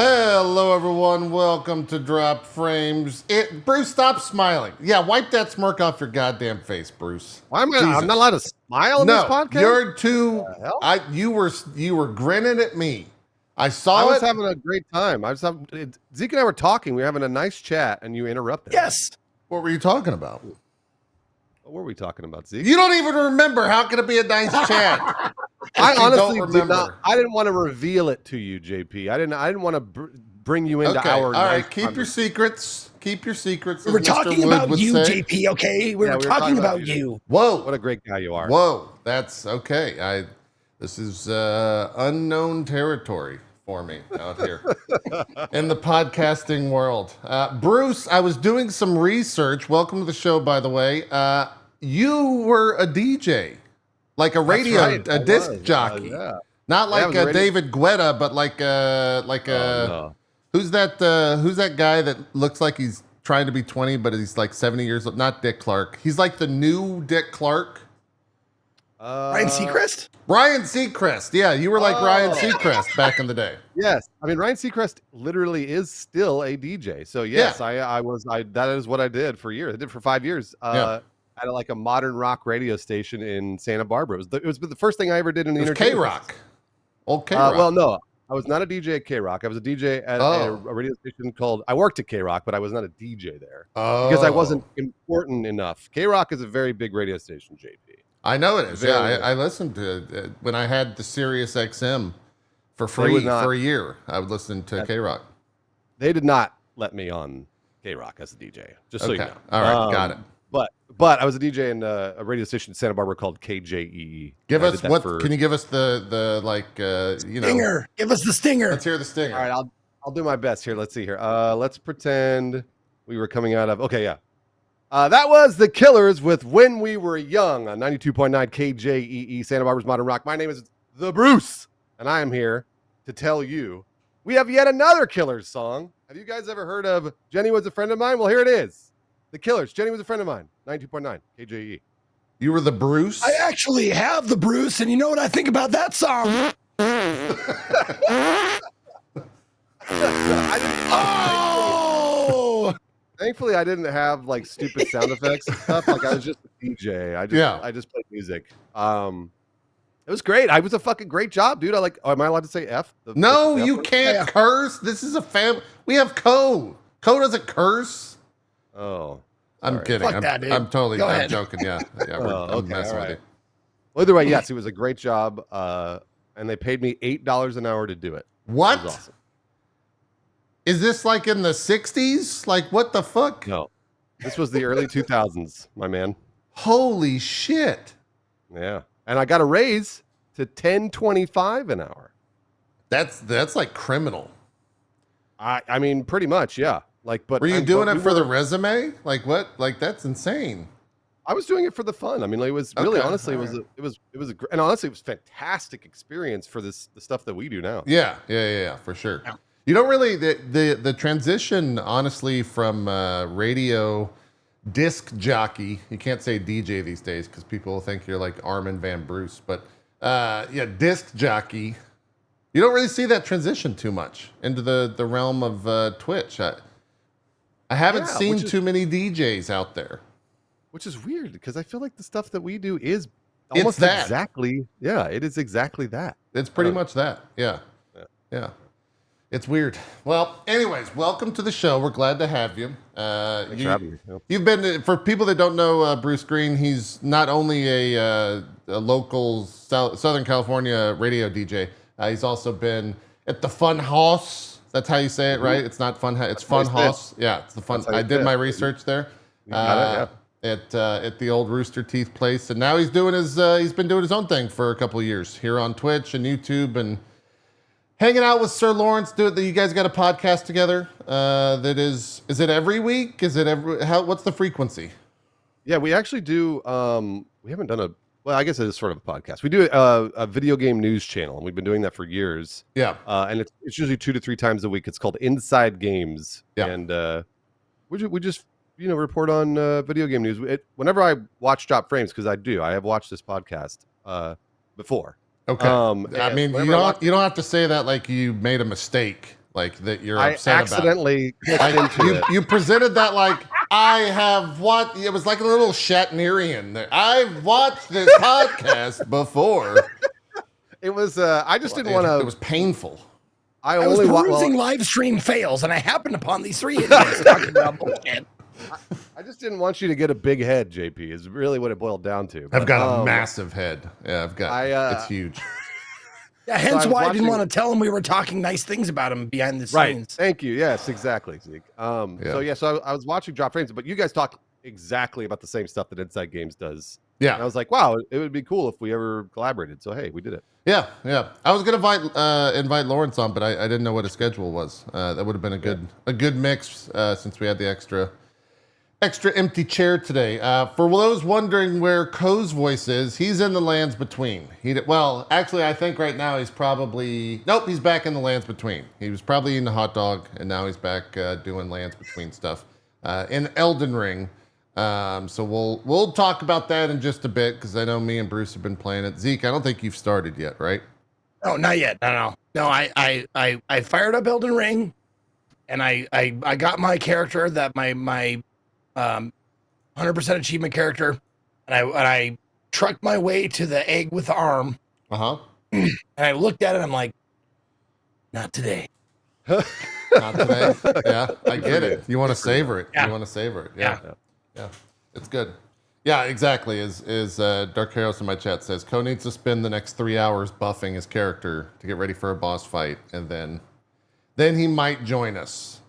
Hello, everyone. Welcome to Drop Frames. Bruce, stop smiling. Yeah, wipe that smirk off your goddamn face, Bruce. Why am I'm not allowed to smile in this podcast? You're too. You were grinning at me. I was having a great time. Zeke and I were talking. We were having a nice chat, and you interrupted. Yes. What were you talking about? What were we talking about, Zeke? You don't even remember. How can it be a nice chat? I honestly did not. I didn't want to reveal it to you, JP. I didn't want to bring you into our. All right, keep your secrets. Keep your secrets. We were talking about you, JP. Okay, we were talking about you. Whoa! What a great guy you are. Whoa, that's okay. This is unknown territory for me out here in the podcasting world. Bruce, I was doing some research. Welcome to the show, by the way. You were a DJ, like a radio, a disc jockey, not like a David Guetta, but like a who's that guy that looks like he's trying to be 20, but he's like 70 years old? Not Dick Clark. He's like the new Dick Clark. Ryan Seacrest? Ryan Seacrest. Yeah, you were like Ryan Seacrest back in the day. Yes. I mean, Ryan Seacrest literally is still a DJ. So yes, I was that is what I did for years. I did for 5 years. At like a modern rock radio station in Santa Barbara. It was the first thing I ever did in the entertainment. K-Rock. Old K-Rock. Well, no, I was not a DJ at K-Rock. I was a DJ at a radio station called, I worked at K-Rock, but I was not a DJ there because I wasn't important enough. K-Rock is a very big radio station, JP. I know it is. I listened to it when I had the Sirius XM for free for a year. I would listen to K-Rock. They did not let me on K-Rock as a DJ, just so you know. All right, got it. But I was a DJ in a radio station in Santa Barbara called KJEE. Can you give us the stinger? Give us the stinger. Let's hear the stinger. All right, I'll do my best here. Let's see here. Let's pretend we were coming out of. Okay, yeah. That was the Killers with "When We Were Young" on 92.9 KJEE, Santa Barbara's Modern Rock. My name is the Bruce, and I am here to tell you we have yet another Killers song. Have you guys ever heard of "Jenny Was a Friend of Mine"? Well, here it is. The Killers. Jenny Was a Friend of Mine. 92.9 KJE. You were the Bruce? I actually have the Bruce, and you know what I think about that song? Thankfully, I didn't have like stupid sound effects and stuff. Like I was just a DJ. I just played music. It was great. I was a fucking great job, dude. Am I allowed to say F? No, you can't curse. This is a family. We have Cohh. Cohh doesn't curse. Oh, I'm kidding. I'm totally joking. Yeah, I'm messing with you. Well, either way, yes, it was a great job, and they paid me $8 an hour to do it. What? It was awesome. Is this like in the 60s? Like what the fuck? No, this was the early 2000s, my man. Holy shit! Yeah, and I got a raise to $10.25 an hour. That's like criminal. I mean, pretty much, yeah. Like, but were you doing it for the resume? Like what? Like that's insane. I was doing it for the fun. I mean, like, it was really honestly, it was and honestly, it was a fantastic experience for the stuff that we do now. Yeah, for sure. Yeah. You don't really the transition, honestly, from radio disc jockey. You can't say DJ these days because people will think you're like Armin van Bruce, but disc jockey. You don't really see that transition too much into the realm of Twitch. I haven't seen too many DJs out there. Which is weird because I feel like the stuff that we do is almost exactly. Yeah, it is exactly that. It's pretty much that. Yeah. It's weird. Well, anyways, welcome to the show. We're glad to have you. Thanks for having me. Yep. You've been, for people that don't know Bruce Greene, he's not only a local Southern California radio DJ, he's also been at the Funhaus. That's how you say it, right? It's not Funhaus. It's Funhaus. Yeah, it's the fun. I did my research there. At the old Rooster Teeth place, and now he's doing he's been doing his own thing for a couple of years here on Twitch and YouTube and hanging out with Sir Lawrence. You guys got a podcast together. That is it every week? Is it what's the frequency? Yeah, we actually do. We haven't done well, I guess it is sort of a podcast. We do a video game news channel, and we've been doing that for years. Yeah. And it's usually 2 to 3 times a week. It's called Inside Games. Yeah. And we just report on video game news. Whenever I watch Drop Frames, because I have watched this podcast before. Okay. I mean, you don't have to say that like you made a mistake. like that you're I upset accidentally about. clicked into it. You presented that like I have what it was like a little Shatnerian there. I've watched this podcast before. It was I just didn't want to. It was painful. I was perusing live stream fails, and I happened upon these three idiots talking about bullshit. I just didn't want you to get a big head, JP. Is really what it boiled down to. I've got a massive head. Yeah, I've got. It's huge. Yeah, hence why I didn't want to tell him we were talking nice things about him behind the scenes. Right. Thank you. Yes, exactly, Zeke. So I was watching Drop Frames, but you guys talk exactly about the same stuff that Inside Games does. Yeah. And I was like, wow, it would be cool if we ever collaborated. So hey, we did it. Yeah. I was gonna invite Lawrence on, but I didn't know what his schedule was. That would have been a good mix since we had the extra empty chair today. For those wondering where Cohh's voice is, he's in the lands between. Well, actually, I think right now he's he's back in the lands between. He was probably eating a hot dog, and now he's back doing lands between stuff in Elden Ring. So we'll talk about that in just a bit because I know me and Bruce have been playing it. Zeke, I don't think you've started yet, right? No, not yet. No. I fired up Elden Ring, and I got my character that my 100% achievement character, and I trucked my way to the egg with the arm. And I looked at it, I'm like, not today. Not today. Yeah, I get it. You want to savor it. Yeah. You want to savor it. Yeah. It's good. Yeah, exactly. Is Dark Heroes in my chat says Cohh needs to spend the next 3 hours buffing his character to get ready for a boss fight, and then he might join us.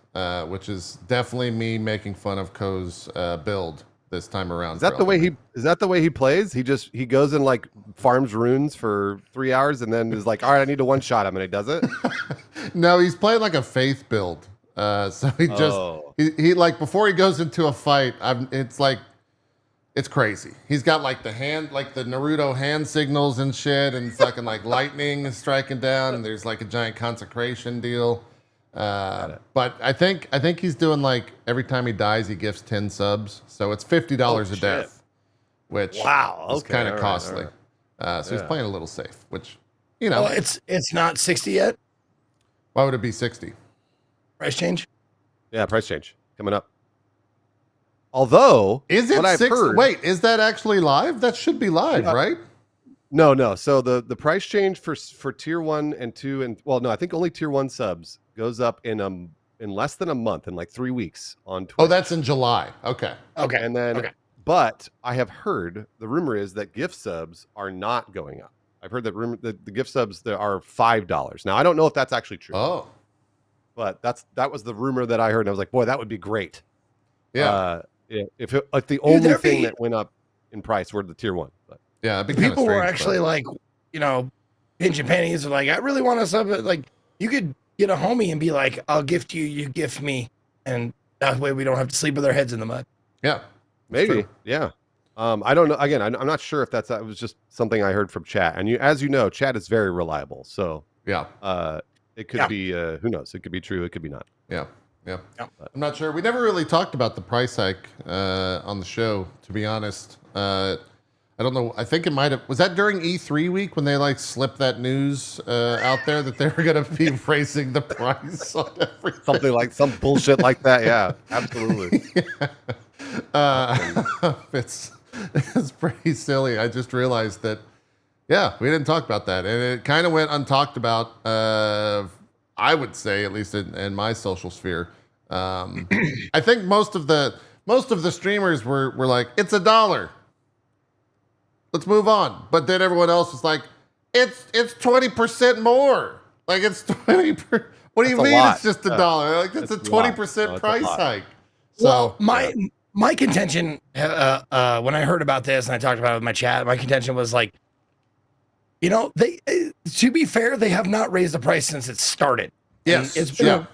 Which is definitely me making fun of Cohh's build this time around. Is that the way he plays? He goes and like farms runes for 3 hours and then is like, all right, I need to one shot him, and he does it. No, he's playing like a faith build. So he like before he goes into a fight, it's crazy. He's got like the Naruto hand signals and shit, and fucking like lightning is striking down, and there's like a giant consecration deal. But I think he's doing like every time he dies, he gifts 10 subs, so it's $50 a death, which is kind of costly. Right. So he's playing a little safe, which Well, it's not 60 yet. Why would it be 60? Price change. Yeah, price change coming up. Although, is it 60? Wait, is that actually live? That should be live, right? No. So the price change for tier 1 and 2 and I think only tier 1 subs goes up in less than a month, in like 3 weeks on Twitch. Oh, that's in July. Okay. And then but I have heard the rumor is that gift subs are not going up. I've heard that the gift subs there are $5. Now I don't know if that's actually true. Oh. But that was the rumor that I heard, and I was like, boy, that would be great. Yeah. If the only thing that went up in price were the tier 1. But yeah, people were actually like, pinching pennies. Like, I really want to sub it. Like, you could get a homie and be like, I'll gift you, you gift me, and that way we don't have to sleep with our heads in the mud. Yeah, maybe. Yeah. I don't know. Again, I'm not sure if that was just something I heard from chat. And as you know, chat is very reliable. So yeah, it could be. Who knows? It could be true. It could be not. Yeah. I'm not sure. We never really talked about the price hike on the show, to be honest. I don't know. I think it might have. Was that during E3 week when they like slipped that news out there that they were going to be raising the price on everything? Something like some bullshit like that. Yeah, absolutely. It's pretty silly. I just realized that. Yeah, we didn't talk about that, and it kind of went untalked about. I would say, at least in my social sphere. I think most of the streamers were like, it's $1. Let's move on. But then everyone else was like, it's 20% more. Like it's 20. What do you mean it's just $1? Like it's a 20% price hike. So my contention when I heard about this and I talked about it with my chat, my contention was like, they to be fair, they have not raised the price since it started. Yes, and it's been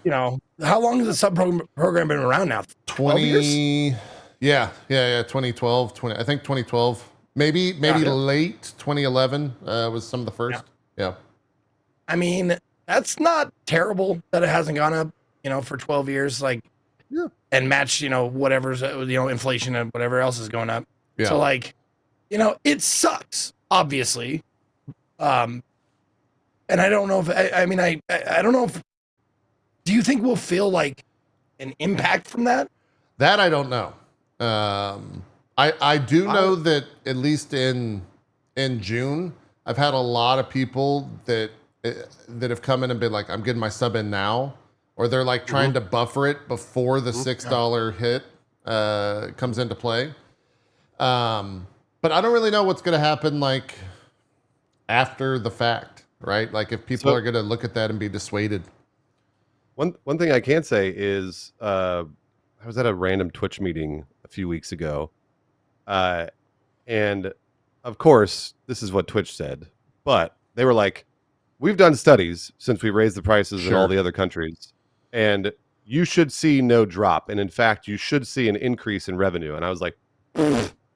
how long has the sub program been around now? 20 years? Yeah. 2012, I think 2012. Maybe late 2011 was some of the first. Yeah. I mean, that's not terrible that it hasn't gone up, for 12 years, like, and match, whatever's, inflation and whatever else is going up. Yeah. So like, it sucks, obviously. And I don't know if, I don't know if do you think we'll feel like an impact from that? That I don't know. I do know that at least in June, I've had a lot of people that have come in and been like, I'm getting my sub in now, or they're like trying to buffer it before the $6 hit comes into play. But I don't really know what's going to happen like after the fact, right? Like if people are going to look at that and be dissuaded. One thing I can say is I was at a random Twitch meeting a few weeks ago, and of course this is what Twitch said, but they were like, we've done studies since we raised the prices in all the other countries, and you should see no drop, and in fact you should see an increase in revenue. And I was like,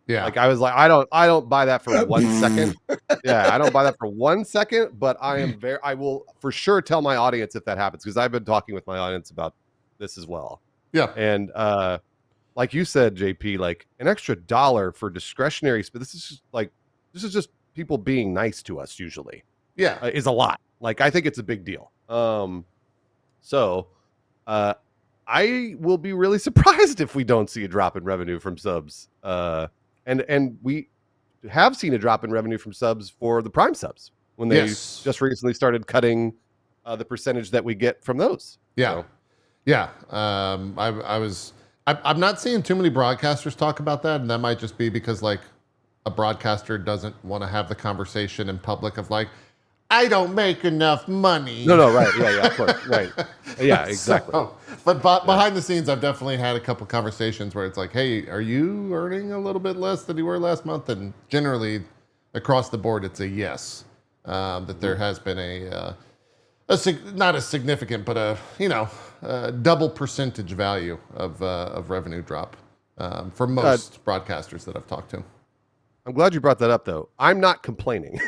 yeah, like I was like, I don't buy that for 1 second. Yeah, I don't buy that for 1 second, but I will for sure tell my audience if that happens, because I've been talking with my audience about this as well. Yeah. And like you said, JP, like an extra $1 for discretionary, but this is just people being nice to us usually. Yeah. Is a lot. Like I think it's a big deal. So I will be really surprised if we don't see a drop in revenue from subs. And we have seen a drop in revenue from subs for the Prime subs when they just recently started cutting the percentage that we get from those. Yeah. So. Yeah. I'm not seeing too many broadcasters talk about that. And that might just be because like a broadcaster doesn't want to have the conversation in public of like, I don't make enough money. No, right. Yeah, of course. Right. Yeah, exactly. But behind the scenes, I've definitely had a couple conversations where it's like, hey, are you earning a little bit less than you were last month? And generally, across the board, it's a yes. That there has been not a significant, but a double percentage value of revenue drop for most broadcasters that I've talked to. I'm glad you brought that up, though. I'm not complaining.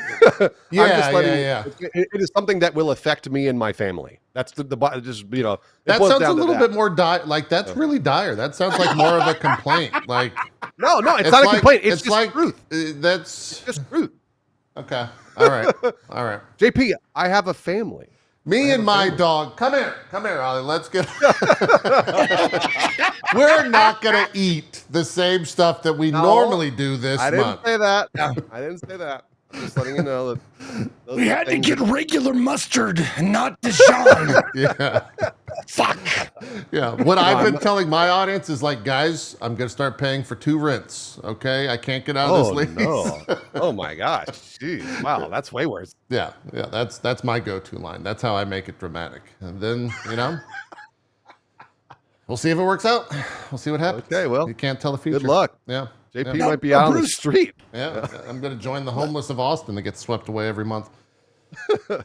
Yeah, I'm just letting, yeah. It is something that will affect me and my family. That's the just That sounds a little bit more dire. Like that's really dire. That sounds like more of a complaint. Like no, it's not a complaint. It's just like truth. That's just truth. Okay. All right. JP, I have a family. Me and my dog. Come here, Ollie. Let's get. We're not gonna eat the same stuff that we normally do this month. I didn't say that. I didn't say that. I'm just letting you know that we had to get regular mustard, not Dijon. Yeah. Fuck. Yeah. What I've been telling my audience is like, guys, I'm gonna start paying for 2 rents. Okay, I can't get out of this lease. No. Oh my gosh. Jeez. Wow, that's way worse. Yeah. That's my go-to line. That's how I make it dramatic. And then we'll see if it works out. We'll see what happens. Okay. Well, you can't tell the future. Good luck. Yeah. JP might be out on the street. Yeah. I'm gonna join the homeless of Austin that gets swept away every month.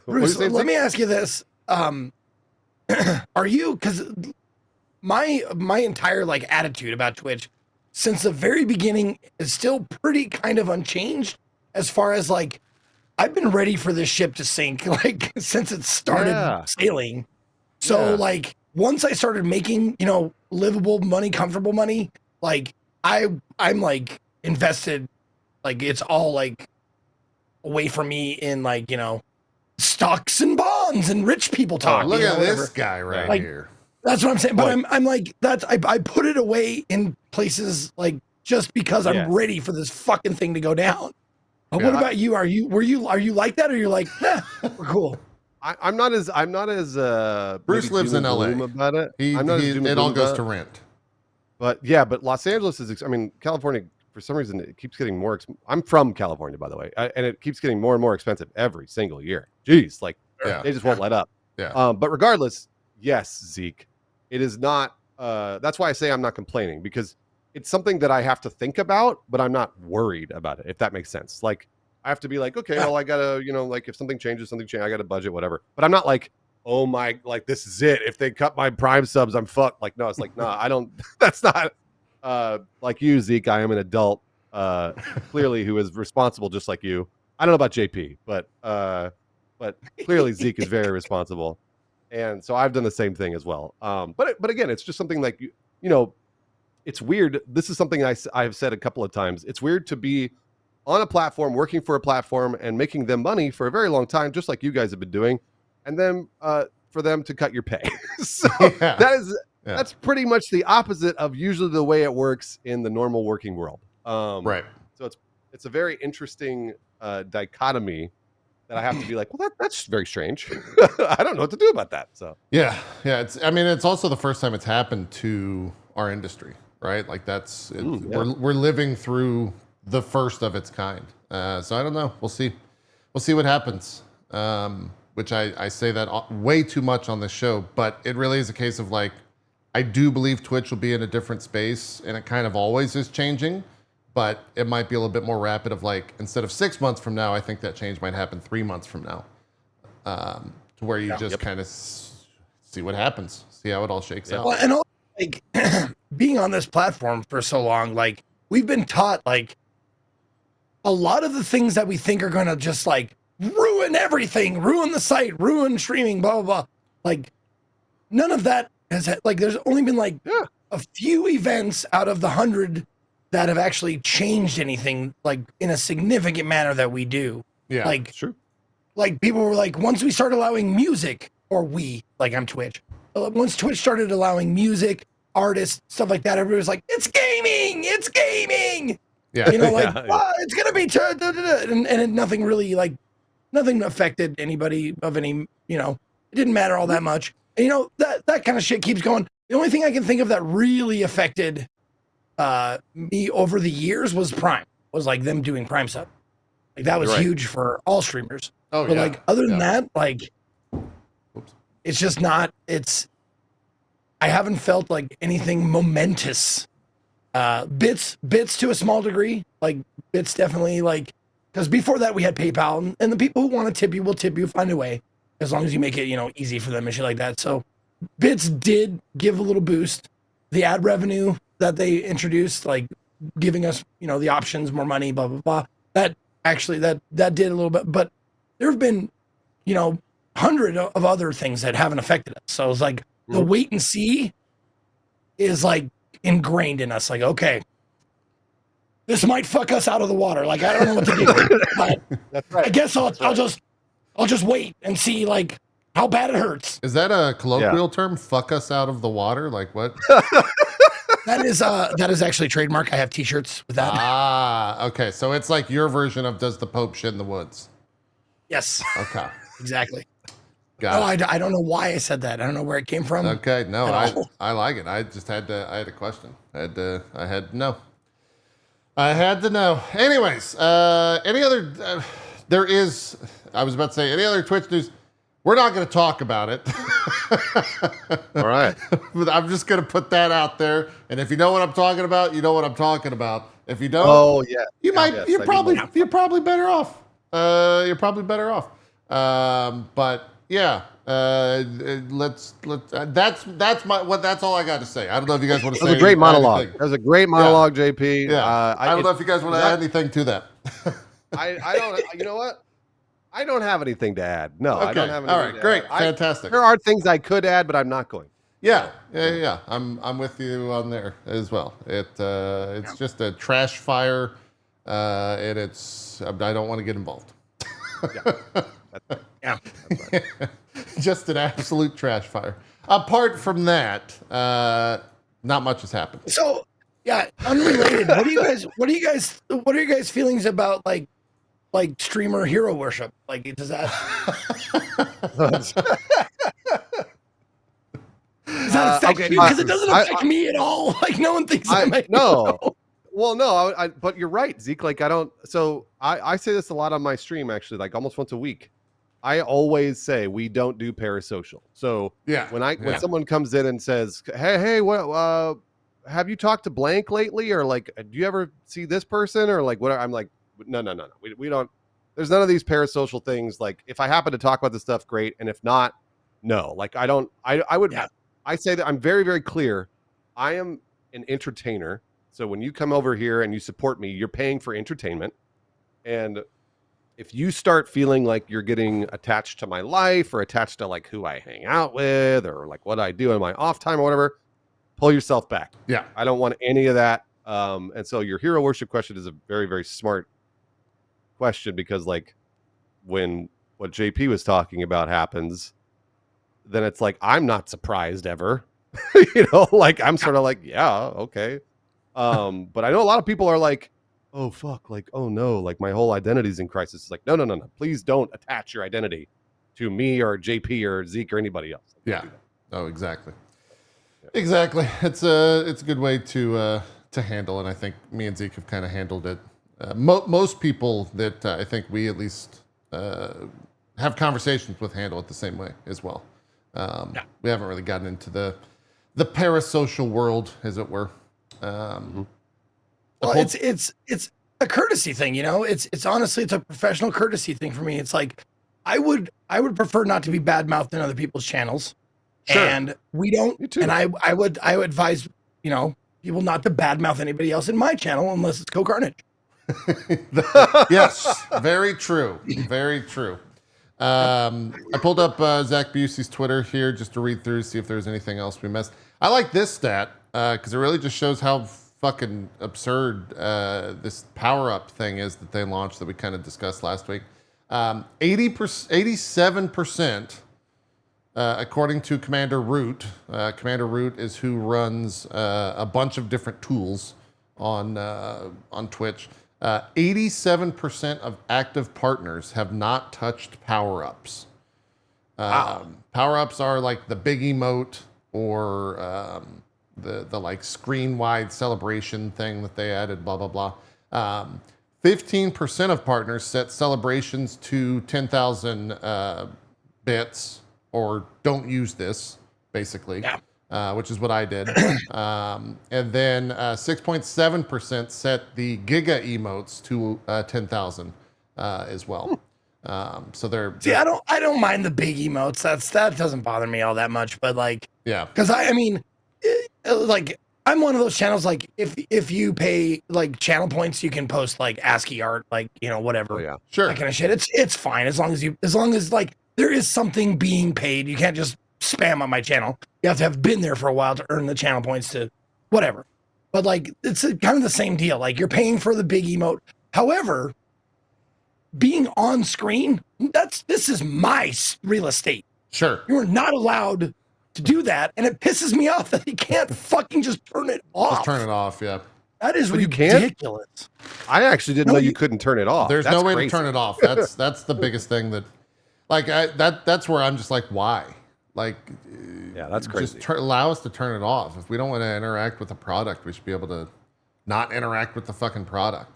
Bruce, let me ask you this. Are you, because my entire like attitude about Twitch since the very beginning is still pretty kind of unchanged as far as like I've been ready for this ship to sink like since it started sailing. So like once I started making livable money, comfortable money, like I'm like invested, like it's all like away from me in like stocks and bonds and rich people talk. Look at this guy right here. That's what I'm saying. But I'm like, I put it away in places like just because I'm ready for this fucking thing to go down. But what about you? Are you like that, or you're like, we're cool? I'm not as Bruce lives in LA about it. It all goes to rent. But Los Angeles is. I mean, California for some reason it keeps getting more. I'm from California, by the way, and it keeps getting more and more expensive every single year. Jeez, like they just won't let up. Yeah. But regardless, yes, Zeke, it is not. That's why I say I'm not complaining, because it's something that I have to think about, but I'm not worried about it. If that makes sense. Like I have to be like, okay, well, I gotta, like if something changes, I got a budget, whatever. But I'm not like, oh my, like this is it. If they cut my Prime subs, I'm fucked. Like, no, it's like, no, I don't. That's not like you, Zeke. I am an adult, clearly, who is responsible, just like you. I don't know about JP, but clearly Zeke is very responsible, and so I've done the same thing as well. But again, it's just something like it's weird. This is something I've said a couple of times. It's weird to be on a platform, working for a platform and making them money for a very long time, just like you guys have been doing. And then for them to cut your pay. So Yeah. that's pretty much the opposite of usually the way it works in the normal working world. Right. So it's a very interesting dichotomy that I have to be like, well, that's very strange. I don't know what to do about that. So Yeah. It's also the first time it's happened to our industry, right? Like we're living through the first of its kind. So I don't know. We'll see what happens. Which I say that way too much on this show, but it really is a case of like, I do believe Twitch will be in a different space, and it kind of always is changing, but it might be a little bit more rapid of like, instead of 6 months from now, I think that change might happen 3 months from now. To where you just kind of see what happens, see how it all shakes out. Well, and also, like being on this platform for so long, like we've been taught like a lot of the things that we think are going to just like ruin everything, ruin the site, ruin streaming, blah, blah, blah. Like none of that has like, there's only been like a few events out of the 100 that have actually changed anything like in a significant manner that we do. Yeah, like true. Like people were like, once we started allowing music, or I'm Twitch. Once Twitch started allowing music, artists, stuff like that, everybody was like, it's gaming. Yeah. You know, like, it's going to be, and nothing really, like, nothing affected anybody of any, you know, it didn't matter all that much. And, you know, that kind of shit keeps going. The only thing I can think of that really affected me over the years was Prime, was like them doing Prime sub. Like that was huge for all streamers. Oh, but like other than that, like it's just not, I haven't felt like anything momentous. Bits to a small degree, like Bits definitely, like, because before that we had PayPal, and the people who want to tip you will tip you, find a way, as long as you make it, you know, easy for them and shit like that. So Bits did give a little boost. The ad revenue that they introduced, like giving us, you know, the options, more money, blah, blah, blah. That actually, that did a little bit, but there have been, you know, 100 of other things that haven't affected us. So it's like the wait and see is like ingrained in us. Like, okay, this might fuck us out of the water. Like, I don't know what to do. But that's right. I guess I'll just wait and see like how bad it hurts. Is that a colloquial term? Fuck us out of the water? Like what? That is actually trademark. I have t-shirts with that. Ah, okay. So it's like your version of does the Pope shit in the woods? Yes. Okay. Exactly. Got it. I don't know why I said that. I don't know where it came from. Okay. No, I like it. I just had a question. I had to know. Anyways, any other, I was about to say, any other Twitch news? We're not going to talk about it. All right. But I'm just going to put that out there. And if you know what I'm talking about, you know what I'm talking about. If you don't, you're probably better off. You're probably better off. But yeah, that's all I got to say. I don't know if you guys want to say. That was a great monologue. That was a great monologue, JP. Yeah. I don't know if you guys want to add anything to that. I don't. You know what? I don't have anything to add. No, okay. I don't have anything. All right, great, fantastic. There are things I could add, but I'm not going. Yeah. I'm with you on there as well. It's just a trash fire, and I don't want to get involved. Yeah. Just an absolute trash fire. Apart from that, not much has happened. So yeah, unrelated. What are you guys feelings about like streamer hero worship? Like, does that does that affect you? Because it doesn't affect me at all. Like, no one thinks I'm a hero. Well, no, but you're right, Zeke. Like, I don't. So I say this a lot on my stream, actually, like almost once a week. I always say we don't do parasocial. So when someone comes in and says, "Hey, what? Have you talked to blank lately?" Or like, "Do you ever see this person?" Or like, what? I'm like, no. We don't. There's none of these parasocial things. Like, if I happen to talk about this stuff, great. And if not, no. Like, I don't. I would. Yeah. I say that I'm very, very clear. I am an entertainer. So when you come over here and you support me, you're paying for entertainment. And if you start feeling like you're getting attached to my life or attached to like who I hang out with or like what I do in my off time or whatever, pull yourself back. Yeah. I don't want any of that. And so your hero worship question is a very, very smart question, because like when what JP was talking about happens, then it's like I'm not surprised ever. Like I'm sort of like, yeah, okay. But I know a lot of people are like, oh fuck, like, oh no, like my whole identity's in crisis. It's like, no. Please don't attach your identity to me or JP or Zeke or anybody else. Yeah. Oh, exactly. Yeah. Exactly. It's a good way to handle it. I think me and Zeke have kind of handled it. Most people that I think we at least have conversations with handle it the same way as well. We haven't really gotten into the parasocial world, as it were. Well, it's a courtesy thing, It's honestly, it's a professional courtesy thing for me. It's like I would prefer not to be badmouthed in other people's channels, sure. And we don't. Me too. And I would advise people not to badmouth anybody else in my channel unless it's Cohh Carnage. Yes, very true. Very true. I pulled up Zach Busey's Twitter here just to read through, see if there's anything else we missed. I like this stat because it really just shows how fucking absurd this power-up thing is that they launched that we kind of discussed last week. 87%, according to Commander Root. Commander Root is who runs a bunch of different tools on Twitch. 87% of active partners have not touched power-ups. Wow. Power-ups are like the big emote or the like screen-wide celebration thing that they added, blah, blah, blah. 15% of partners set celebrations to 10,000 bits or don't use this, basically. Yeah. Which is what I did. And then 6.7% set the Giga emotes to 10,000 as well. So they're See, I don't mind the big emotes. That doesn't bother me all that much. But like, yeah, because like I'm one of those channels. Like if you pay like channel points, you can post like ASCII art, like whatever. Oh, yeah, sure, that kind of shit. It's fine as long as like there is something being paid. You can't just spam on my channel. You have to have been there for a while to earn the channel points to whatever. But like, it's kind of the same deal. Like you're paying for the big emote. However, being on screen, this is my real estate. sure. You are not allowed to do that. And it pisses me off that you can't fucking just turn it off. Just turn it off, yeah. That is But you can't? ridiculous. I actually didn't know you couldn't turn it off. There's That's no way crazy. to turn it off. That's the biggest thing that, like, that's where I'm just like, why? Like, Yeah, that's crazy. Just allow us to turn it off. If we don't want to interact with the product, we should be able to not interact with the fucking product.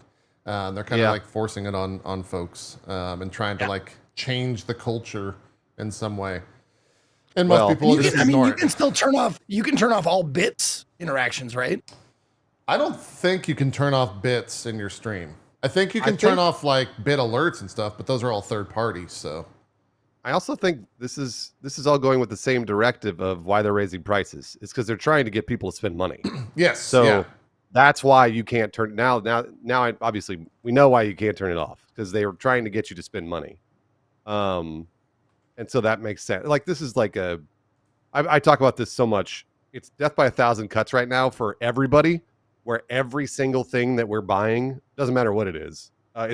They're kind of like forcing it on folks and trying to like change the culture in some way. And most people will just ignore it. You can still turn off. You can turn off all bits interactions, right? I don't think you can turn off bits in your stream. I think you can turn off like bit alerts and stuff, but those are all third parties. So I also think this is all going with the same directive of why they're raising prices. It's because they're trying to get people to spend money. yes, So that's why you can't turn now. Obviously we know why you can't turn it off because they were trying to get you to spend money. And so that makes sense. Like this is like I talk about this so much. It's death by 1,000 cuts right now for everybody, where every single thing that we're buying, doesn't matter what it is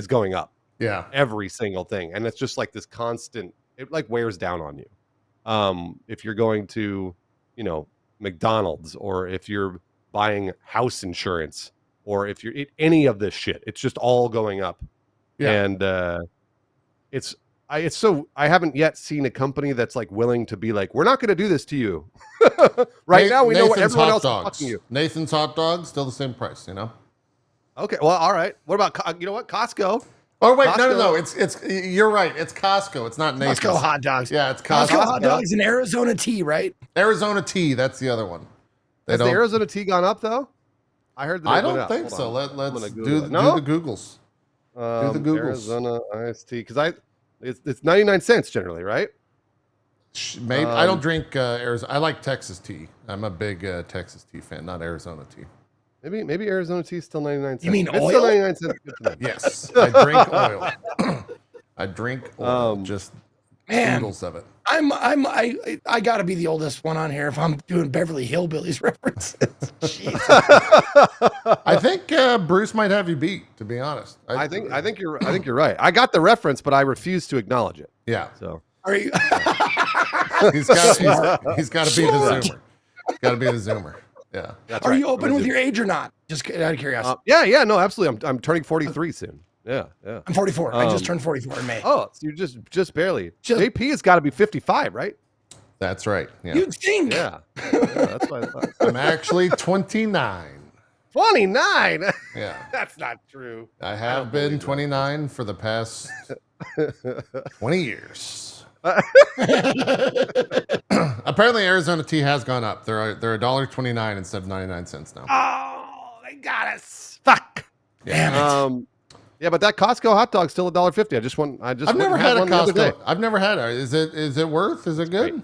going up. Yeah. Every single thing. And it's just like this constant, it like wears down on you. If you're going to, McDonald's, or if you're buying house insurance, or if you're any of this shit, it's just all going up. Yeah. And I haven't yet seen a company that's like willing to be like, we're not going to do this to you. Right now, we know what everyone else is fucking you. Nathan's hot dogs, still the same price, Okay, well, all right. What about Costco? Oh wait, Costco. no. It's you're right. It's Costco. It's not Nathan's. Costco hot dogs. Yeah, it's Costco. Costco hot dogs and Arizona tea, right? Arizona tea. That's the other one. Has the Arizona tea gone up though? I heard that. I don't think so. Let's do the Googles. Do the Googles. Arizona iced tea, because it's 99 cents generally, right? Maybe I don't drink Arizona. I like Texas tea. I'm a big Texas tea fan, not Arizona tea. Maybe Arizona tea is still 99 cents. You mean If it's oil? still 99 cents. Good to know. Yes, I drink oil. I drink oil. Just Man, oodles of it. I gotta be the oldest one on here if I'm doing Beverly Hillbillies references. Jeez. I think Bruce might have you beat, to be honest. I think you're right. I got the reference, but I refuse to acknowledge it. Yeah. So Are you? He's got to be the Zoomer. Got to be the Zoomer. Yeah. Are you open with your age or not? Just out of curiosity. Yeah, no, absolutely. I'm turning 43 soon. Yeah. I'm 44. I just turned 44 in May. Oh, so you're just barely. JP has got to be 55, right? That's right. Yeah. You'd think. Yeah. That's what I thought. I'm actually 29. 29. Yeah. That's not true. I have been 29 for the past 20 years. Apparently, Arizona tea has gone up. They're $1.29 instead of 99 cents now. Oh, they got us. Fuck. Damn it. Yeah, but that Costco hot dog's still $1.50. I've never had a Costco. I've never had it. Is it worth? Is it good?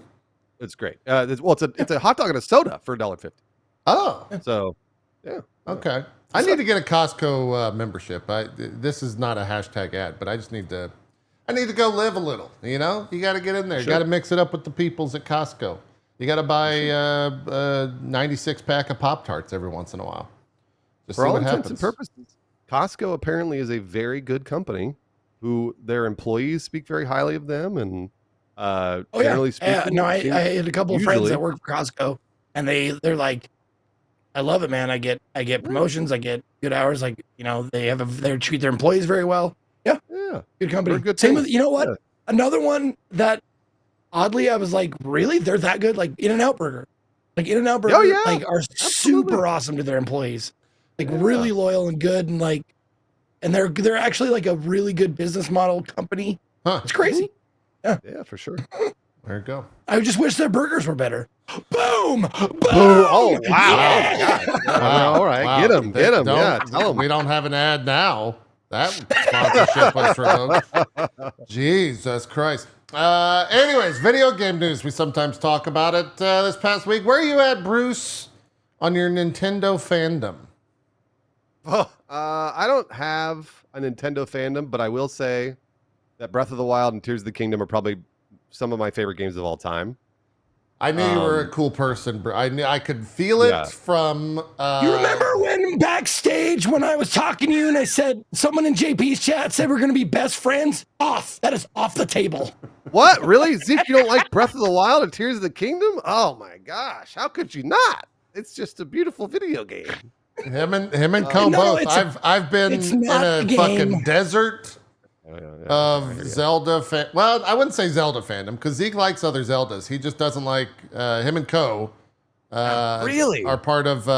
It's great. It's a hot dog and a soda for $1.50. Oh, so yeah. Okay. I need to get a Costco membership. This is not a hashtag ad, but I need to go live a little. You know, you got to get in there. Sure. You got to mix it up with the peoples at Costco. You got to buy a 96 pack of Pop-Tarts every once in a while. Just for see all what intents happens. and purposes, Costco apparently is a very good company who their employees speak very highly of them. And generally speaking, I had a couple of friends that work for Costco, and they're like, I love it, man. I get promotions, I get good hours. Like, you know, they treat their employees very well. Yeah. Good company. Good Same with, you know what? Yeah. Another one that oddly I was like, really? They're that good? Like In-N-Out Burger. Like In-N-Out Burger like are super awesome to their employees. Like really loyal and good, and like, and they're actually like a really good business model company. Huh. It's crazy. Yeah, for sure. There you go. I just wish their burgers were better. Boom! Boom! Oh, wow. Yeah. Wow. All right. Wow. Get him. Yeah, tell him. We don't have an ad now. That sponsorship was revoked. Jesus Christ. Anyways, video game news. We sometimes talk about it this past week. Where are you at, Bruce, on your Nintendo fandom? Oh, I don't have a Nintendo fandom, but I will say that Breath of the Wild and Tears of the Kingdom are probably some of my favorite games of all time. I knew you were a cool person, bro. I could feel it from. You remember when backstage when I was talking to you and I said someone in JP's chat said we're going to be best friends? Off. That is off the table. What? Really? Zeke, you don't like Breath of the Wild and Tears of the Kingdom? Oh my gosh! How could you not? It's just a beautiful video game. Him and Cohh both. I've been in a fucking desert of Zelda well, I wouldn't say Zelda fandom because Zeke likes other Zeldas. He just doesn't like him and Cohh. Really? Are part of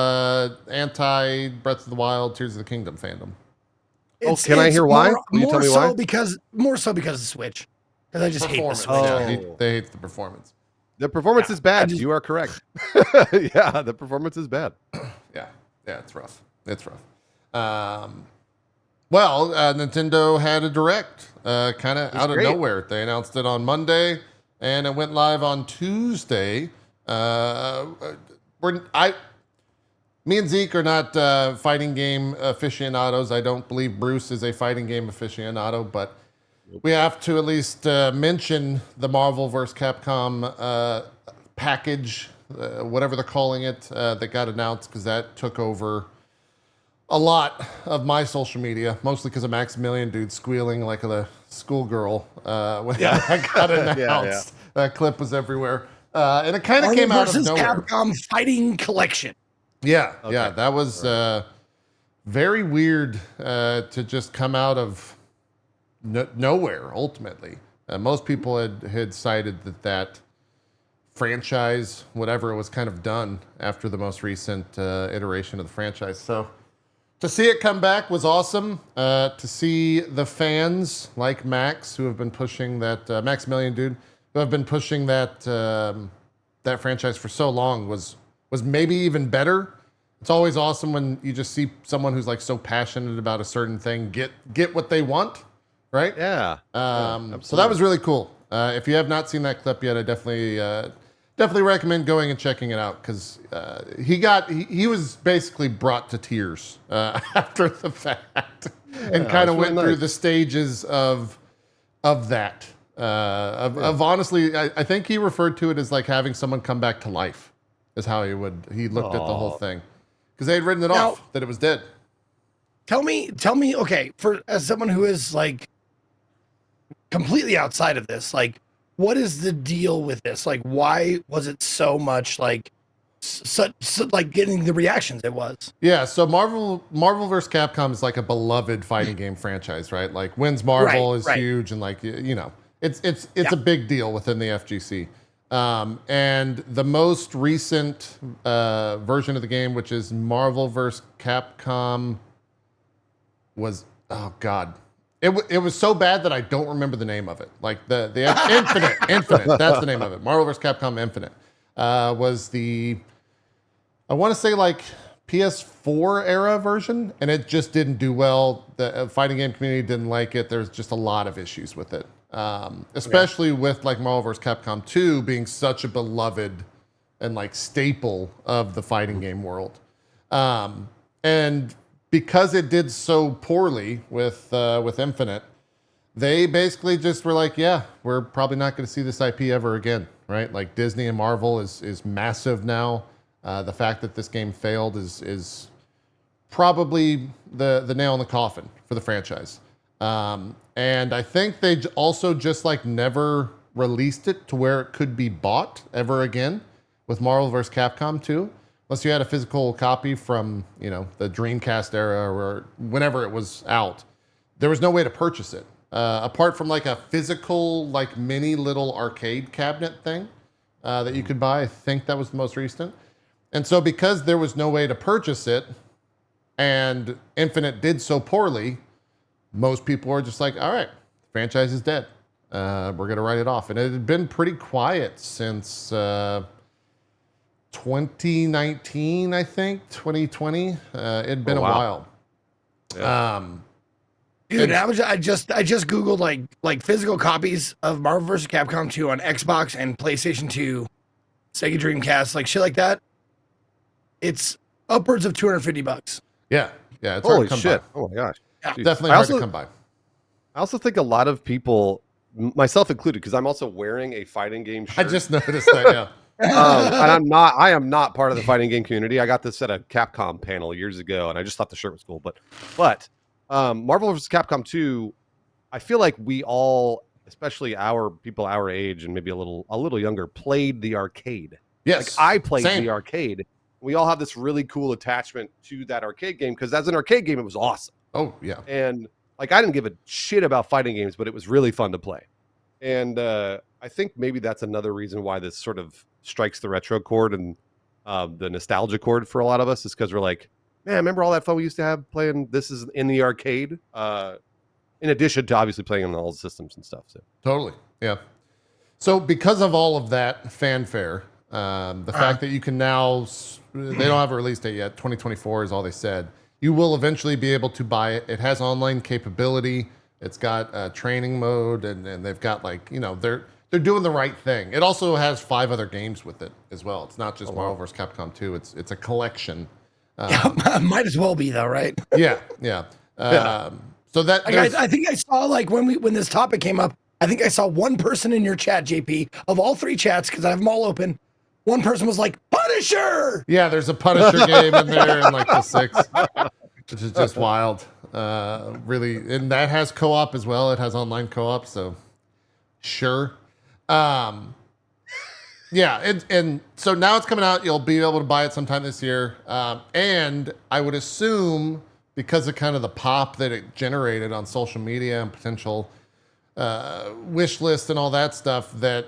anti Breath of the Wild, Tears of the Kingdom fandom. Can I hear why? Can you tell me why? More so because of Switch. Because I just hate the Switch. Yeah, they hate the performance. The performance is bad. You are correct. Yeah, the performance is bad. Yeah, it's rough. It's rough. Well, Nintendo had a direct, kind of out of nowhere. They announced it on Monday, and it went live on Tuesday. Me and Zeke are not fighting game aficionados. I don't believe Bruce is a fighting game aficionado, but we have to at least mention the Marvel vs. Capcom package, whatever they're calling it, that got announced because that took over a lot of my social media, mostly because of Maximilian dude squealing like a schoolgirl when that got announced. That clip was everywhere. And it kind of came out of nowhere. Capcom Fighting Collection. Yeah, that was very weird to just come out of nowhere, ultimately. Most people had cited that franchise, whatever it was, kind of done after the most recent iteration of the franchise. So to see it come back was awesome. To see the fans like Max, who have been pushing that, Maximilian dude, who have been pushing that franchise for so long was maybe even better. It's always awesome when you just see someone who's like so passionate about a certain thing get what they want, right? Yeah. So that was really cool. If you have not seen that clip yet, I definitely recommend going and checking it out because he was basically brought to tears after the fact and kind of went through the stages of that. Of honestly, I think he referred to it as like having someone come back to life is how he looked at the whole thing because they had written it off that it was dead. Tell me, okay, as someone who is like completely outside of this, like what is the deal with this? Like, why was it so much like like getting the reactions it was? Yeah, so Marvel vs. Capcom is like a beloved fighting game franchise, right? Like wins Right, Marvel is right. huge, and like you know, it's Yeah. a big deal within the FGC. And the most recent version of the game, which is Marvel vs. Capcom, was oh god, it was so bad that I don't remember the name of it. Like the Infinite, that's the name of it. Marvel vs. Capcom Infinite was the I want to say like PS4 era version, and it just didn't do well. The fighting game community didn't like it. There's just a lot of issues with it, especially with like Marvel vs. Capcom 2 being such a beloved and like staple of the fighting game world. And because it did so poorly with Infinite, they basically just were like, yeah, we're probably not going to see this IP ever again, right? Like Disney and Marvel is massive now. The fact that this game failed is probably the nail in the coffin for the franchise. And I think they also just like never released it to where it could be bought ever again with Marvel vs. Capcom 2. Unless you had a physical copy from, you know, the Dreamcast era or whenever it was out, there was no way to purchase it. Apart from like a physical, like mini little arcade cabinet thing that you could buy. I think that was the most recent. And so because there was no way to purchase it and Infinite did so poorly, most people were just like, all right, the franchise is dead. We're going to write it off. And it had been pretty quiet since 2019, I think, 2020. It had been a while. Yeah. Dude, I just Googled like physical copies of Marvel vs. Capcom 2 on Xbox and PlayStation 2, Sega Dreamcast, like shit like that. It's upwards of $250. Yeah. Yeah. It's Holy hard to come shit! by. Oh my gosh! Yeah. Dude, Definitely I hard also, to come by. I also think a lot of people, myself included, because I'm also wearing a fighting game shirt. I just noticed that, yeah. And I am not part of the fighting game community. I got this at a Capcom panel years ago, and I just thought the shirt was cool. But Marvel vs. Capcom 2, I feel like we all, especially our people our age and maybe a little younger, played the arcade. Yes. Like I played Same. the arcade. We all have this really cool attachment to that arcade game because as an arcade game, it was awesome. Oh, yeah. And like I didn't give a shit about fighting games, but it was really fun to play. And I think maybe that's another reason why this sort of strikes the retro chord and the nostalgia chord for a lot of us is because we're like, man, remember all that fun we used to have playing this is in the arcade? In addition to obviously playing on all the systems and stuff. So. Totally. Yeah. So because of all of that fanfare, the fact that you can now, they don't have a release date yet, 2024 is all they said. You will eventually be able to buy it. It has online capability. It's got a training mode, and they've got like, you know, they're doing the right thing. It also has 5 other games with it as well. It's not just Marvel vs. Capcom 2. It's a collection. Yeah, might as well be though, right? Yeah, yeah. So that I think I saw like when this topic came up, I think I saw one person in your chat, JP, of all 3 chats because I have them all open. One person was like, Punisher! Yeah, there's a Punisher game in there in like the 6, which is just wild. Really, and that has co-op as well. It has online co-op, so sure. Yeah, and so now it's coming out. You'll be able to buy it sometime this year. And I would assume because of kind of the pop that it generated on social media and potential wish list and all that stuff, that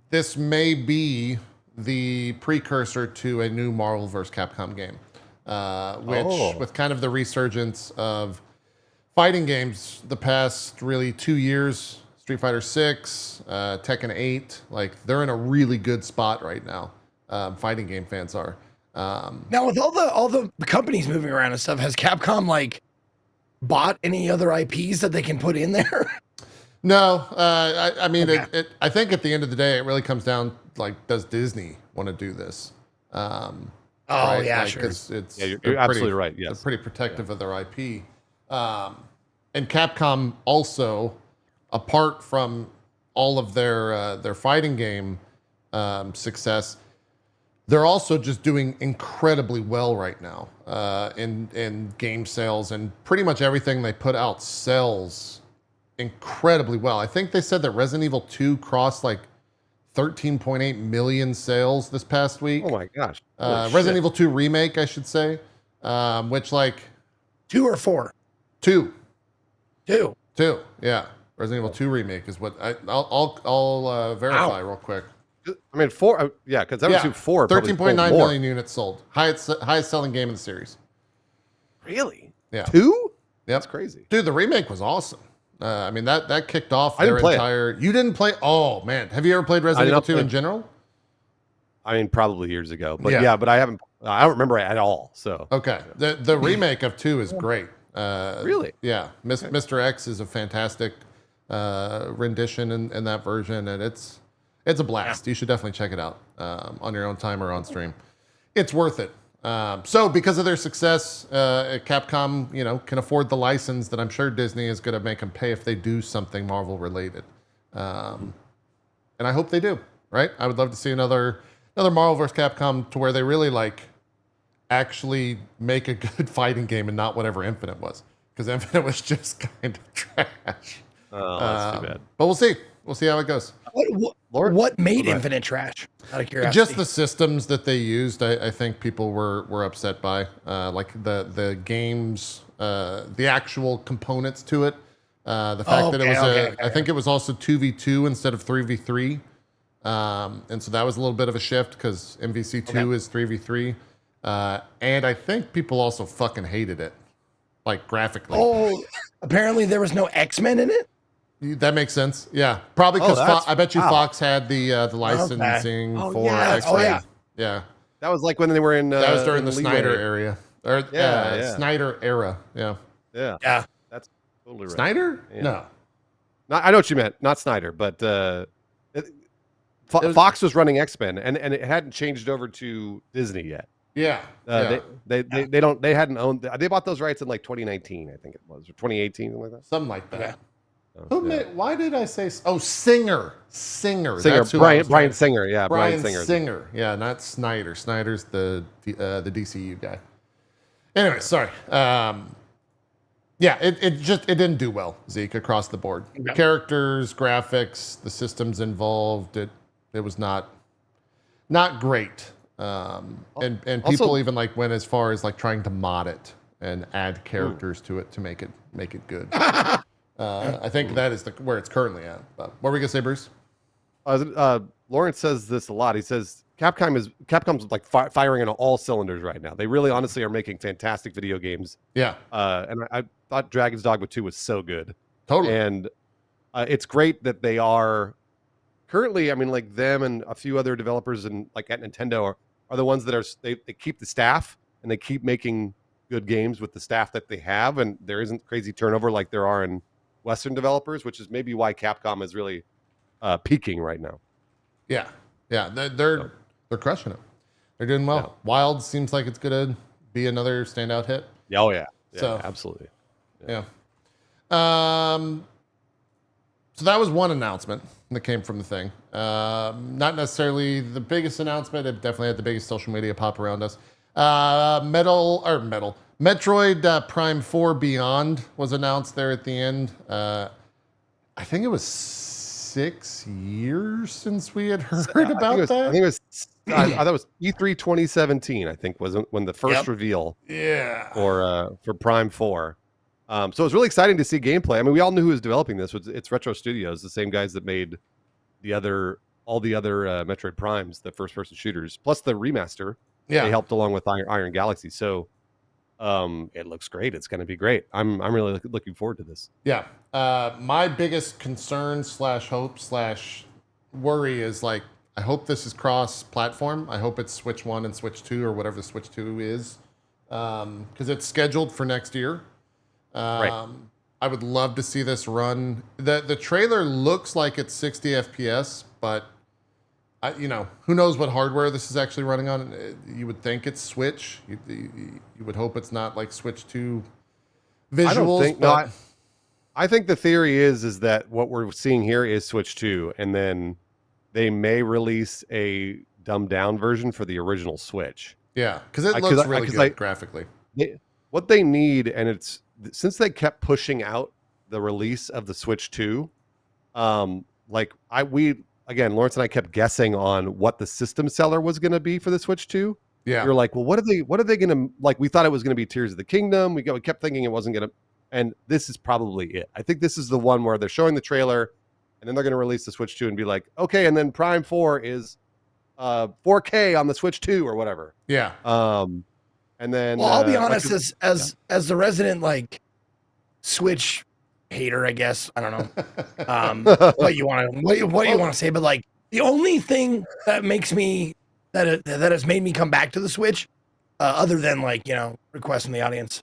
this may be the precursor to a new Marvel vs. Capcom game, which with kind of the resurgence of fighting games the past really 2 years, Street Fighter 6, Tekken 8, like they're in a really good spot right now. Fighting game fans are. Now with all the companies moving around and stuff, has Capcom like bought any other IPs that they can put in there? No, I mean, Okay. I think at the end of the day, it really comes down like, does Disney want to do this? Right? Yeah, Like, sure. It's Yeah, you're they're absolutely right. Yes. they're pretty protective of their IP. And Capcom also, apart from all of their fighting game success, they're also just doing incredibly well right now in game sales, and pretty much everything they put out sells incredibly well. I think they said that Resident Evil 2 crossed like 13.8 million sales this past week. Oh my gosh. Resident Evil 2 remake, I should say, which like 2 or 4? 2. 2. 2, yeah. Resident Evil 2 remake is what I'll verify real quick. I mean, 4, yeah, because that was 4. 13.9 million units sold. Highest selling game in the series. Really? Yeah. 2? Yep. That's crazy. Dude, the remake was awesome. I mean, that kicked off I didn't their play entire... You didn't play... Oh, man. Have you ever played Resident Evil 2 in general? I mean, probably years ago. But yeah, but I don't remember it at all. So okay. The remake of 2 is great. Really? Yeah. Mr. X is a fantastic rendition in that version, and it's a blast. You should definitely check it out on your own time or on stream. It's worth it. So because of their success, Capcom, can afford the license that I'm sure Disney is going to make them pay if they do something Marvel related. And I hope they do, right? I would love to see another Marvel vs. Capcom to where they really actually make a good fighting game and not whatever Infinite was, because Infinite was just kind of trash. Oh, that's too bad. But we'll see. We'll see how it goes. What made Infinite trash? Out of curiosity. Just the systems that they used, I think people were upset by, like the games, the actual components to it. The fact that it was I think it was also 2v2 instead of 3v3. And so that was a little bit of a shift because MVC2 is 3v3. And I think people also fucking hated it, like graphically. Oh, apparently there was no X-Men in it? That makes sense. Yeah, probably because I bet you Fox had the licensing for X-Men. Yeah, that was like when they were in. That was during the Snyder era. Snyder era. Yeah. That's totally right. Snyder? Yeah. No. I know what you meant. Not Snyder, but Fox was running X-Men, and it hadn't changed over to Disney yet. Yeah. They hadn't owned. They bought those rights in like 2019, I think it was, or 2018, something like that. Something like that. Yeah. Why did I say? Oh, Singer. That's Brian Singer. Yeah, Brian Singer. Yeah, not Snyder. Snyder's the DCU guy. Anyway, sorry. Yeah, it didn't do well, Zeke, across the board. Okay. Characters, graphics, the systems involved. It was not great. And people also, even went as far as trying to mod it and add characters to it to make it good. I think that is where it's currently at. But what were we gonna say, Bruce? Lawrence says this a lot. He says Capcom's firing on all cylinders right now. They really, honestly, are making fantastic video games. Yeah. And I thought Dragon's Dogma 2 was so good. Totally. And it's great that they are currently. I mean, them and a few other developers and at Nintendo are the ones that they keep the staff and they keep making good games with the staff that they have, and there isn't crazy turnover like there are in Western developers, which is maybe why Capcom is really peaking right now. Yeah, they're crushing it. They're doing well. Yeah. Wild seems like it's gonna be another standout hit. Oh yeah, so absolutely. Yeah. So that was one announcement that came from the thing. Not necessarily the biggest announcement. It definitely had the biggest social media pop around us. Metroid Prime 4 Beyond was announced there at the end. I think it was 6 years since we had heard about that. I think it was. I thought it was E3 2017. I think was when the first reveal. Yeah. For Prime 4. So it was really exciting to see gameplay. I mean, we all knew who was developing this. It's Retro Studios, the same guys that made all the other Metroid Primes, the first-person shooters, plus the remaster. Yeah. They helped along with Iron Galaxy. So it looks great. It's going to be great. I'm really looking forward to this. Yeah. My biggest concern / hope / worry is I hope this is cross-platform. I hope it's Switch 1 and Switch 2 or whatever the Switch 2 is, because it's scheduled for next year. Right. I would love to see this run. The trailer looks like it's 60 FPS, but who knows what hardware this is actually running on. You would think it's Switch. You would hope it's not Switch 2 visuals. I think the theory is that what we're seeing here is Switch 2, and then they may release a dumbed down version for the original Switch. Yeah, because it looks really good graphically. What they need, and it's since they kept pushing out the release of the Switch 2, again, Lawrence and I kept guessing on what the system seller was going to be for the Switch 2. Yeah. You're like, well, what are they going to, like, we thought it was going to be Tears of the Kingdom. We kept thinking it wasn't going to, and this is probably it. I think this is the one where they're showing the trailer and then they're going to release the Switch 2 and be like, okay, and then Prime 4 is 4K on the Switch 2 or whatever. Yeah. And then, well, I'll be honest, as the resident like Switch hater, I guess, I don't know what you want to say, but like the only thing that makes me that has made me come back to the Switch, other than like requests from the audience,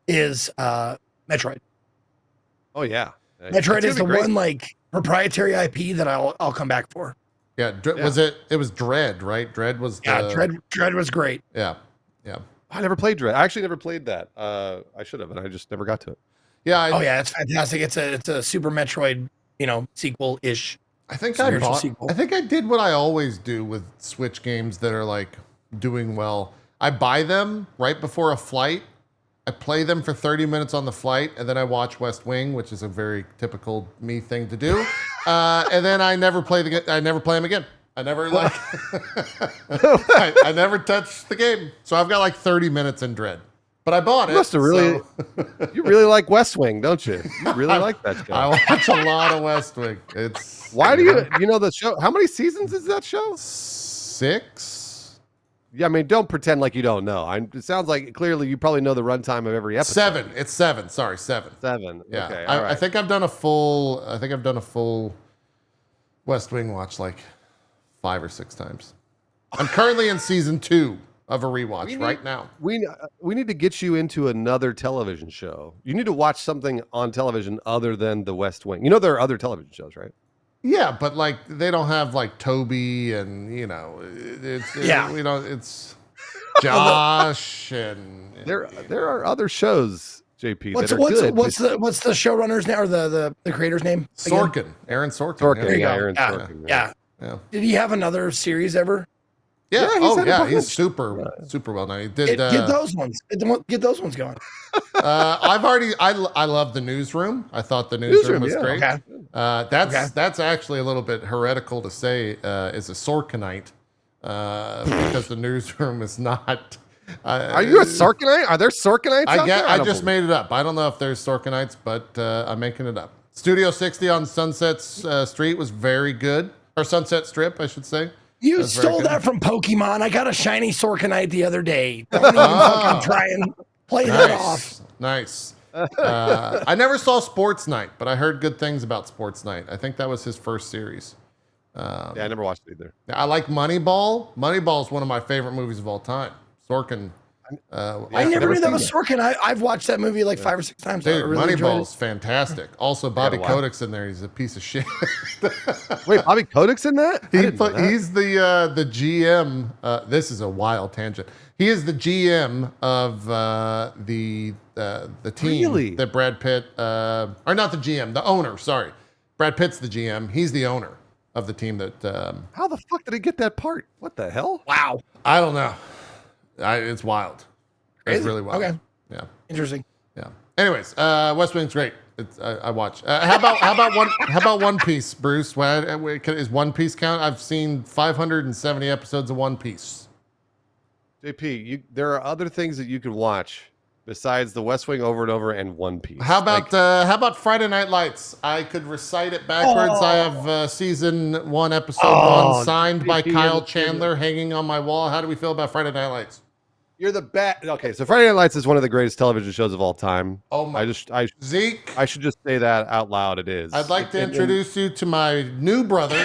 is Metroid. Oh yeah, Metroid is the one like proprietary IP that I'll come back for. Yeah, was it was Dread, right? Dread was Dread was great. Yeah. I never played Dread. I actually never played that. I should have, and I just never got to it. Yeah. It's fantastic. It's a Super Metroid, sequel ish. I think I did what I always do with Switch games that are like doing well. I buy them right before a flight. I play them for 30 minutes on the flight, and then I watch West Wing, which is a very typical me thing to do. And then I never play them again. I never I never touched the game. So I've got like 30 minutes in Dread. But I bought it. You must have really you really like West Wing, don't you? You really like that show. I watch a lot of West Wing. Why do you know the show? How many seasons is that show? 6. Yeah, I mean, don't pretend like you don't know. It sounds like clearly you probably know the runtime of every episode. 7. It's 7. Sorry, 7. 7. Yeah. Okay. I think I've done a full West Wing watch like 5 or 6 times. I'm currently in season 2 of a rewatch right now. We need to get you into another television show. You need to watch something on television other than the West Wing. You know there are other television shows, right? Yeah, but like they don't have like Toby and it's Josh and there are other shows, JP. What's the showrunners now or the creator's name? Sorkin, Aaron Sorkin. Aaron Sorkin. Yeah. Did he have another series ever? Yeah. He's super well known. He did get those ones. Get those ones going. I love the Newsroom. I thought the Newsroom was great. Okay. That's actually a little bit heretical to say is a Sorkinite because the Newsroom is not. Are you a Sorkinite? Are there Sorkinites out there? I just made it up. I don't know if there's Sorkinites, but I'm making it up. Studio 60 on Sunset Street was very good. Or Sunset Strip, I should say. You stole that from Pokemon. I got a shiny Sorkinite the other day. Don't even fucking try and play that off. Nice. I never saw Sports Night, but I heard good things about Sports Night. I think that was his first series. I never watched it either. I like Moneyball. Moneyball is one of my favorite movies of all time. Sorkin. I never knew that was Sorkin. I've watched that movie like 5 or 6 times. Dude, really Moneyball's fantastic. Also, Bobby Kodak's in there. He's a piece of shit. Wait, Bobby Kodak's in that? He's the GM. This is a wild tangent. He is the GM of the team that Brad Pitt, or not the GM, the owner. Sorry, Brad Pitt's the GM. He's the owner of the team that. How the fuck did he get that part? What the hell? Wow. I don't know. It's wild. Crazy. It's really wild. Okay. Yeah. Interesting. Yeah. Anyways, West Wing's great. I watch. How about One Piece, Bruce? Is One Piece count? I've seen 570 episodes of One Piece. JP, there are other things that you can watch besides the West Wing over and over and One Piece. How about Friday Night Lights? I could recite it backwards. I have season 1, episode 1, signed by Kyle Chandler, hanging on my wall. How do we feel about Friday Night Lights? You're the best. Okay, so Friday Night Lights is one of the greatest television shows of all time. Oh my! Zeke, I should just say that out loud. It is. I'd like to introduce you to my new brother.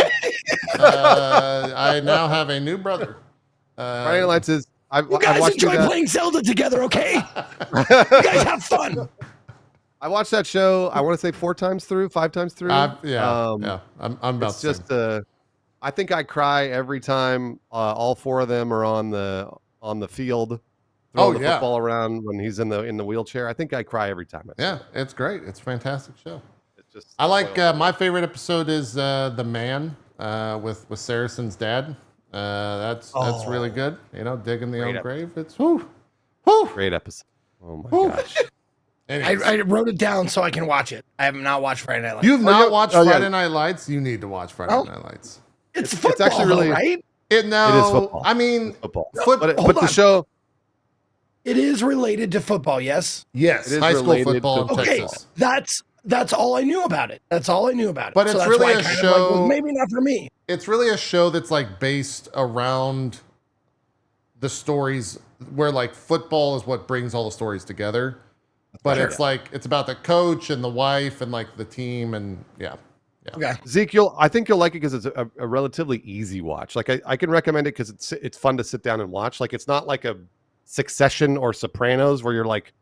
I now have a new brother. Friday Night Lights is. You guys enjoy playing Zelda together, okay? You guys have fun. I watched that show. I want to say 4 times through, 5 times through. Yeah. I'm about. It's just I think I cry every time all 4 of them are on the field throwing the football around when he's in the wheelchair. I think I cry every time. It's great. It's a fantastic show. It's just I like my favorite episode is The Man with Saracen's dad. That's really good. Digging the own grave. It's whoo. Great episode. Oh my gosh. Anyways. I wrote it down so I can watch it. I have not watched Friday Night Lights. You've not watched yeah. Friday Night Lights? You need to watch Friday Night Lights. It's football, it's actually really right? It is football. I mean, football. No, but hold the on. show. It is related to football, yes. yes, It is high school related football in to- Okay, Texas. that's all I knew about it. That's all I knew about it. But it's that's really why I a kind of show- well, maybe not for me. It's really a show that's like based around the stories where like football is what brings all the stories together. But Sure. it's like it's about the coach and the wife and like the team and yeah. Okay. Zeke, I think you'll like it because it's a relatively easy watch. Like I can recommend it because it's fun to sit down and watch. Like it's not like a Succession or Sopranos where you're like,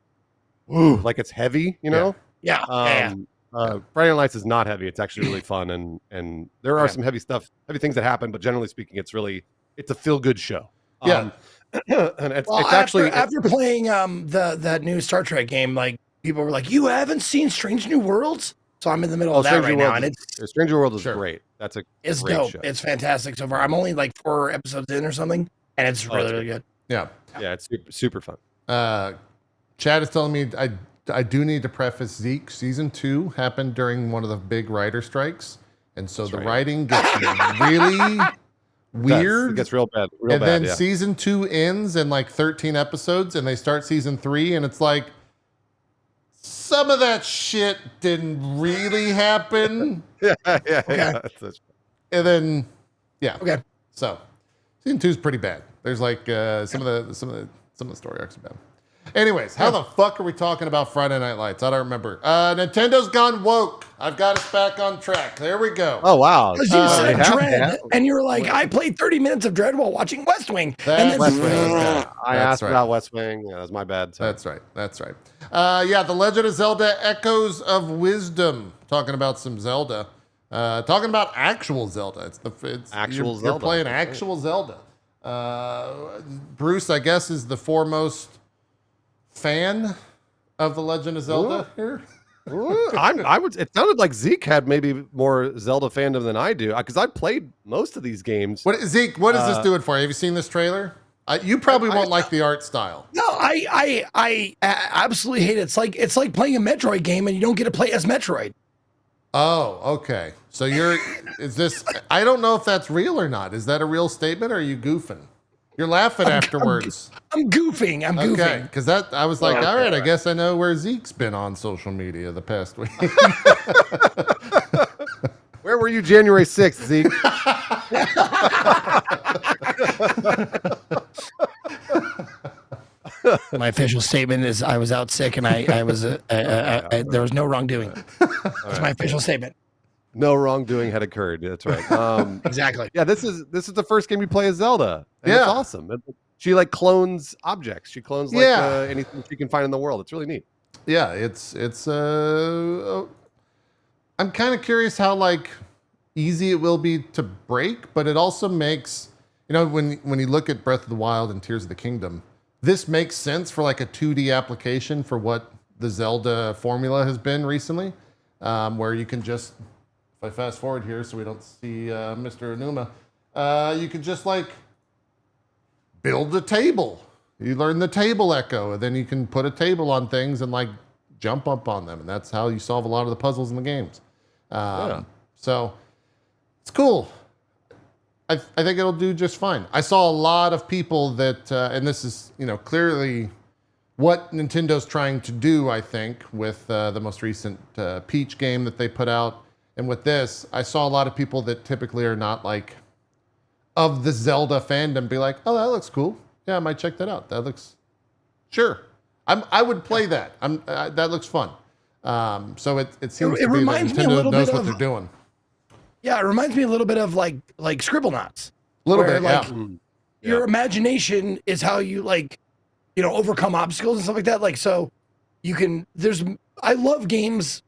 ooh, like it's heavy, you know? Yeah. Friday Night Lights is not heavy. It's actually really fun and there are some heavy things that happen, but generally speaking, it's a feel good show. Yeah. And it's Well, actually after playing that new Star Trek game, like people were like, "You haven't seen Strange New Worlds?" So I'm in the middle of that right now, and Stranger World is Sure. great. That's it's great dope. show. It's fantastic so far. I'm only like 4 episodes in or something, and it's really good. Yeah. Yeah, it's super fun. Chad is telling me I do need to preface Zeke. Season 2 happened during one of the big writer strikes, and so the writing gets really weird. It gets real bad. And then season 2 ends in like 13 episodes, and they start season 3, and it's like some of that shit didn't really happen. yeah. And then Okay. So season 2 is pretty bad. There's like some of the story arcs are bad. Anyways, how the fuck are we talking about Friday Night Lights? I don't remember. Nintend's gone woke. I've got us back on track. There we go. Oh wow! Because you said Dread, and you were like, "I played 30 minutes of Dread while watching West Wing." And then West Wing. I That's asked right. about West Wing. Yeah, that was my bad. Sorry. That's right. The Legend of Zelda: Echoes of Wisdom. Talking about some Zelda. Talking about actual Zelda. You're Zelda. playing actual Zelda. Bruce, I guess, is the foremost fan of the Legend of Zelda here. It sounded like Zeke had maybe more Zelda fandom than I do because I played most of these games. Zeke, what is this doing for you? Have you seen this trailer? You probably won't like the art style. No, I absolutely hate it. It's like playing a Metroid game and you don't get to play as Metroid. Oh, okay. So I don't know if that's real or not. Is that a real statement or are you goofing? You're laughing afterwards. I'm goofing. Okay, because I was like, all right, I guess I know where Zeke's been on social media the past week. Where were you January 6th, Zeke? My official statement is I was out sick and I was there was no wrongdoing. That's my official statement. No wrongdoing had occurred. That's right. Exactly. Yeah, this is the first game you play as Zelda. And Yeah. it's awesome. She like clones objects. She clones like anything she can find in the world. It's really neat. Yeah, I'm kind of curious how like easy it will be to break, but it also makes, when you look at Breath of the Wild and Tears of the Kingdom, this makes sense for like a 2D application for what the Zelda formula has been recently, where you can just, if I fast forward here so we don't see Mr. Enuma, you can just like build a table. You learn the table echo, and then you can put a table on things and like jump up on them, and that's how you solve a lot of the puzzles in the games. So it's cool. I think it'll do just fine. I saw a lot of people that, and this is clearly what Nintendo's trying to do. I think with the most recent Peach game that they put out, and with this, I saw a lot of people that typically are not like of the Zelda fandom be like, "Oh, that looks cool. Yeah, I might check that out. That looks sure. I would play that. That looks fun." So it seems to be that reminds me a Nintendo little knows bit what of- they're doing. Yeah, it reminds me a little bit of like Scribblenauts. A little where, bit, like, yeah. Your imagination is how you overcome obstacles and stuff like that. Like, so you can, I love games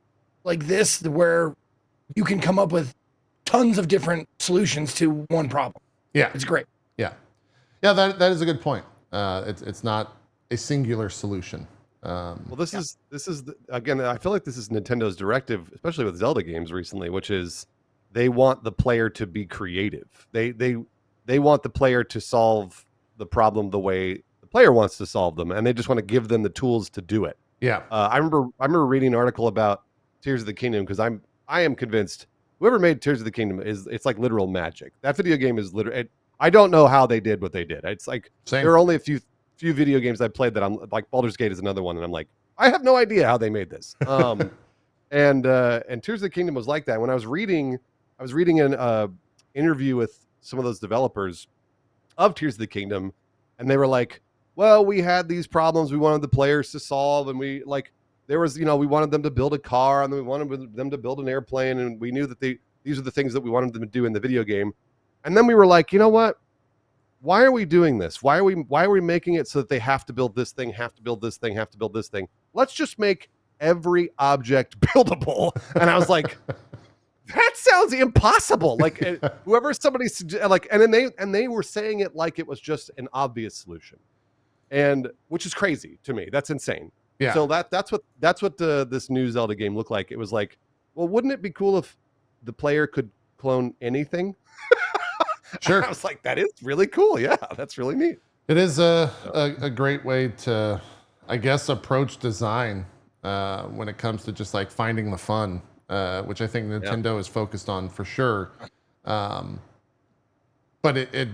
like this where you can come up with tons of different solutions to one problem. Yeah, It's great. yeah. That is a good point. It's not a singular solution. Well, this is again. I feel like this is Nintendo's directive, especially with Zelda games recently, which is they want the player to be creative. They want the player to solve the problem the way the player wants to solve them, and they just want to give them the tools to do it. Yeah. I remember reading an article about Tears of the Kingdom because I am convinced whoever made Tears of the Kingdom it's like literal magic. That video game is literal. I don't know how they did what they did. It's like Same. there are only a few video games I played that I'm like Baldur's Gate is another one, and I'm like I have no idea how they made this. And Tears of the Kingdom was like that. When I was reading an interview with some of those developers of Tears of the Kingdom, and they were like, well, we had these problems we wanted the players to solve, and we like there was, we wanted them to build a car, and then we wanted them to build an airplane, and we knew that these are the things that we wanted them to do in the video game. And then we were like, you know what? Why are we doing this? Why are we making it so that they have to build this thing, have to build this thing, have to build this thing? Let's just make every object buildable. And I was like, that sounds impossible. Like whoever somebody like, and then they were saying it like it was just an obvious solution, and which is crazy to me. That's insane. Yeah. So that's what this new Zelda game looked like. It was like, well, wouldn't it be cool if the player could clone anything? Sure. I was like, that is really cool. Yeah, that's really neat. It is a great way to, I guess, approach design when it comes to just like finding the fun, which I think Nintendo is focused on for sure. But it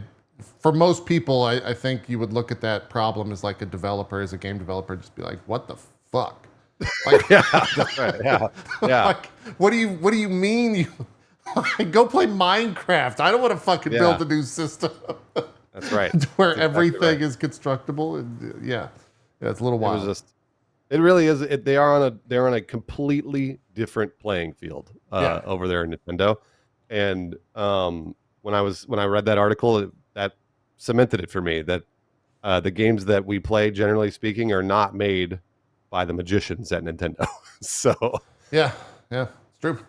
for most people, I think you would look at that problem as like a developer, as a game developer, just be like, what the fuck? Like, Yeah, that's right. Yeah, yeah. like, what do you mean you go play Minecraft? I don't want to fucking build a new system. That's right. Where That's exactly everything right. is constructible. And, yeah, it's a little wild. It really is. They're on a completely different playing field over there in Nintendo. And when I read that article, that cemented it for me that the games that we play, generally speaking, are not made by the magicians at Nintendo. So yeah, it's true.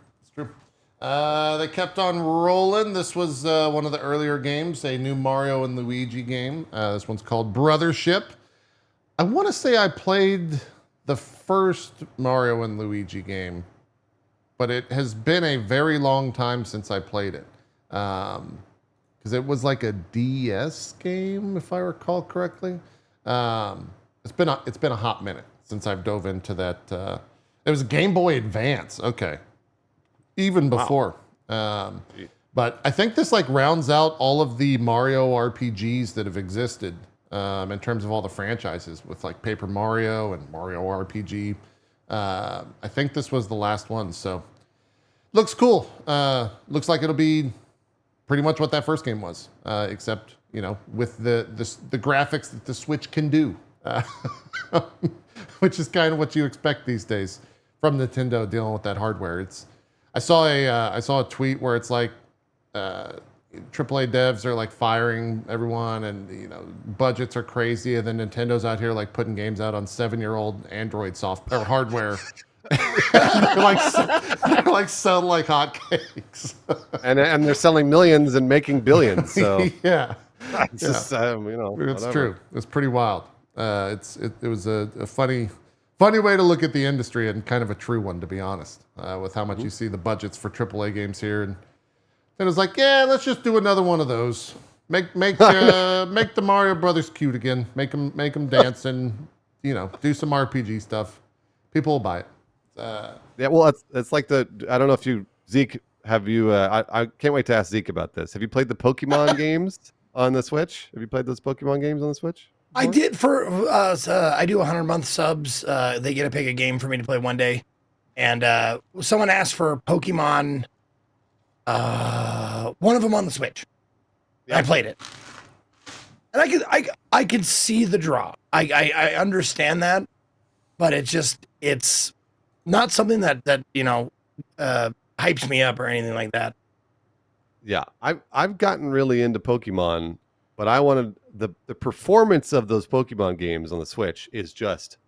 They kept on rolling. This was one of the earlier games, a new Mario and Luigi game. This one's called Brothership. I want to say I played the first Mario and Luigi game, but it has been a very long time since I played it. Because it was like a DS game, if I recall correctly. It's been a hot minute since I've dove into that. It was a Game Boy Advance. Okay. Even before. But I think this like rounds out all of the Mario RPGs that have existed in terms of all the franchises with like Paper Mario and Mario RPG. I think this was the last one. So looks cool. Looks like it'll be pretty much what that first game was, except, with the graphics that the Switch can do, which is kind of what you expect these days from Nintendo dealing with that hardware. I saw a tweet where it's like AAA devs are like firing everyone, and budgets are crazy, and then Nintendo's out here like putting games out on 7-year-old Android software hardware. they're like selling like hotcakes, and they're selling millions and making billions. So yeah, it's just it's whatever. true. It's pretty wild. It was a funny way to look at the industry, and kind of a true one, to be honest, with how much you see the budgets for AAA games here. And it was like, yeah, let's just do another one of those. Make the Mario Brothers cute again. Make them dance and do some RPG stuff. People will buy it. Yeah, well, it's like I don't know if Zeke, have you? I can't wait to ask Zeke about this. Have you played the Pokemon games on the Switch? Have you played those Pokemon games on the Switch? I did for I do 100-month subs. They get to pick a game for me to play one day, and someone asked for Pokemon. One of them on the Switch. Yeah. I played it, and I could see the draw. I understand that, but it's not something that hypes me up or anything like that. Yeah, I've gotten really into Pokemon, but I wanted the performance of those Pokemon games on the Switch is just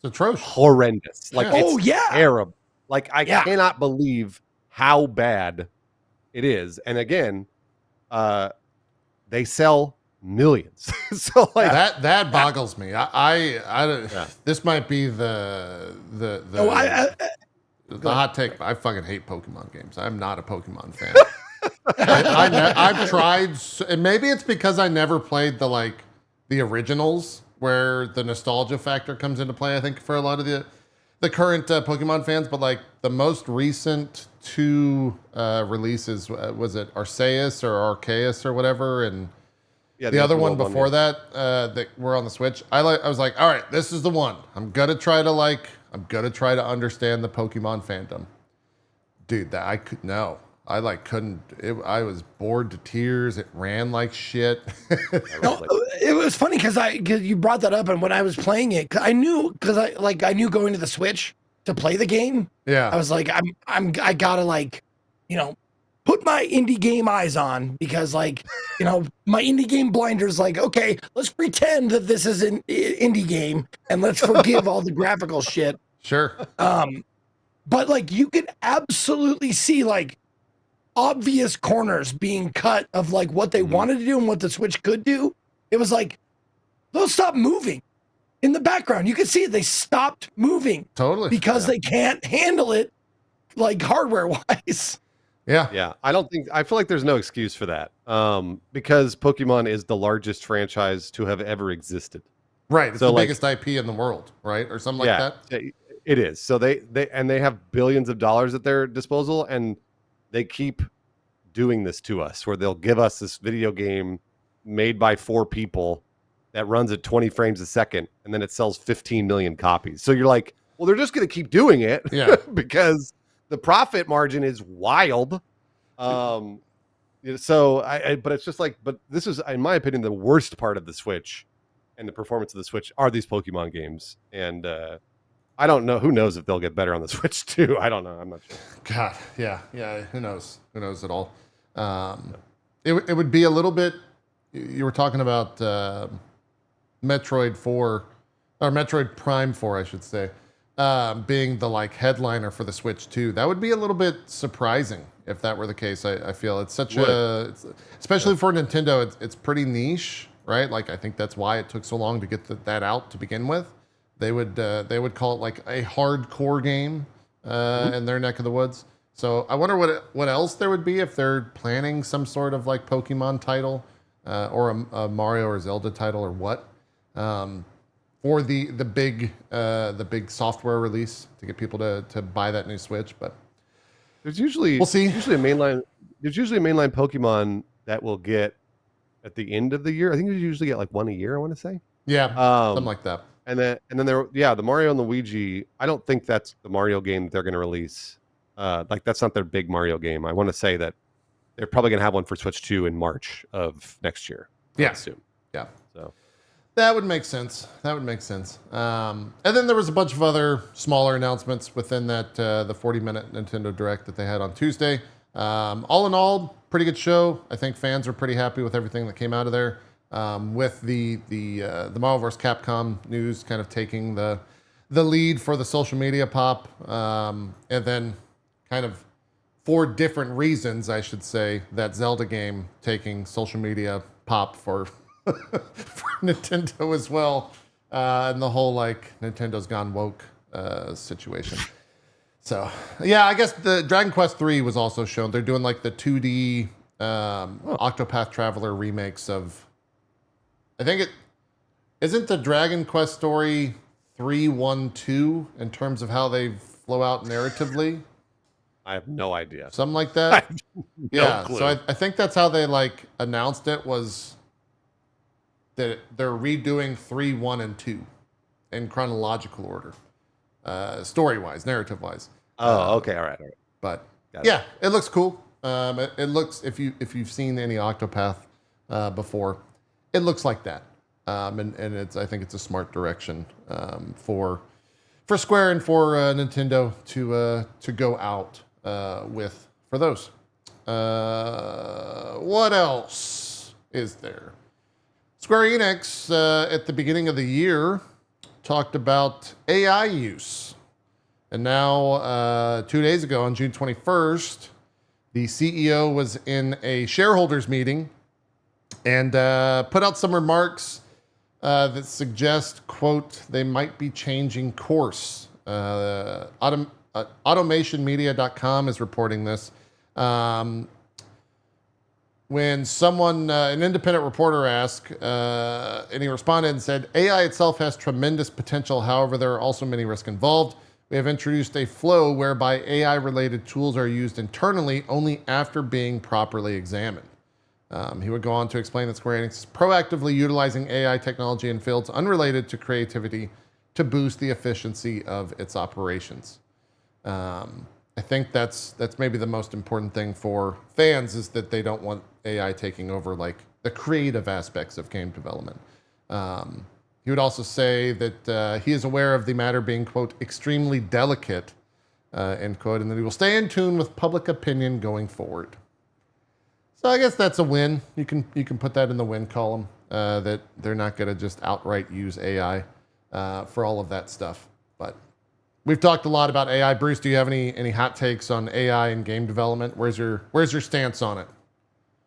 atrocious, horrendous. Like it's terrible. Like I cannot believe how bad it is. And again, they sell millions. So like that boggles me. This might be the hot take. I fucking hate Pokemon games. I'm not a Pokemon fan. I've tried, and maybe it's because I never played the originals, where the nostalgia factor comes into play, I think, for a lot of the current Pokemon fans. But like the most recent two releases, was it Arceus or Arceus or whatever, and Yeah, the other open one world before yeah. that were on the Switch. I was like, all right, this is the one. I'm gonna try to understand the Pokemon fandom, dude. That I could no. I like couldn't. I was bored to tears. It ran like shit. No, it was funny because you brought that up, and when I was playing it, I knew going to the Switch to play the game. Yeah, I was like, I gotta like, put my indie game eyes on because like, my indie game blinders. Like, okay, let's pretend that this is an indie game and let's forgive all the graphical shit. sure. But like, you could absolutely see like obvious corners being cut of like what they wanted to do and what the Switch could do. It was like they'll stop moving in the background. You can see it. They stopped moving Totally. because they can't handle it like hardware wise. Yeah. Yeah, I feel like there's no excuse for that. Because Pokemon is the largest franchise to have ever existed. Right. It's So, the like- biggest IP in the world, right? Or something like that. It is. So they have billions of dollars at their disposal, and they keep doing this to us where they'll give us this video game made by 4 people that runs at 20 frames a second, and then it sells 15 million copies. So you're like, well, they're just going to keep doing it Yeah. because the profit margin is wild. But it's just like, but this is, in my opinion, the worst part of the Switch and the performance of the Switch are these Pokemon games. And I don't know. Who knows if they'll get better on the Switch too? I don't know. I'm not sure. God, yeah. Who knows? Who knows at all? It would be a little bit. You were talking about Metroid 4 or Metroid Prime 4, I should say, being the like headliner for the Switch 2. That would be a little bit surprising if that were the case. I feel it's such especially for Nintendo, it's pretty niche, right? Like I think that's why it took so long to get that out to begin with. They would call it like a hardcore game in their neck of the woods. So I wonder what else there would be if they're planning some sort of like Pokemon title or a Mario or Zelda title or what for the big software release to get people to buy that new Switch. But There's usually we'll see. Usually a mainline Pokemon that will get at the end of the year. I think you usually get like one a year. I want to say. Yeah, something like that. And then the Mario and the Luigi. I don't think that's the Mario game that they're going to release. Like that's not their big Mario game. I want to say that they're probably going to have one for Switch 2 in March of next year. I assume. Yeah. So that would make sense. And then there was a bunch of other smaller announcements within that the 40-minute Nintendo Direct that they had on Tuesday. All in all, pretty good show. I think fans are pretty happy with everything that came out of there. With the Marvel vs. Capcom news kind of taking the lead for the social media pop, and then kind of for different reasons, I should say, that Zelda game taking social media pop for Nintendo as well, and the whole like Nintendo's gone woke situation. So yeah, I guess the Dragon Quest 3 was also shown. They're doing like the 2D Octopath Traveler remakes of. I think it isn't the Dragon Quest story 3-1-2 in terms of how they flow out narratively. I have no idea. Something like that. No clue. So I think that's how they like announced it, was that they're redoing 3, 1, and 2 in chronological order, story-wise, narrative-wise. Oh, okay, all right. But Got yeah, it looks cool. It looks, if you've seen any Octopath before, it looks like that. And I think it's a smart direction for Square and for Nintendo to go out with for those. What else is there? Square Enix at the beginning of the year talked about AI use. And now, 2 days ago, on June 21st, the CEO was in a shareholders meeting and put out some remarks that suggest, quote, they might be changing course. AutomationMedia.com is reporting this. when someone, an independent reporter asked, and he responded and said, AI itself has tremendous potential. However, there are also many risks involved. We have introduced a flow whereby AI-related tools are used internally only after being properly examined. He would go on to explain that Square Enix is proactively utilizing AI technology in fields unrelated to creativity to boost the efficiency of its operations. I think that's maybe the most important thing for fans is that they don't want AI taking over like the creative aspects of game development. He would also say that he is aware of the matter being, quote, extremely delicate, end quote, and that he will stay in tune with public opinion going forward. So I guess that's a win. You can put that in the win column, that they're not going to just outright use AI for all of that stuff. But we've talked a lot about AI. Bruce, do you have any hot takes on AI in game development? Where's your stance on it?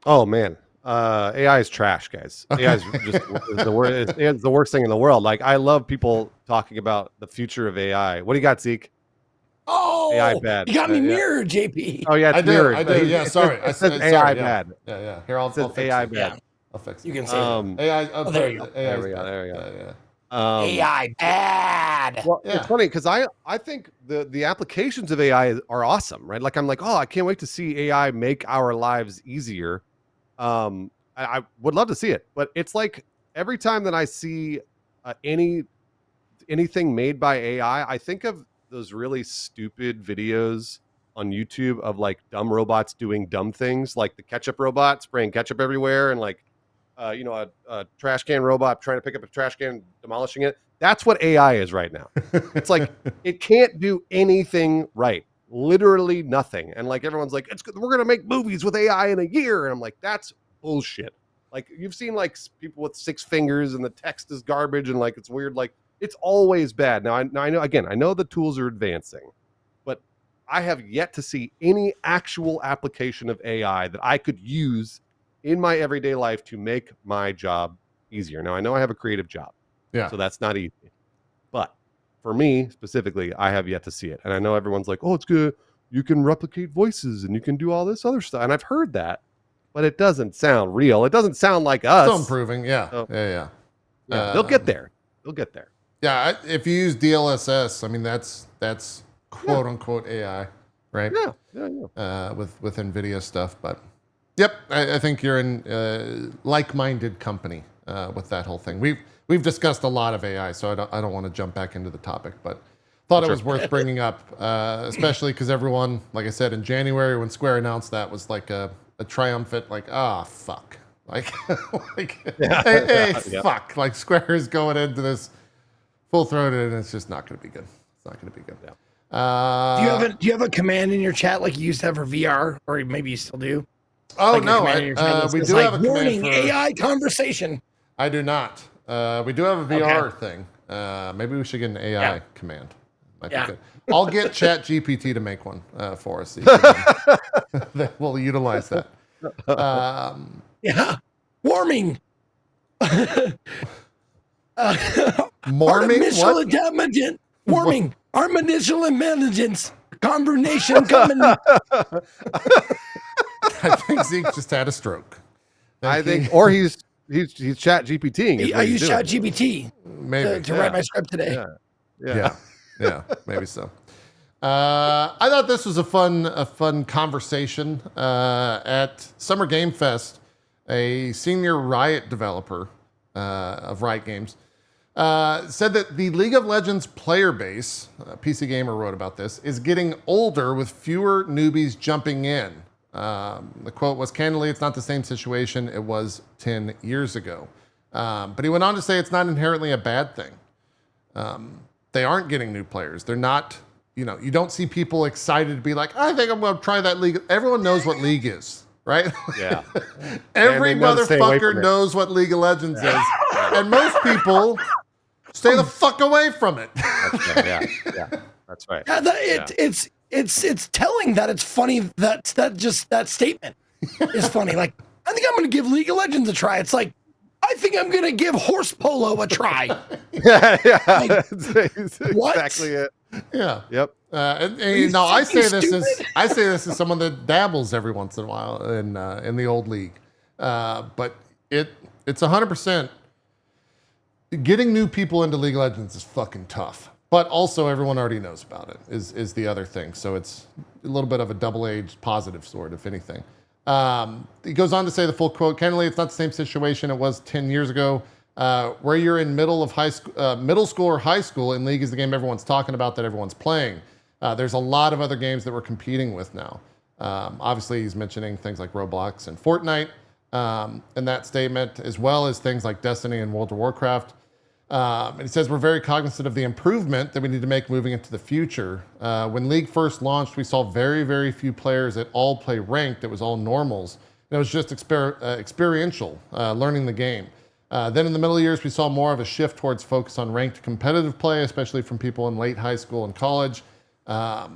Oh man, AI is trash, guys. AI is just the worst. It's the worst thing in the world. Like, I love people talking about the future of AI. What do you got, Zeke? Oh, AI bad. You got me Yeah. mirrored, JP. Oh yeah, it's mirrored. I do. Yeah, sorry. I said AI bad. Yeah. Here, I'll fix AI it. bad. Yeah, I'll fix it. you can say AI. there you go. AI There we go. There we go. AI bad. Well, Yeah. it's funny because I think the applications of AI are awesome, right? Like, I'm like, oh, I can't wait to see AI make our lives easier. I would love to see it, but it's like every time that I see anything made by AI, I think of those really stupid videos on YouTube of like dumb robots doing dumb things, like the ketchup robot spraying ketchup everywhere, and like a trash can robot trying to pick up a trash can, demolishing it. That's what AI is right now. It's like it can't do anything right, literally nothing. And like everyone's like, we're gonna make movies with AI in a year, and I'm like, that's bullshit. Like, you've seen like people with 6 fingers and the text is garbage and like it's weird. Like, it's always bad. Now I know, again, I know the tools are advancing, but I have yet to see any actual application of AI that I could use in my everyday life to make my job easier. Now, I know I have a creative job, so that's not easy. But for me specifically, I have yet to see it. And I know everyone's like, oh, it's good. You can replicate voices and you can do all this other stuff. And I've heard that, but it doesn't sound real. It doesn't sound like us. Still improving. Yeah. So, Yeah. they'll get there. They'll get there. Yeah. If you use DLSS, I mean, that's quote unquote AI, right? Yeah. With NVIDIA stuff. But yep, I think you're in like-minded company with that whole thing. We've discussed a lot of AI, so I don't want to jump back into the topic, but thought it was worth bringing up, especially because everyone, like I said, in January when Square announced that, was like a triumphant, like, fuck. Like, fuck. Like, Square is going into this full-throated, and it's just not going to be good. It's not going to be good. Yeah. Do you have a command in your chat like you used to have for VR, or maybe you still do? Oh, like no. We do have a warning command for AI conversation. I do not. We do have a VR thing. Maybe we should get an AI command. Might be good. I'll get ChatGPT to make one for us. We'll utilize that. Warming. Morming? What? Warming. Artificial intelligence. Combination coming. I think Zeke just had a stroke. Or he's Chat GPTing. I use Chat GPT to write my script today. Yeah, maybe so. I thought this was a fun conversation at Summer Game Fest. A senior Riot developer of Riot Games said that the League of Legends player base, PC Gamer wrote about this, is getting older with fewer newbies jumping in. The quote was, candidly, it's not the same situation it was 10 years ago. But he went on to say it's not inherently a bad thing. They aren't getting new players. They're not, you don't see people excited to be like, I think I'm going to try that League. Everyone knows what League is, right? Yeah. Every motherfucker knows what League of Legends is. And most people stay the fuck away from it. Yeah. That's right. It's telling that it's funny that statement is funny. Like, I think I'm going to give League of Legends a try. It's like, I think I'm going to give horse polo a try. Like, what? Exactly it. Yeah. Yep. And now I say this as someone that dabbles every once in a while in the old League. But it's 100%. Getting new people into League of Legends is fucking tough. But also everyone already knows about it is the other thing. So it's a little bit of a double-edged positive sword, if anything. He goes on to say the full quote, candidly, it's not the same situation it was 10 years ago, where you're in middle school or high school, and League is the game everyone's talking about, that everyone's playing. There's a lot of other games that we're competing with now. Obviously, he's mentioning things like Roblox and Fortnite in that statement, as well as things like Destiny and World of Warcraft. And he says, we're very cognizant of the improvement that we need to make moving into the future. When League first launched, we saw very, very few players that all play ranked. It was all normals. And it was just experiential, learning the game. Then in the middle years, we saw more of a shift towards focus on ranked competitive play, especially from people in late high school and college. I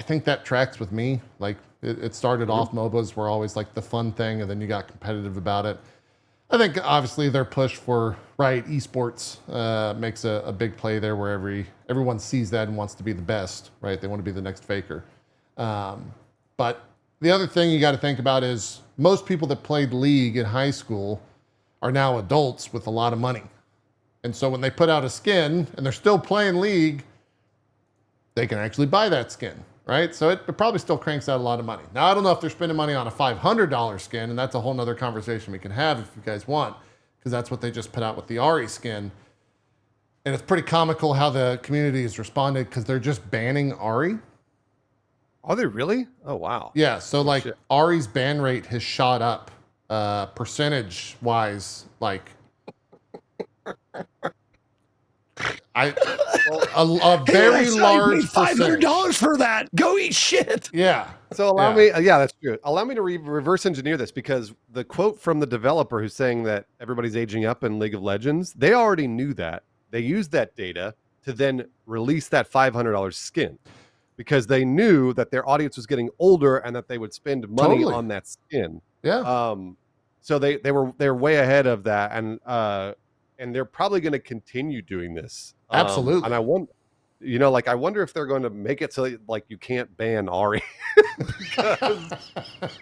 think that tracks with me. Like it started off, MOBAs were always like the fun thing, and then you got competitive about it. I think obviously their push for esports makes a big play there, where everyone sees that and wants to be the best, right? They want to be the next Faker. But the other thing you got to think about is most people that played League in high school are now adults with a lot of money. And so when they put out a skin and they're still playing League, they can actually buy that skin, right? So it probably still cranks out a lot of money. Now, I don't know if they're spending money on a $500 skin, and that's a whole nother conversation we can have if you guys want, because that's what they just put out with the Ari skin. And it's pretty comical how the community has responded, because they're just banning Ari. Are they really? Oh, wow. Yeah, so like shit. Ari's ban rate has shot up percentage-wise, like a very large $500 for that. Go eat shit. Yeah. So allow me, that's true. Allow me to reverse engineer this, because the quote from the developer who's saying that everybody's aging up in League of Legends, they already knew that. They used that data to then release that $500 skin, because they knew that their audience was getting older and that they would spend money on that skin. Yeah. So they're way ahead of that, and they're probably going to continue doing this. Absolutely. And I wonder, I wonder if they're going to make it so like you can't ban Ari,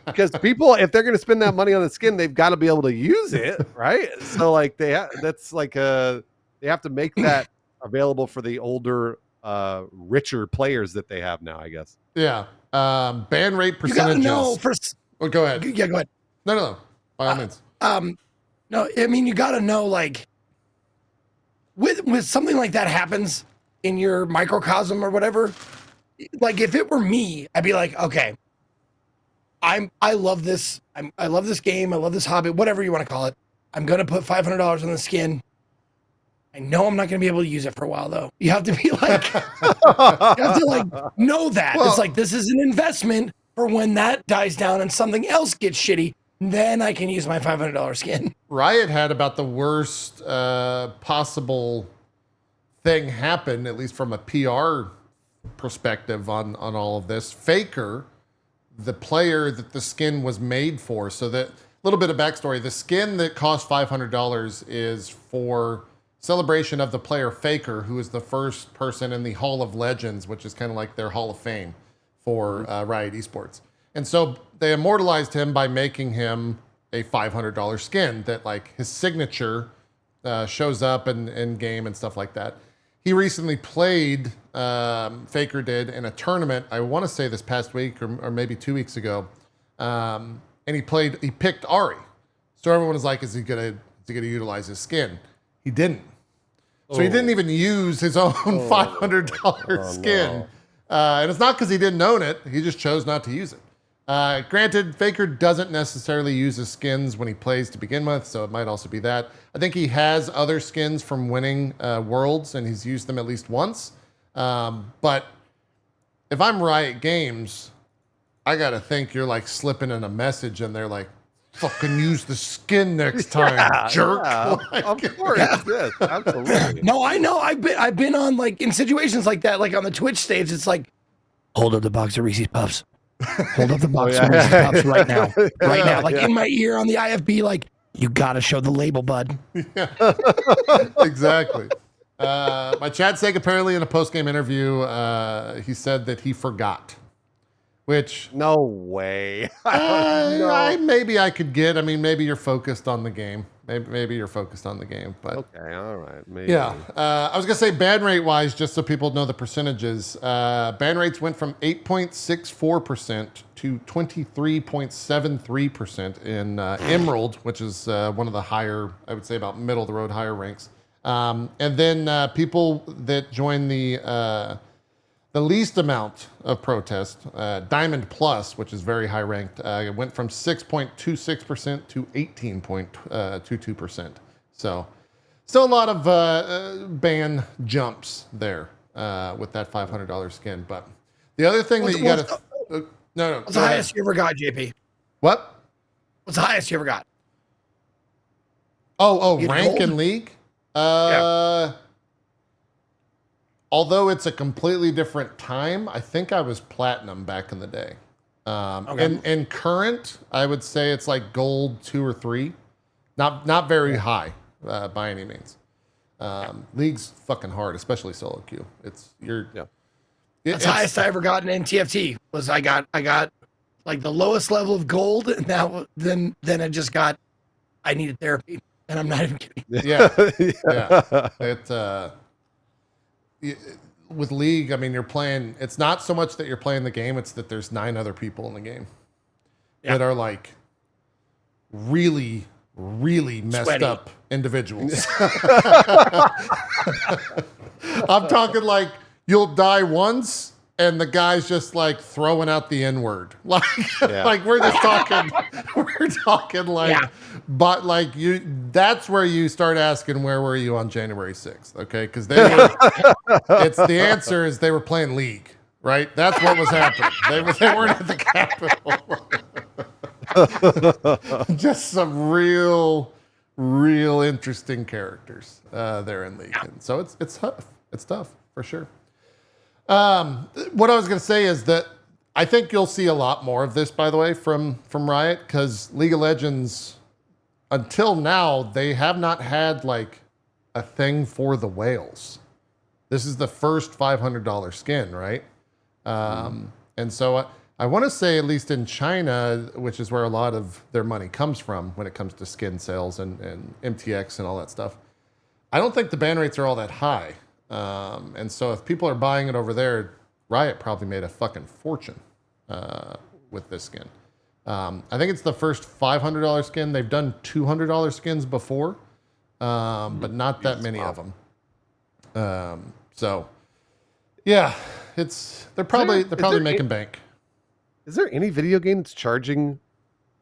because people, if they're going to spend that money on the skin, they've got to be able to use it, right? So like they have to make that available for the older, richer players that they have now, I guess. Yeah. Ban rate percentages. Go ahead. Yeah, go ahead. No. By all means. No, I mean, you got to know, like, with something like that happens in your microcosm or whatever, like if it were me, I'd be like, okay, I love this. I love this game. I love this hobby, whatever you want to call it. I'm going to put $500 on the skin. I know I'm not going to be able to use it for a while, though. You have to be like, you have to like know that. It's like, this is an investment for when that dies down and something else gets shitty. Then I can use my $500 skin. Riot had about the worst possible thing happen, at least from a PR perspective on all of this. Faker, the player that the skin was made for. So that little bit of backstory, the skin that cost $500 is for celebration of the player Faker, who is the first person in the Hall of Legends, which is kind of like their Hall of Fame for Riot Esports. And so they immortalized him by making him a $500 skin that like his signature shows up in game and stuff like that. He recently played, Faker did, in a tournament, I want to say this past week or maybe 2 weeks ago. And he picked Ari. So everyone was like, is he gonna utilize his skin? He didn't. So he didn't even use his own $500 skin. No. And it's not because he didn't own it. He just chose not to use it. Granted, Faker doesn't necessarily use his skins when he plays to begin with, so it might also be that. I think he has other skins from winning Worlds, and he's used them at least once. But if I'm Riot Games, I gotta think you're like slipping in a message and they're like, fucking use the skin next time, jerk. Yeah, Like, of course, yes, absolutely. No, I know. I've been on like in situations like that, like on the Twitch stage. It's like, hold up the box of Reese's Puffs. Hold up the box of Reese's Puffs right now. Right now. Like in my ear on the IFB, like, you gotta show the label, bud. Yeah. Exactly. My chat sake, apparently in a post-game interview, he said that he forgot, which No way. maybe I could get. I mean, maybe you're focused on the game. Maybe you're focused on the game, but Okay, all right, maybe. yeah. I was gonna say ban rate wise, just so people know the percentages. Ban rates went from 8.64% to 23.73% in Emerald, which is one of the higher, I would say about middle of the road higher ranks. And then people that join the least amount of protest, Diamond Plus, which is very high ranked, went from 6.26% to 18.22%. So still a lot of ban jumps there with that $500 skin. But the other thing that you got to... no. What's the highest you ever got, JP? What? What's the highest you ever got? Rank in League? Yeah. Although it's a completely different time, I think I was platinum back in the day. And current, I would say it's like gold 2 or 3, not very high by any means. League's fucking hard, especially solo queue. That's the highest I ever got in TFT was I got like the lowest level of gold, and then I just got I needed therapy, and I'm not even kidding. Yeah. With League, I mean, you're playing, it's not so much that you're playing the game, it's that there's 9 other people in the game that are like really, really messed Sweaty. up individuals. I'm talking like you'll die once and the guy's just like throwing out the N-word. Like, like we're just talking, but like that's where you start asking, where were you on January 6th? Okay. Cause they were, the answer is they were playing League, right? That's what was happening. They weren't at the Capitol. Just some real interesting characters there in League. And so it's tough. It's tough for sure. What I was going to say is that I think you'll see a lot more of this, by the way, from Riot, because League of Legends, until now, they have not had like a thing for the whales. This is the first $500 skin, right? And so I want to say, at least in China, which is where a lot of their money comes from when it comes to skin sales and MTX and all that stuff, I don't think the ban rates are all that high. And so if people are buying it over there, Riot probably made a fucking fortune with this skin. I think it's the first $500 skin. They've done $200 skins before, but not that many of them. So yeah, they're probably making bank. Is there any video game that's charging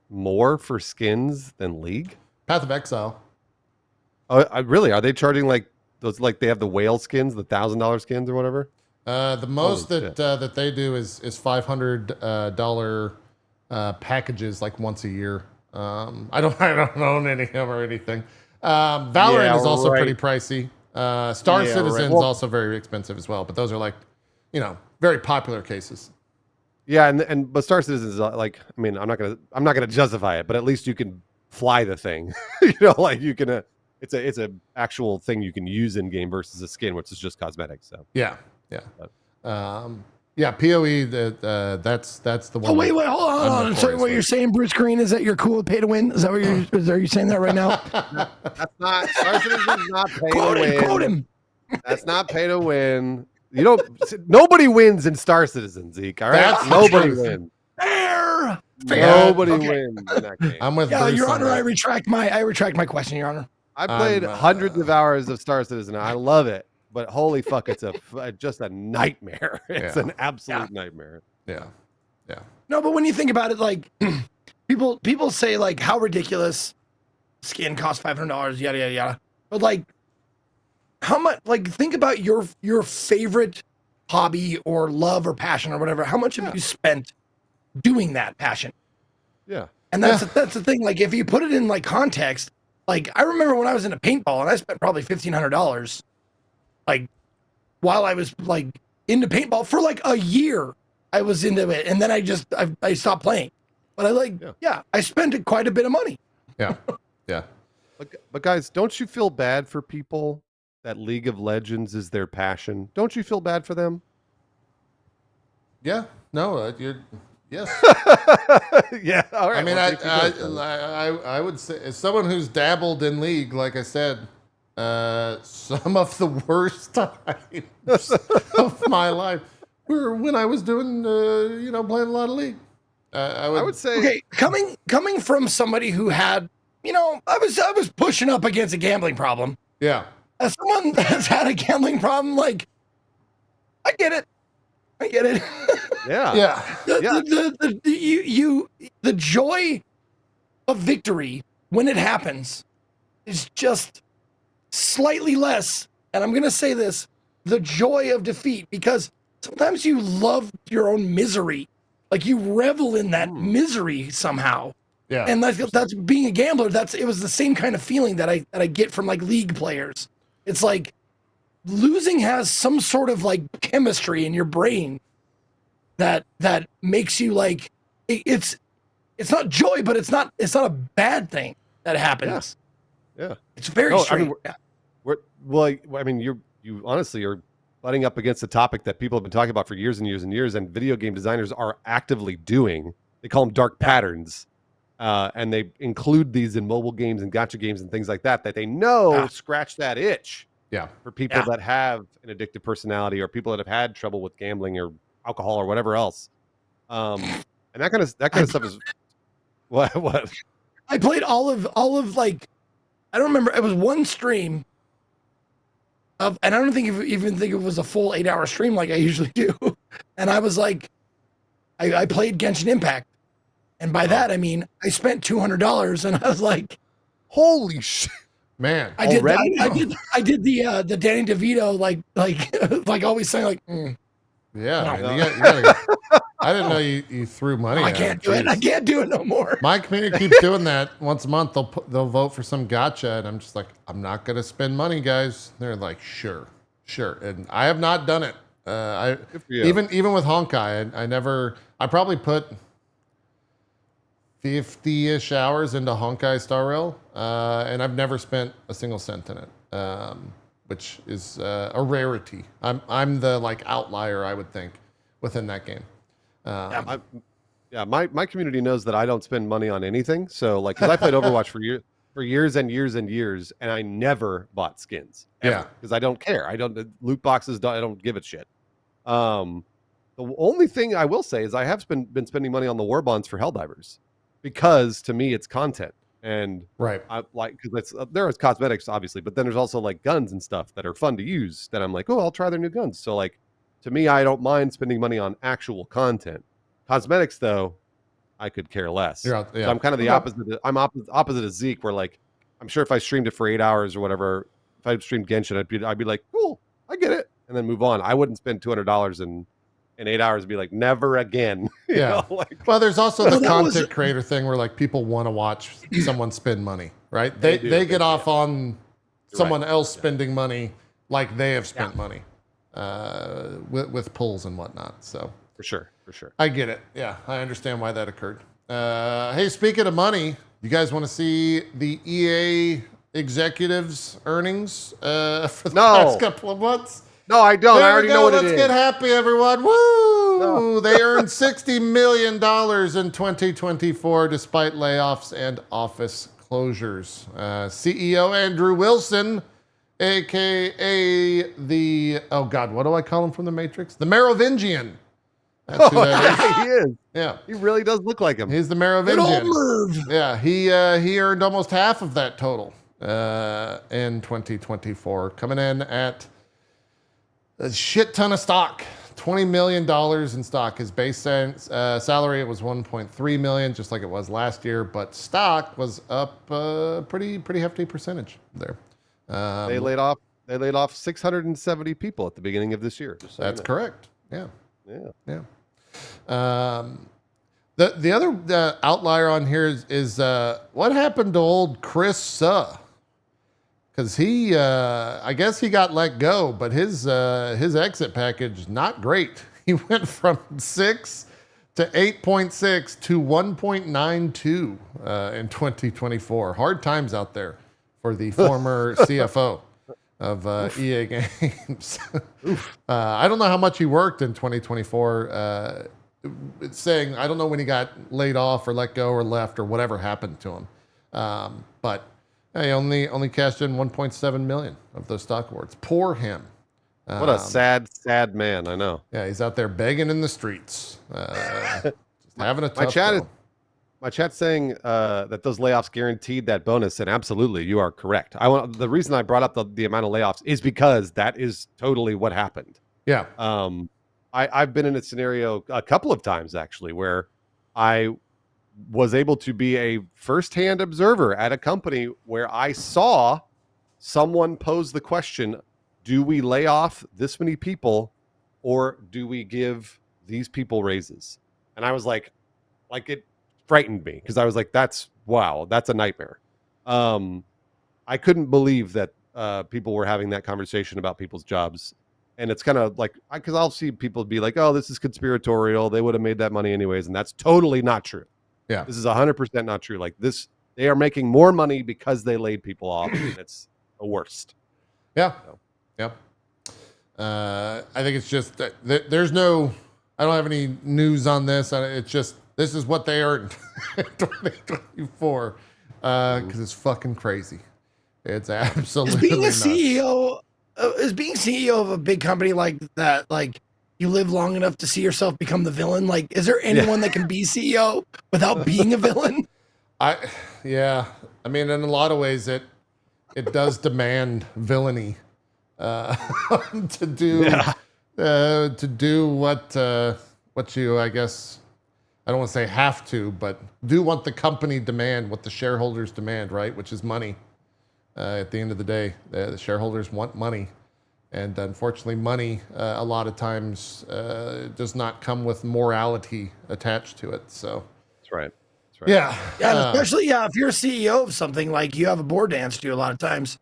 more for skins than League? Path of Exile. Oh, really? Are they charging like those, like they have the whale skins, the $1,000 skins or whatever? The most that they do is $500 packages like once a year. I don't own any of them or anything. Valorant is also pretty pricey. Star Citizen's also very expensive as well, but those are like, very popular cases. Yeah, but Star Citizen is like, I mean, I'm not gonna justify it, but at least you can fly the thing. Like you can. It's a actual thing you can use in game versus a skin, which is just cosmetics. So yeah. POE. That's the one. Oh wait, hold on. So what you're saying, Bruce Greene, is that you're cool with pay to win? Is that what are you saying that right now? That's not. Star Citizen's not pay to win. Quote him. That's not pay to win. Nobody wins in Star Citizen, Zeke. All right, nobody wins. Fair. Nobody wins in that game. I'm with Your Bruce Honor. I retract my question, Your Honor. I played hundreds of hours of Star Citizen. I love it, but holy fuck, it's just a nightmare. It's an absolute nightmare. Yeah. No, but when you think about it, like people say like how ridiculous skin costs $500, yada yada yada. But like, how much? Like, think about your favorite hobby or love or passion or whatever. How much have you spent doing that passion? Yeah, and that's the thing. Like, if you put it in like context. Like, I remember when I was into paintball and I spent probably $1,500, like, while I was, like, into paintball for, like, a year. I was into it. And then I stopped playing. But I spent quite a bit of money. Yeah. But guys, don't you feel bad for people that League of Legends is their passion? Don't you feel bad for them? Yeah. No, Yes. Yeah. All right. I mean, well, if you go, I would say, as someone who's dabbled in League, like I said, some of the worst times of my life were when I was doing, playing a lot of League. I would say. Okay, coming from somebody who had, I was pushing up against a gambling problem. Yeah. As someone that's had a gambling problem, like, I get it. Yeah. Yeah. The joy of victory when it happens is just slightly less. And I'm gonna say this: the joy of defeat, because sometimes you love your own misery, like you revel in that misery somehow. Yeah. And that's being a gambler. It was the same kind of feeling that I get from like League players. It's like losing has some sort of like chemistry in your brain that makes you like it's not joy, but it's not a bad thing that happens. Yeah. It's very strange. You honestly are butting up against a topic that people have been talking about for years and years and years, and video game designers are actively doing. They call them dark patterns. And they include these in mobile games and gacha games and things like that they know scratch that itch. Yeah. For people that have an addictive personality, or people that have had trouble with gambling or alcohol or whatever else. And that kind of stuff is what I played all of like, I don't remember. It was one stream and I don't even think it was a full 8-hour stream like I usually do. And I was like, I played Genshin Impact. And by that, I mean, I spent $200 and I was like, holy shit, man. I did the Danny DeVito, like always saying like, yeah. No. You gotta, I didn't know you threw money. I can't do it. I can't do it no more. My community keeps doing that. Once a month, they'll vote for some gacha, and I'm just like, I'm not gonna spend money, guys. They're like, sure, and I have not done it. Even with Honkai, I probably put 50-ish hours into Honkai Star Rail, and I've never spent a single cent in it, which is a rarity. I'm the like outlier, I would think, within that game. My community knows that I don't spend money on anything. So like, because I played Overwatch for years and years and years, and I never bought skins. Because I don't care. Loot boxes. I don't give a shit. The only thing I will say is I have been spending money on the war bonds for Helldivers, because to me it's content, and right. I like, because there is cosmetics obviously, but then there's also like guns and stuff that are fun to use. That I'm like, oh, I'll try their new guns. So like, to me, I don't mind spending money on actual content. Cosmetics, though, I could care less. So I'm kind of the opposite. I'm opposite of Zeke, where like, I'm sure if I streamed it for 8 hours or whatever, if I streamed Genshin, I'd be like, cool, I get it, and then move on. I wouldn't spend $200 in 8 hours and be like, never again. Well, there's also the content creator thing where like people want to watch someone spend money, right? They get off on someone else spending money like they have spent money. With pulls and whatnot. So for sure. I get it. Yeah, I understand why that occurred. Hey, speaking of money, you guys want to see the EA executives' earnings for the past couple of months? No, I don't. I already know what it is. Let's get happy, everyone. Woo! No. They earned $60 million in 2024 despite layoffs and office closures. CEO Andrew Wilson, AKA what do I call him from the Matrix? The Merovingian. That's who that is. He is. Yeah. He really does look like him. He's the Merovingian. Yeah, he earned almost half of that total in 2024, coming in at a shit ton of stock. $20 million in stock. His base salary, it was $1.3 million, just like it was last year, but stock was up pretty hefty percentage there. They laid off 670 people at the beginning of this year. So that's correct. Yeah. The other outlier on here is what happened to old Chris Suh? Because he, I guess he got let go, but his exit package not great. He went from 6 to 8.6 to 1.92 in 2024. Hard times out there for the former CFO of EA Games. I don't know how much he worked in 2024. it's saying, I don't know when he got laid off or let go or left or whatever happened to him. But he only cashed in 1.7 million of those stock awards. Poor him. What a sad man. I know. Yeah, he's out there begging in the streets, just having a tough go. My chat's saying that those layoffs guaranteed that bonus, and absolutely, you are correct. The reason I brought up the amount of layoffs is because that is totally what happened. Yeah. I've been in a scenario a couple of times actually where I was able to be a firsthand observer at a company where I saw someone pose the question, do we lay off this many people or do we give these people raises? And I was like it frightened me because I was like, that's a nightmare. I couldn't believe that people were having that conversation about people's jobs. And it's kind of like, because I'll see people be like, oh, this is conspiratorial. They would have made that money anyways. And that's totally not true. Yeah. This is 100% not true. Like this, they are making more money because they laid people off. And it's the worst. Yeah. So. Yep. I think it's just that there's no, I don't have any news on this. It's just, this is what they earned in 2024 because it's fucking crazy. It's absolutely nuts. Is being CEO of a big company like that, like you live long enough to see yourself become the villain? Like, is there anyone that can be CEO without being a villain? Yeah. I mean, in a lot of ways, it does demand villainy to do what you, I guess, I don't want to say have to, but do what the company demand, what the shareholders demand, right? Which is money. At the end of the day, the shareholders want money. And unfortunately, money a lot of times does not come with morality attached to it. So that's right. Yeah. Yeah. Especially, if you're a CEO of something, like you have a board to answer to a lot of times.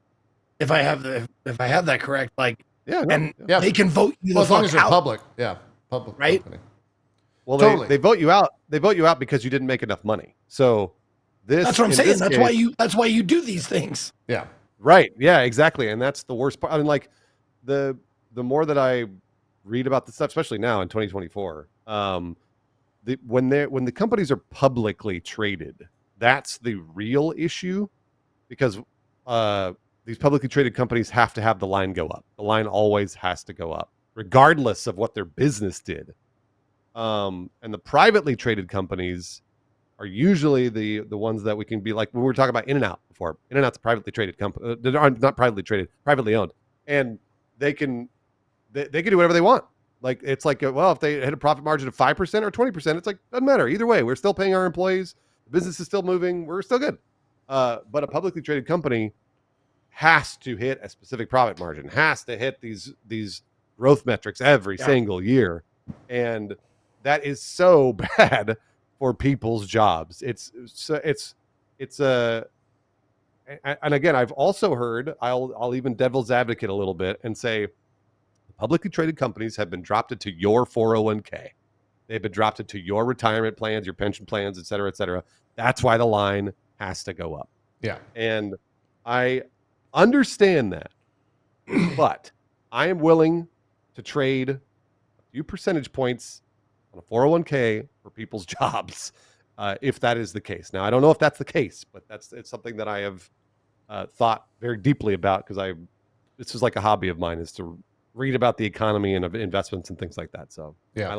If I have that correct, like, they can vote you as long as you're public. Yeah. Public. Right. Company. Well, totally. they vote you out. They vote you out because you didn't make enough money. So that's what I'm saying. That's why you do these things. Yeah. Right. Yeah, exactly. And that's the worst part. I mean, like the more that I read about this stuff, especially now in 2024, when the companies are publicly traded, that's the real issue because these publicly traded companies have to have the line go up. The line always has to go up, regardless of what their business did. And the privately traded companies are usually the ones that we can be like, when we were talking about In-N-Out before. In-N-Out's a privately traded company. Not privately traded, privately owned. And they can do whatever they want. Like, it's like, well, if they hit a profit margin of 5% or 20%, it's like, doesn't matter. Either way, we're still paying our employees. The business is still moving. We're still good. But a publicly traded company has to hit a specific profit margin, has to hit these growth metrics every single year. And that is so bad for people's jobs. And again, I've also heard, I'll even devil's advocate a little bit and say, publicly traded companies have been dropped into your 401k. They've been dropped into your retirement plans, your pension plans, et cetera, et cetera. That's why the line has to go up. Yeah. And I understand that, but I am willing to trade a few percentage points on a 401k for people's jobs, if that is the case. Now, I don't know if that's the case, but it's something that I have thought very deeply about because this is like a hobby of mine, is to read about the economy and of investments and things like that. So yeah, I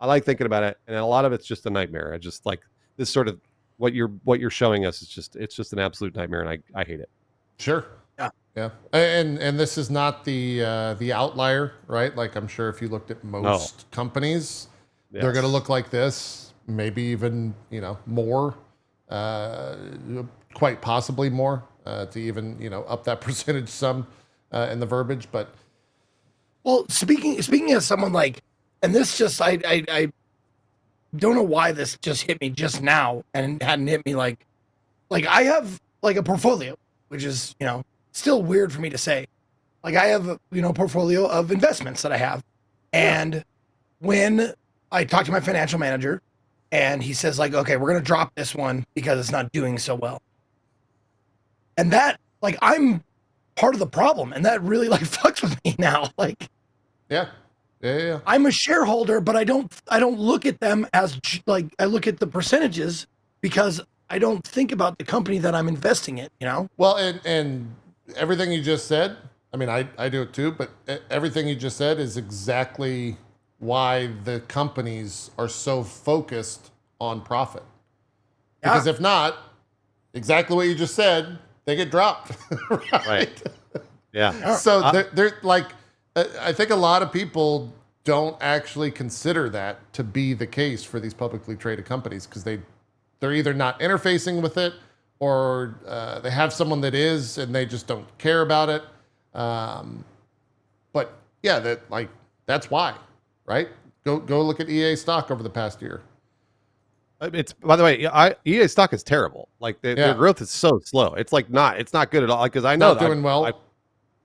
like thinking about it, and a lot of it's just a nightmare. I just like this sort of what you're showing us. It's just an absolute nightmare, and I hate it. Sure. Yeah. And this is not the outlier, right? Like, I'm sure if you looked at most companies, they're going to look like this, maybe even, more, quite possibly more, to even, up that percentage some in the verbiage. But well, speaking of someone like, and this just, I don't know why this just hit me just now and hadn't hit me like I have like a portfolio, which is, still weird for me to say. Like, I have a, portfolio of investments that I have. And when I talk to my financial manager and he says like, okay, we're going to drop this one because it's not doing so well. And that, like, I'm part of the problem. And that really like fucks with me now. Like, yeah. Yeah. I'm a shareholder, but I don't look at them as like, I look at the percentages because I don't think about the company that I'm investing in, you know? Well, and everything you just said, I mean, I do it too, but everything you just said is exactly why the companies are so focused on profit. Because if not, exactly what you just said, they get dropped. Right. Yeah. So they're like, I think a lot of people don't actually consider that to be the case for these publicly traded companies because they're either not interfacing with it or they have someone that is and they just don't care about it. But yeah, that's why, right? Go look at EA stock over the past year. It's, by the way, EA stock is terrible. Like their growth is so slow. It's not good at all. Because I know not doing well.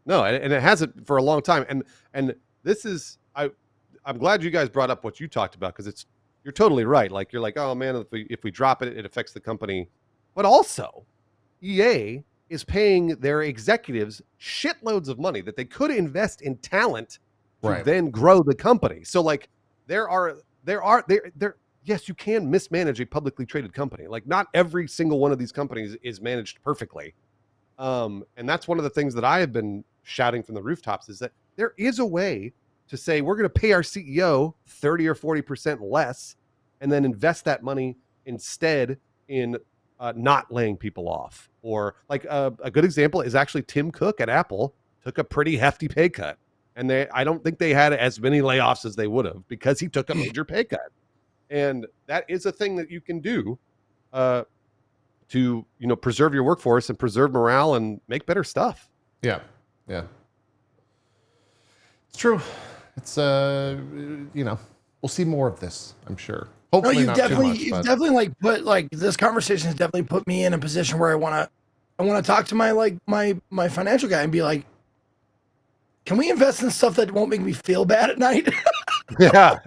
No, and it hasn't for a long time. And this is I'm glad you guys brought up what you talked about because you're totally right. Like you're like, oh man, if we drop it, it affects the company. But also, EA is paying their executives shitloads of money that they could invest in talent to then grow the company. So like there yes, you can mismanage a publicly traded company. Like not every single one of these companies is managed perfectly. And that's one of the things that I have been shouting from the rooftops is that there is a way to say we're going to pay our CEO 30 or 40% less and then invest that money instead in not laying people off. Or like a good example is actually Tim Cook at Apple took a pretty hefty pay cut. And I don't think they had as many layoffs as they would have because he took a major pay cut. And that is a thing that you can do to, preserve your workforce and preserve morale and make better stuff. Yeah. It's true. It's we'll see more of this, I'm sure. Hopefully not too much. You've definitely like put like this conversation has definitely put me in a position where I want to talk to my financial guy and be like, can we invest in stuff that won't make me feel bad at night? Yeah.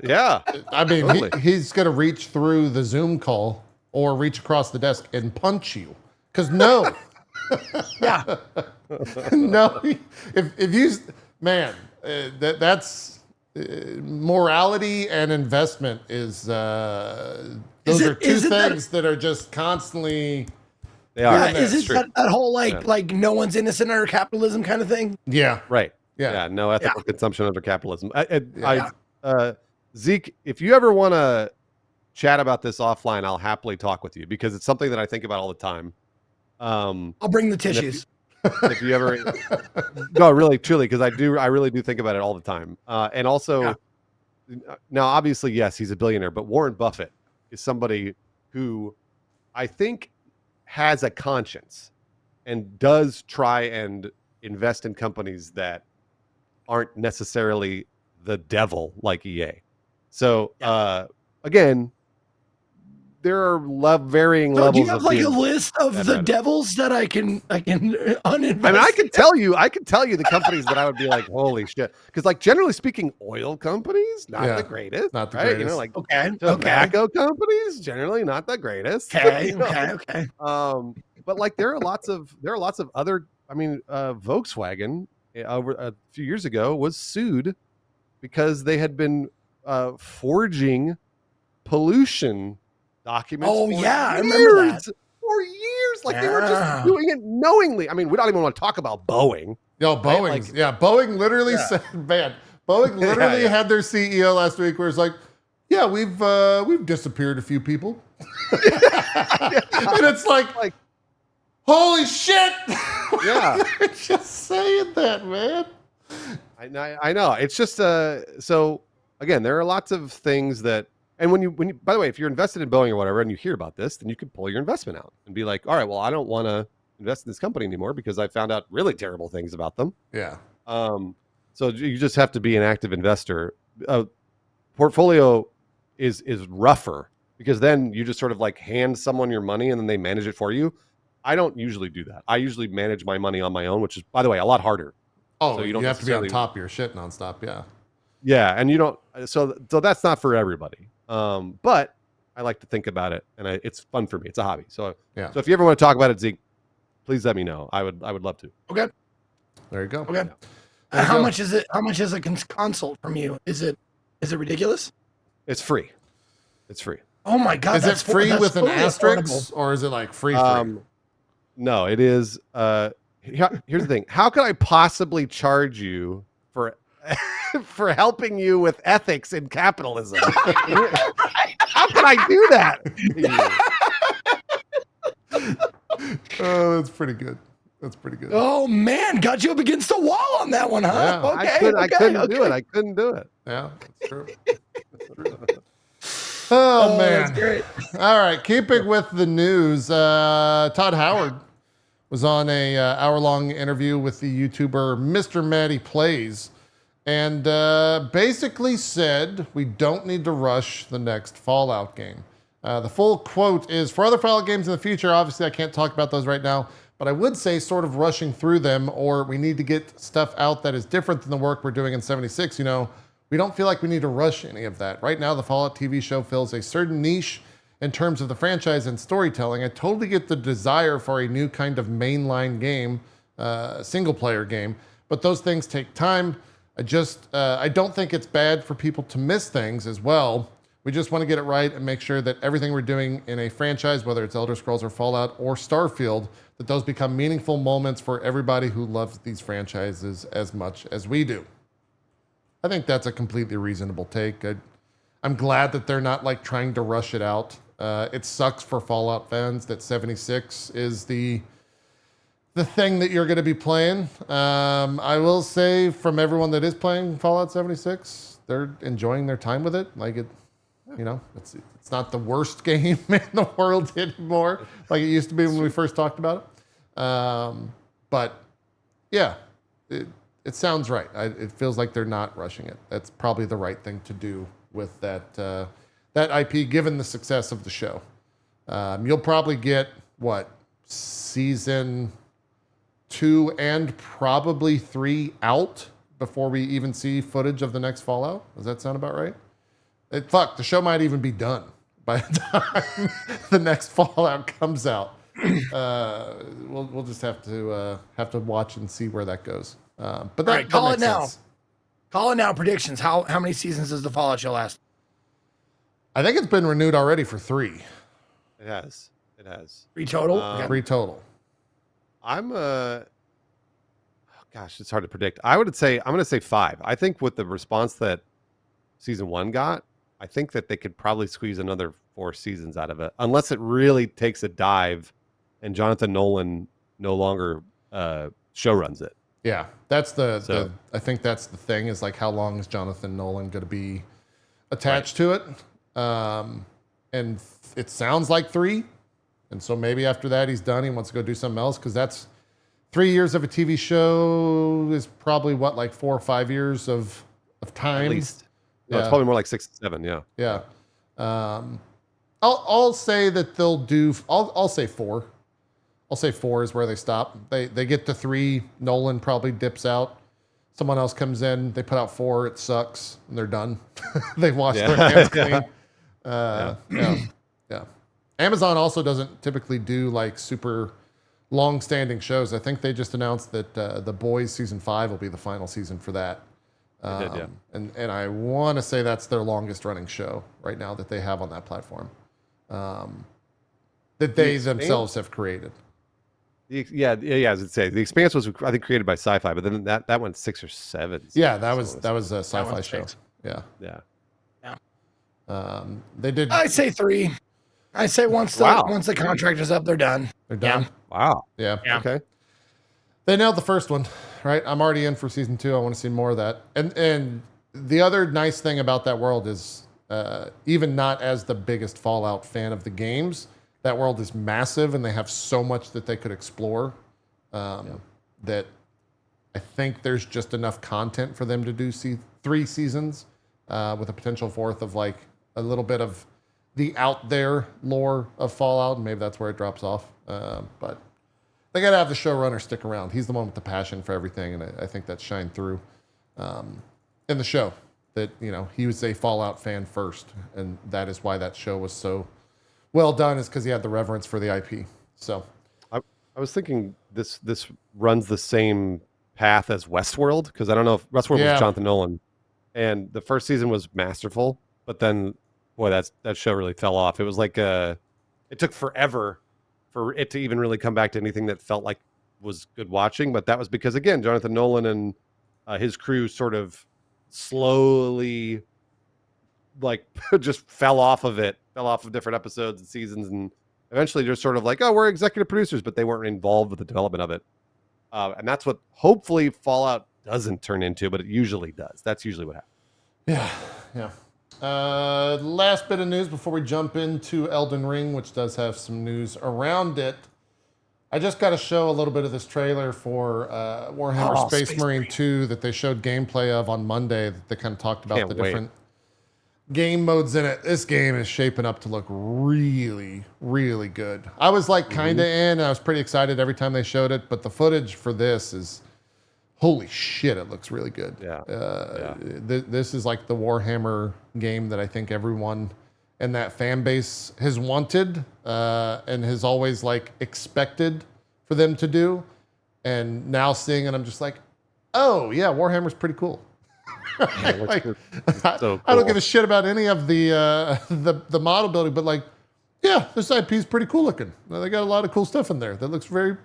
I mean, totally. He's going to reach through the Zoom call or reach across the desk and punch you. Because no. Yeah. No. If you, man, that's morality and investment is, those are two things that are just constantly. They are. Yeah, is it that whole like no one's innocent under capitalism kind of thing? Yeah. Right. Yeah. No ethical consumption under capitalism. Zeke, if you ever want to chat about this offline, I'll happily talk with you because it's something that I think about all the time. I'll bring the tissues. If you ever, no, really, truly, because I really do think about it all the time. And also, now obviously, yes, he's a billionaire, but Warren Buffett is somebody who I think has a conscience and does try and invest in companies that aren't necessarily the devil like EA. So again, there are varying levels. Do you have of like a list of the devils that I can uninvest? I mean, I can tell you the companies that I would be like, holy shit. Because like generally speaking, oil companies, not the greatest. Not the greatest. Like tobacco companies, generally not the greatest. Okay. But like there are lots of other, I mean, Volkswagen over a few years ago was sued because they had been forging pollution documents. I remember that. For years, like they were just doing it knowingly. I mean, we don't even want to talk about Boeing. No, Boeing. Boeing literally said, man, Boeing literally had their CEO last week where it's like, yeah, we've disappeared a few people. And it's like holy shit. Yeah. They're just saying that, man. I know. It's just so again, there are lots of things that, and when you by the way, if you're invested in Boeing or whatever and you hear about this, then you can pull your investment out and be like, all right, well, I don't want to invest in this company anymore because I found out really terrible things about them. Yeah. So you just have to be an active investor. Portfolio is rougher because then you just sort of like hand someone your money and then they manage it for you. I don't usually do that. I usually manage my money on my own, which is, by the way, a lot harder. Oh, so you have to be on top of your shit nonstop. Yeah. Yeah. And you don't, so that's not for everybody. But I like to think about it and it's fun for me. It's a hobby. So, So if you ever want to talk about it, Zeke, please let me know. I would love to. Okay. There you go. Okay. There you How go. much is it? How much is a consult from you? Is it ridiculous? It's free. It's free. Oh my god! Is it free that's with an totally asterisk, affordable. or is it like free? No, it is. Here's the thing. How could I possibly charge you for for helping you with ethics in capitalism? How can I do that? Oh, that's pretty good. That's pretty good. Oh man, got you up against the wall on that one, huh? Yeah. Okay, I couldn't do it. I couldn't do it. Yeah, that's true. That's true. Oh man. That's great. All right, keeping with the news, Todd Howard was on a hour-long interview with the YouTuber Mr. Matty Plays, and basically said we don't need to rush the next Fallout game. The full quote is, "For other Fallout games in the future, obviously I can't talk about those right now, but I would say sort of rushing through them, or we need to get stuff out that is different than the work we're doing in 76, you know. We don't feel like we need to rush any of that. Right now, the Fallout TV show fills a certain niche in terms of the franchise and storytelling. I totally get the desire for a new kind of mainline game, single-player game, but those things take time. I don't think it's bad for people to miss things as well. We just want to get it right and make sure that everything we're doing in a franchise, whether it's Elder Scrolls or Fallout or Starfield, that those become meaningful moments for everybody who loves these franchises as much as we do." I think that's a completely reasonable take. I'm glad that they're not like trying to rush it out. It sucks for Fallout fans that 76 is the thing that you're going to be playing. I will say, from everyone that is playing Fallout 76, they're enjoying their time with it. Like it's not the worst game in the world anymore, like it used to be when we first talked about it. But yeah, it sounds right. It feels like they're not rushing it. That's probably the right thing to do with that IP, given the success of the show. You'll probably get season 2 and probably 3 out before we even see footage of the next Fallout. Does that sound about right? The show might even be done by the time the next Fallout comes out. We'll just have to watch and see where that goes. But that, All right, call that it makes now. sense. Call it now. Predictions. How many seasons does the Fallout show last? I think it's been renewed already for 3. It has. 3 total. Um, 3 total. I'm gosh, it's hard to predict. I'm going to say 5. I think with the response that season 1 got, I think that they could probably squeeze another 4 seasons out of it, unless it really takes a dive and Jonathan Nolan no longer show runs it. Yeah, that's I think that's the thing, is like, how long is Jonathan Nolan going to be attached to it? And it sounds like 3. And so maybe after that he's done. He wants to go do something else, because that's 3 years of a TV show is probably like 4 or 5 years of time. At least. No, Yeah. it's probably more like 6 to 7. Yeah. Yeah. I'll say that they'll do. I'll say 4. I'll say 4 is where they stop. They get to 3. Nolan probably dips out. Someone else comes in. They put out 4. It sucks, and they're done. They wash their hands clean. Yeah. Amazon also doesn't typically do like super long-standing shows. I think they just announced that The Boys season 5 will be the final season for that. They did, yeah. And I want to say that's their longest-running show right now that they have on that platform, that they themselves have created. Yeah. As it say, The Expanse was, I think, created by Sci-Fi, but then that went 6 or 7. Yeah, that was a sci-fi one's show. 6. Yeah. Yeah. They did. I say 3. I say once the contract is up, they're done. They're done. Yeah. Wow. Yeah. Yeah. Okay. They nailed the first one, right? I'm already in for season 2. I want to see more of that. And the other nice thing about that world is, even not as the biggest Fallout fan of the games, that world is massive, and they have so much that they could explore, that I think there's just enough content for them to do 3 seasons, with a potential 4th of like a little bit of the out there lore of Fallout, and maybe that's where it drops off. But they got to have the showrunner stick around. He's the one with the passion for everything, and I think that shined through in the show. That, he was a Fallout fan first, and that is why that show was so well done, is because he had the reverence for the IP. So I was thinking this runs the same path as Westworld, because I don't know if Westworld Yeah. was Jonathan Nolan, and the first season was masterful, but then boy, that show really fell off. It was like it took forever for it to even really come back to anything that felt like was good watching. But that was because again, Jonathan Nolan and his crew sort of slowly like just fell off of different episodes and seasons, and eventually just sort of like, oh, we're executive producers, but they weren't involved with the development of it. And that's what hopefully Fallout doesn't turn into, but it usually does. That's usually what happens. Yeah. Last bit of news before we jump into Elden Ring, which does have some news around it. I just got to show a little bit of this trailer for Warhammer Space Marine 2 that they showed gameplay of on Monday. That they kind of talked about different game modes in it. This game is shaping up to look really, really good. I was like kind of in, and I was pretty excited every time they showed it, but the footage for this is, holy shit, it looks really good. This is like the Warhammer game that I think everyone in that fan base has wanted and has always like expected for them to do. And now seeing it, I'm just like, oh yeah, Warhammer's pretty cool. Like, so cool. I don't give a shit about any of the model building, but like, yeah, this IP is pretty cool looking. They got a lot of cool stuff in there that looks very.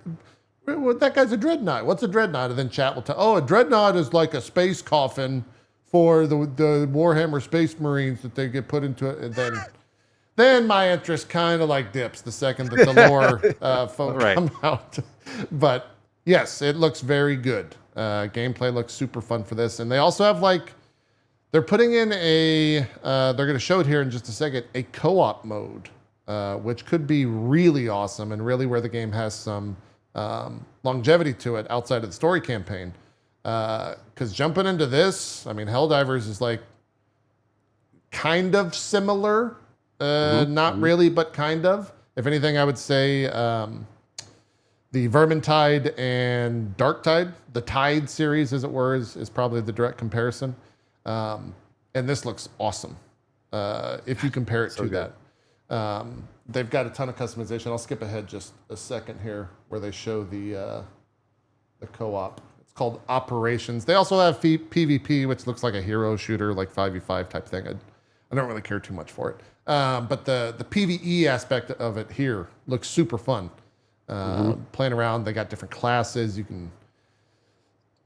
That guy's a dreadnought. What's a dreadnought? And then chat will tell. Oh, a dreadnought is like a space coffin for the Warhammer Space Marines that they get put into it. And then my interest kind of like dips the second that the lore folk come out. But yes, it looks very good. Gameplay looks super fun for this. And they also have like, they're putting in they're going to show it here in just a second, a co-op mode, which could be really awesome and really where the game has some longevity to it outside of the story campaign. Because jumping into this, I mean, Helldivers is like kind of similar. Not really, but kind of. If anything, I would say the Vermintide and Darktide, the Tide series, as it were, is probably the direct comparison. And this looks awesome if you compare it to that. They've got a ton of customization. I'll skip ahead just a second here where they show the co-op. It's called Operations. They also have PvP, which looks like a hero shooter, like 5v5 type thing. I don't really care too much for it. But the PvE aspect of it here looks super fun. Playing around, they got different classes. You can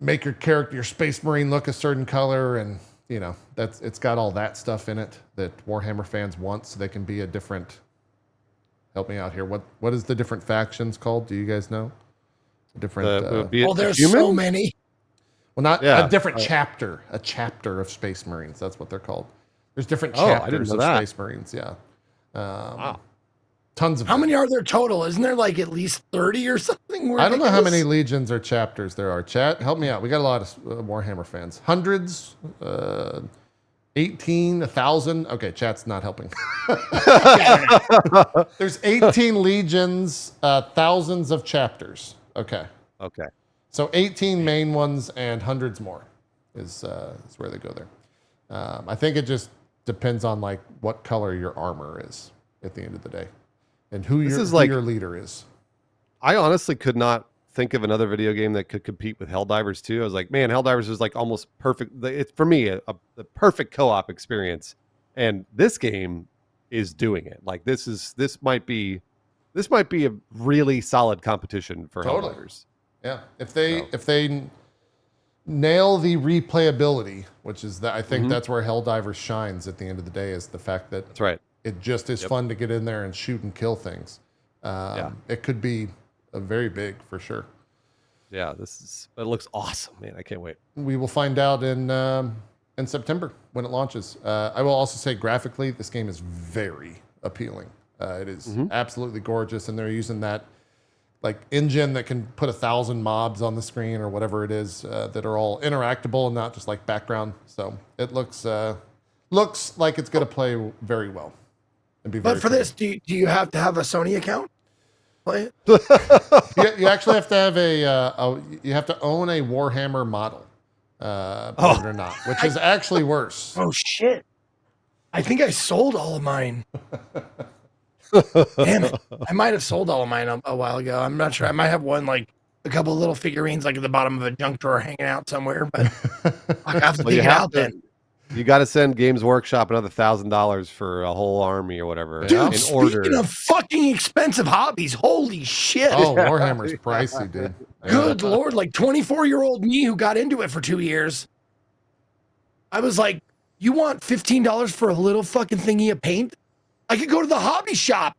make your character, your Space Marine, look a certain color, and you know it's got all that stuff in it that Warhammer fans want, so they can be a different. Help me out here. What is the different factions called? Do you guys know? Different. There's so many. Well, not a different chapter. A chapter of Space Marines. That's what they're called. There's different chapters of Space Marines. Yeah. Wow. Tons of. How many are there total? Isn't there like at least 30 or something? I don't know how many legions or chapters there are. Chat, help me out. We got a lot of Warhammer fans. Hundreds, 18, 1,000. Okay, chat's not helping. There's 18 legions, thousands of chapters. Okay. So 18 main ones and hundreds more is where they go there. I think it just depends on like what color your armor is at the end of the day. And who your leader is. I honestly could not think of another video game that could compete with Helldivers 2. I was like, man, Helldivers is like almost perfect. It's for me the perfect co-op experience, and this game is doing it. Like this might be a really solid competition for Helldivers. Yeah, if they nail the replayability, which is that I think that's where Helldivers shines at the end of the day, is the fact that that's right. It just is fun to get in there and shoot and kill things. It could be a very big for sure. Yeah, it looks awesome, man. I can't wait. We will find out in September when it launches. I will also say graphically, this game is very appealing. It is absolutely gorgeous, and they're using that like engine that can put 1,000 mobs on the screen or whatever it is that are all interactable and not just like background. So it looks like it's going to play very well. But for this, do you have to have a Sony account? Play it. You actually have to have you have to own a Warhammer model, believe it or not, which is actually worse. Oh shit! I think I sold all of mine. Damn it! I might have sold all of mine a while ago. I'm not sure. I might have one like a couple of little figurines like at the bottom of a junk drawer hanging out somewhere. But I have to Well, you dig it have out to- then. You got to send Games Workshop another $1,000 for a whole army or whatever. Yeah. Dude, in speaking order. of fucking expensive hobbies, holy shit. Oh, Warhammer's pricey, dude. Good Lord, like 24-year-old me who got into it for 2 years. I was like, you want $15 for a little fucking thingy of paint? I could go to the hobby shop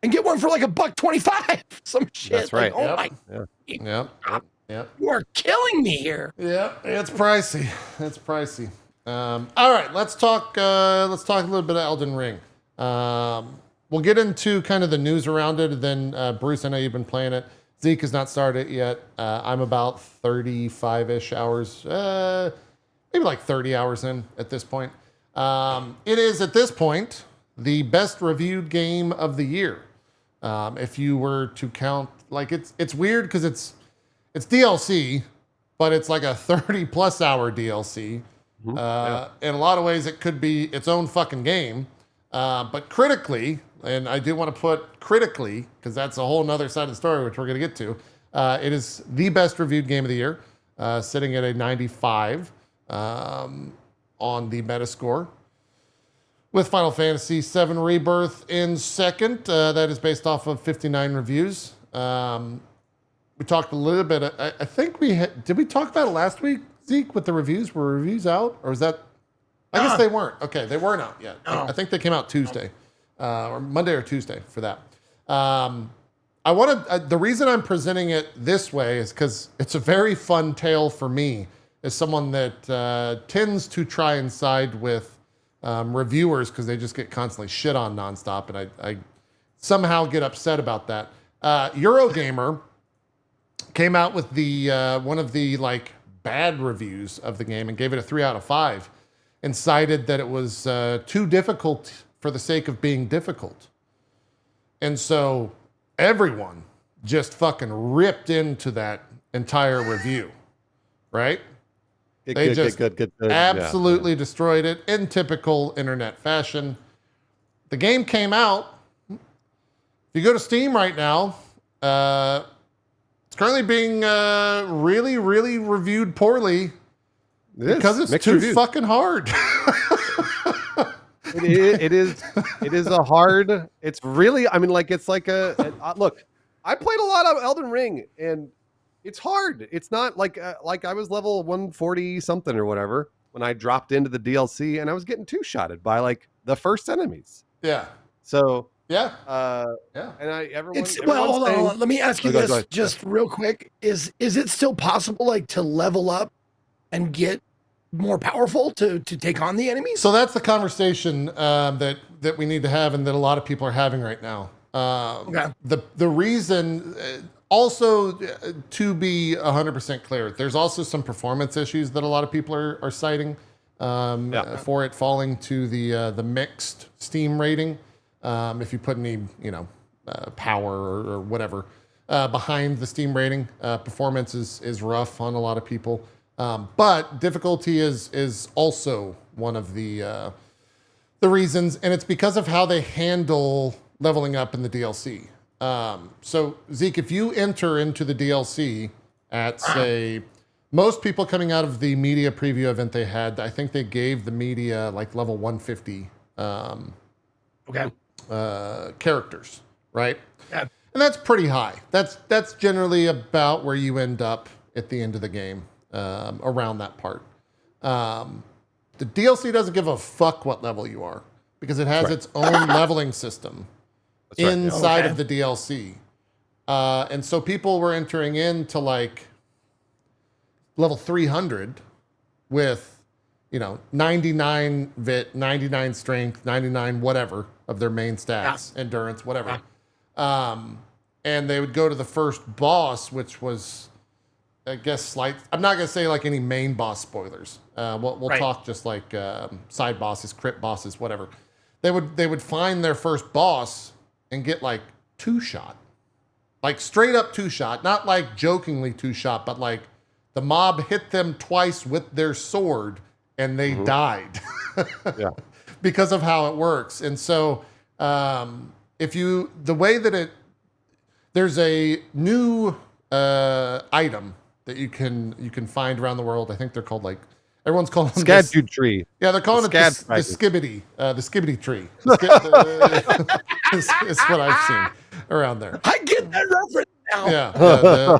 and get one for like $1.25. Some shit. That's right. Like, oh my, Yep. you are killing me here. Yep. It's pricey. It's pricey. All right, let's talk a little bit of Elden Ring. We'll get into kind of the news around it, and then Bruce, I know you've been playing it. Zeke has not started it yet. I'm about 35-ish hours, maybe like 30 hours in at this point. It is at this point the best reviewed game of the year. If you were to count, like it's weird because it's DLC, but it's like a 30+ hour DLC. In a lot of ways, it could be its own fucking game. But critically, and I do want to put critically, because that's a whole nother side of the story, which we're going to get to. It is the best reviewed game of the year, sitting at a 95 on the Metascore. With Final Fantasy VII Rebirth in second. That is based off of 59 reviews. We talked a little bit. I think did we talk about it last week, Zeke, with the reviews? Were reviews out? Or is that... I guess they weren't. Okay, they weren't out yet. I think they came out Tuesday. Or Monday or Tuesday for that. The reason I'm presenting it this way is because it's a very fun tale for me as someone that tends to try and side with reviewers because they just get constantly shit on nonstop, and I somehow get upset about that. Eurogamer came out with the one of the like bad reviews of the game and gave it a 3 out of 5, and cited that it was too difficult for the sake of being difficult. And so everyone just fucking ripped into that entire review, right? They just absolutely destroyed it in typical internet fashion. The game came out. If you go to Steam right now, it's currently being really, really reviewed poorly because it's too fucking hard. It is a hard. It's really. I mean, like it's like look. I played a lot of Elden Ring, and it's hard. It's not like I was level 140 something or whatever when I dropped into the DLC, and I was getting two-shotted by like the first enemies. Yeah. So yeah. And everyone. Well, hold on. Let me ask you this just real quick: Is it still possible, like, to level up and get more powerful to take on the enemies? So that's the conversation that we need to have, and that a lot of people are having right now. Okay. The reason, also to be 100% clear, there's also some performance issues that a lot of people are citing for it falling to the mixed Steam rating. If you put any power or whatever behind the Steam rating, performance is rough on a lot of people. But difficulty is also one of the reasons, and it's because of how they handle leveling up in the DLC. So Zeke, if you enter into the DLC at, say, most people coming out of the media preview event they had, I think they gave the media like level 150 characters, right? Yeah. And that's pretty high. That's generally about where you end up at the end of the game, around that part. The DLC doesn't give a fuck what level you are because it has its own leveling system inside of the DLC. And so people were entering into like level 300 with, 99 vit, 99 strength, 99 whatever of their main stats, endurance, whatever. And they would go to the first boss, which was, I guess, I'm not going to say like any main boss spoilers. We'll talk just like side bosses, crit bosses, whatever. They would find their first boss and get like 2-shot. Like straight up 2-shot, not like jokingly 2-shot, but like the mob hit them twice with their sword and they died. Because of how it works. And so there's a new item that you can find around the world. I think they're called like everyone's calling them Scadtude tree. Yeah, they're calling it the skibbity tree. It's what I've seen around there. I get that reference now.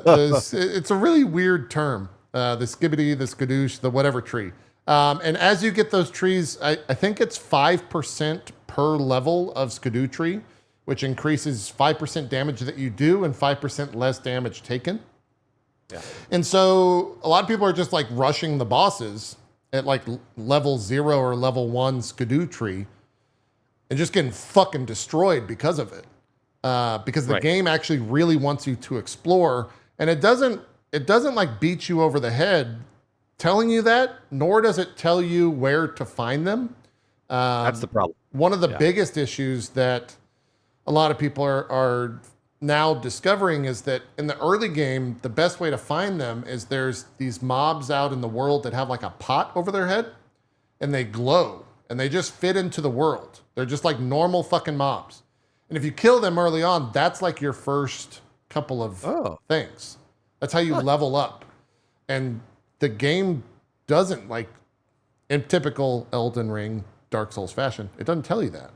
It's a really weird term. The skibbity, the skadoosh, the whatever tree. And as you get those trees, I think it's 5% per level of skadoo tree, which increases 5% damage that you do and 5% less damage taken. Yeah. And so a lot of people are just like rushing the bosses at like level 0 or level 1 skadoo tree and just getting fucking destroyed because of it. Because the game actually really wants you to explore, and it doesn't like beat you over the head telling you that, nor does it tell you where to find them. That's the problem. One of the biggest issues that a lot of people are now discovering is that in the early game, the best way to find them is there's these mobs out in the world that have like a pot over their head and they glow and they just fit into the world. They're just like normal fucking mobs. And if you kill them early on, that's like your first couple of things. That's how you level up. And the game doesn't, like, in typical Elden Ring, Dark Souls fashion, it doesn't tell you that.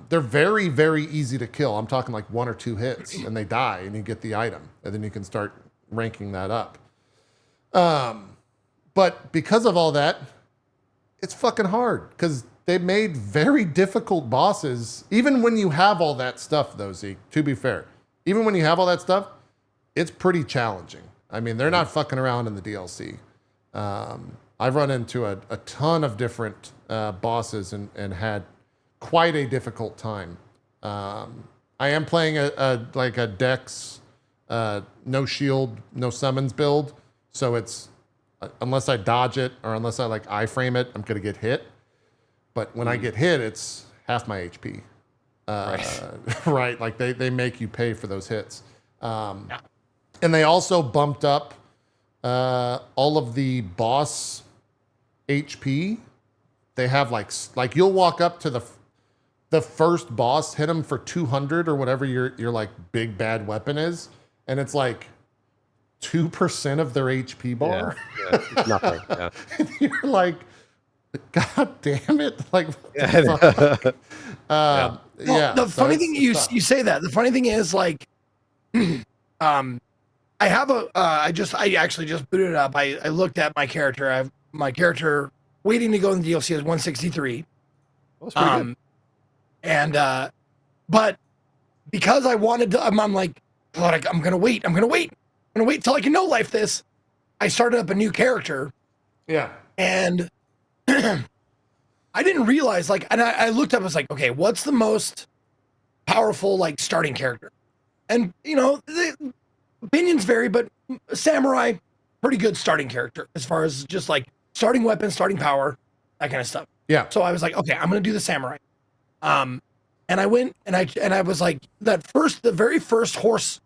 They're very, very easy to kill. I'm talking like 1 or 2 hits and they die and you get the item and then you can start ranking that up. But because of all that, it's fucking hard because they made very difficult bosses. Even when you have all that stuff though, Zeke, to be fair, even when you have all that stuff, it's pretty challenging. I mean, they're not fucking around in the DLC. I've run into a ton of different bosses and had quite a difficult time. I am playing a Dex, no shield, no summons build. So it's, unless I dodge it or unless I like iframe it, I'm going to get hit. But when I get hit, it's half my HP. Right. Like they make you pay for those hits. And they also bumped up all of the boss HP. They have like you'll walk up to the first boss, hit him for 200 or whatever your like big bad weapon is, and it's like 2% of their HP bar. Yeah, it's nothing. Yeah. And you're like, God damn it! Like, what the fuck? Well, the funny thing you say that. The funny thing is like, I have I actually just booted it up. I looked at my character. I have my character waiting to go in the DLC is 163. That's pretty good. And but because I wanted to, I'm like, I'm gonna wait till I can no life this. I started up a new character. Yeah. And I didn't realize, like, and I looked up, I was like, okay, what's the most powerful, like, starting character? And, you know, the opinions vary, but samurai, pretty good starting character as far as just like starting weapon, starting power, that kind of stuff. Yeah. So I was like, okay, I'm gonna do the samurai. And I went and I was like, the very first horse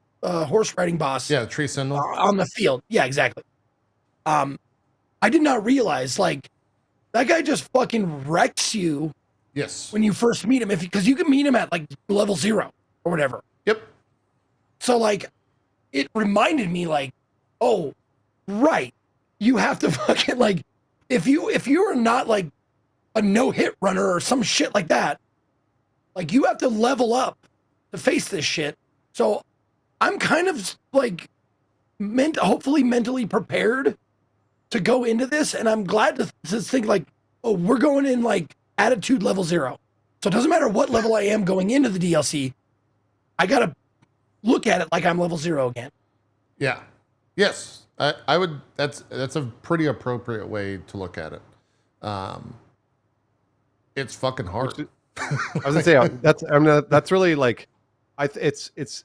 riding boss. Yeah, the tree sentinel on the field. Yeah, exactly. I did not realize, like, that guy just fucking wrecks you. Yes. When you first meet him, because you can meet him at like level 0 or whatever. Yep. So like, it reminded me like, oh, right, you have to fucking like, if you are not like a no-hit runner or some shit like that, like you have to level up to face this shit. So I'm kind of like hopefully mentally prepared to go into this, and I'm glad to think like, oh, we're going in like attitude level 0. So it doesn't matter what level I am going into the DLC, I gotta look at it like I'm level 0 again. Yeah. Yes. I would. That's a pretty appropriate way to look at it. It's fucking hard. I was gonna say that's really like, it's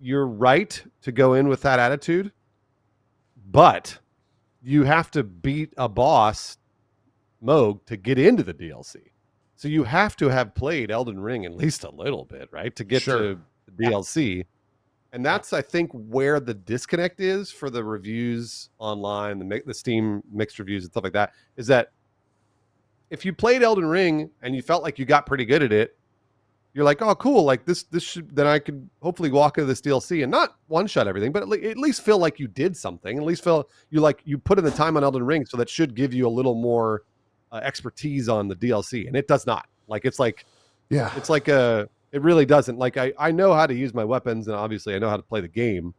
you're right to go in with that attitude, but you have to beat a boss, Moog, to get into the DLC. So you have to have played Elden Ring at least a little bit, right, to get to the DLC. And that's, I think, where the disconnect is for the reviews online, the Steam mixed reviews and stuff like that, is that if you played Elden Ring and you felt like you got pretty good at it, you're like, oh, cool. Like this should, then I could hopefully walk into this DLC and not one shot everything, but at least feel like you did something. At least feel you put in the time on Elden Ring. So that should give you a little more expertise on the DLC. And it does not. Like, it's like, Yeah. it's like it really doesn't. Like, I know how to use my weapons, and obviously I know how to play the game,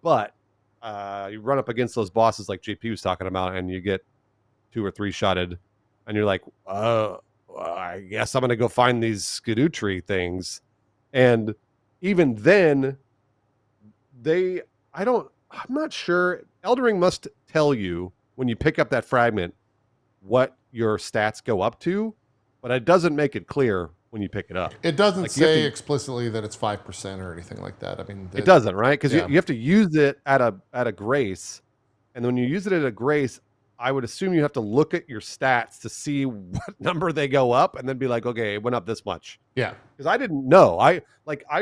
but you run up against those bosses like JP was talking about, and you get 2 or 3 shotted, and you're like, I guess I'm going to go find these Erdtree things. And even then, I'm not sure. Elden Ring must tell you when you pick up that fragment what your stats go up to, but it doesn't make it clear when you pick it up. It doesn't Like, say explicitly that it's 5% or anything like that. I mean, it doesn't, right? Because yeah. you have to use it at a grace, and when you use it at a grace, I would assume you have to look at your stats to see what number they go up, and then be like, okay, it went up this much. Yeah. Because I didn't know. I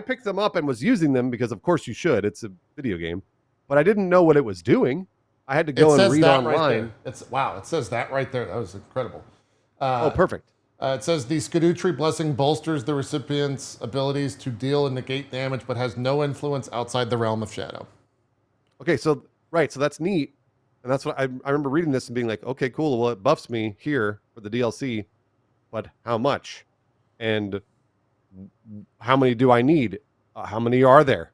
picked them up and was using them because, of course, you should. It's a video game, but I didn't know what it was doing. I had to go and read online. Right there. Wow, it says that right there. That was incredible. Oh, perfect. It says the Erdtree blessing bolsters the recipient's abilities to deal and negate damage, but has no influence outside the realm of shadow. Okay, so that's neat, and that's what I remember reading this and being like, okay, cool. Well, it buffs me here for the DLC, but how much? And how many do I need? How many are there?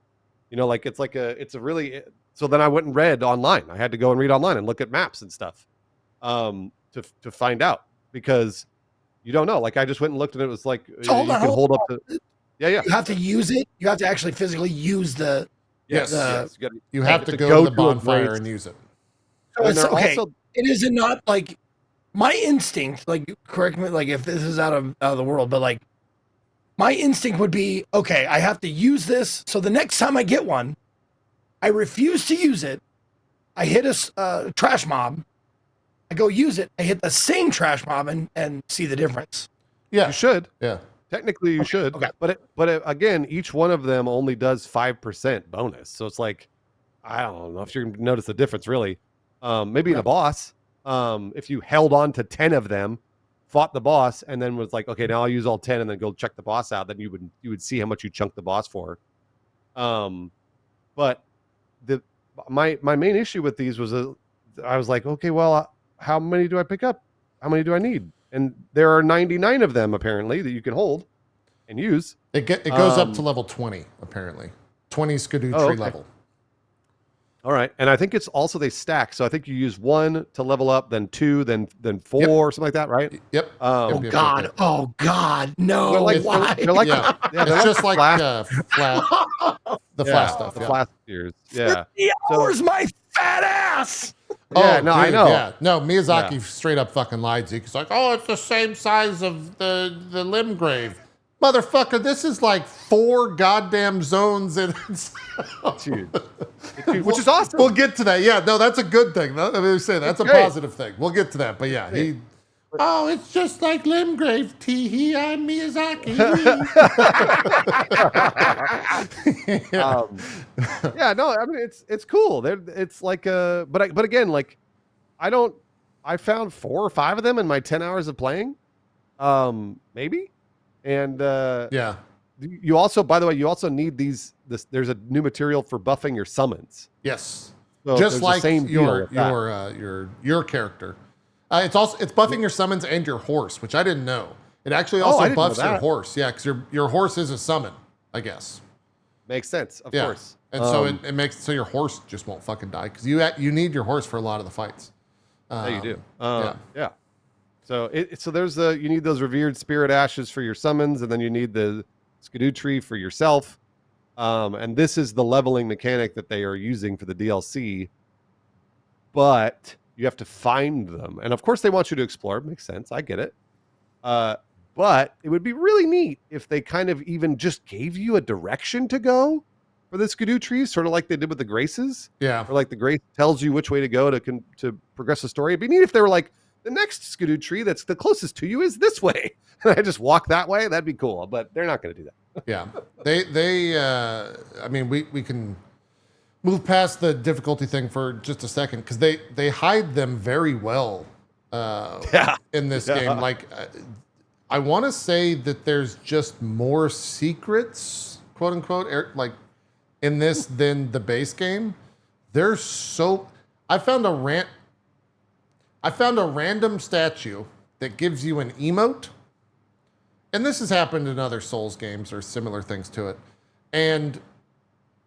You know, like it's a really. So then I went and read online. I had to go and read online and look at maps and stuff, to find out, because you don't know. Like, I just went and looked, and it was like, you can hold up to. Yeah. You have to use it. You have to actually physically use the. Yes. You have to go go to the to a bonfire place and use it. So it's, okay, also, it is not like my instinct. Like, correct me, like if this is out of the world, but like my instinct would be, okay, I have to use this. So the next time I get one, I refuse to use it. I hit a trash mob. I go use it. I hit the same trash mob and see the difference. Yeah. you should. Yeah. Technically, you should. Okay. But again, each one of them only does 5% bonus. So it's like, I don't know if you're going to notice the difference, really. Maybe in a boss, if you held on to 10 of them, fought the boss, and then was like, okay, now I'll use all 10 and then go check the boss out, then you would see how much you chunked the boss for. But my main issue with these was I was like, okay, well, how many do I pick up? How many do I need? And there are 99 of them apparently that you can hold and use. It goes up to level 20 apparently. 20 Erdtree level. All right, and I think it's also they stack. So I think you use 1 to level up, then 2, then 4, Yep. or something like that, right? Yep. Oh Yep. God! Oh God! No! They're like, Why? they're like, Yeah. they're It's just like flash, the flash stuff. the Yeah. flash tiers. Yeah. 50 hours, my fat ass. Yeah, no, I know. Yeah. No, Miyazaki straight up fucking lied, Zeke. He's like, oh, it's the same size of the limb grave. Motherfucker, this is like 4 goddamn zones in Dude, which is awesome. We'll get to that. Yeah, no, that's a good thing. I mean, that's a great. positive thing. We'll get to that. But yeah, oh, it's just like Limgrave. Tee-hee, I'm Miyazaki. Yeah, no, I mean it's cool. It's like but again, like I found 4 or 5 of them in my 10 hours of playing, maybe, and Yeah. You also, by the way, you also need this. There's a new material for buffing your summons. Yes. So Just there's like the same deal with that. your character. It's buffing your summons and your horse, which I didn't know. It actually also I didn't know buffs your that. horse. Yeah, because your horse is a summon, I guess. Makes sense, of Yeah. course. And so it makes so your horse just won't fucking die because you need your horse for a lot of the fights. Yeah, you do. Yeah. Yeah. So there's you need those revered spirit ashes for your summons, and then you need the Erdtree for yourself. And this is the leveling mechanic that they are using for the DLC. But you have to find them, and of course they want you to explore. Makes sense. I get it. But it would be really neat if they kind of even just gave you a direction to go for the Erdtree, sort of like they did with the Graces. Yeah. Or like the Grace tells you which way to go to progress the story. It'd be neat if they were like, the next Erdtree that's the closest to you is this way, and I just walk that way. That'd be cool, but they're not going to do that. Yeah. I mean, we can move past the difficulty thing for just a second because they hide them very well in this game. Like, I want to say that there's just more secrets, quote unquote, like in this than the base game. There's so I found a random statue that gives you an emote. And this has happened in other Souls games or similar things to it. And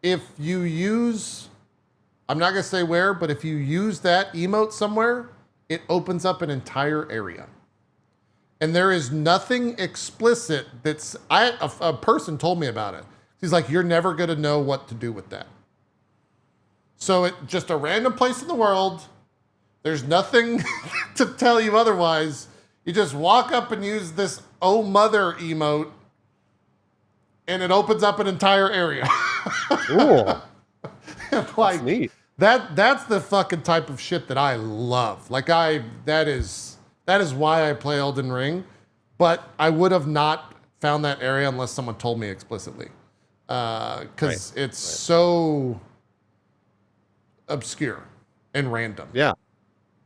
if you use, I'm not going to say where, but if you use that emote somewhere, it opens up an entire area. And there is nothing explicit that's, a person told me about it. He's like, you're never going to know what to do with that. So it just a random place in the world. There's nothing to tell you otherwise. You just walk up and use this "Oh Mother" emote, and it opens up an entire area. Ooh, like that's neat. that's the fucking type of shit that I love. Like that is why I play Elden Ring, but I would have not found that area unless someone told me explicitly, because it's so obscure and random. Yeah.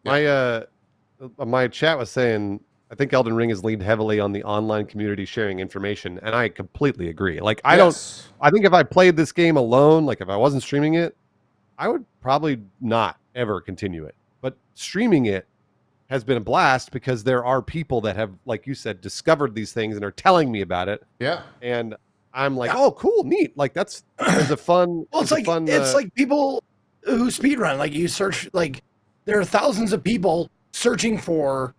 My chat was saying, I think Elden Ring is leaned heavily on the online community sharing information, and I completely agree. Like, I think if I played this game alone, like if I wasn't streaming it, I would probably not ever continue it. But streaming it has been a blast because there are people that have, like you said, discovered these things and are telling me about it. Yeah. And I'm like, oh, cool, neat. Like there's a fun. Well, it's like people who speedrun. Like you search, like there are thousands of people searching for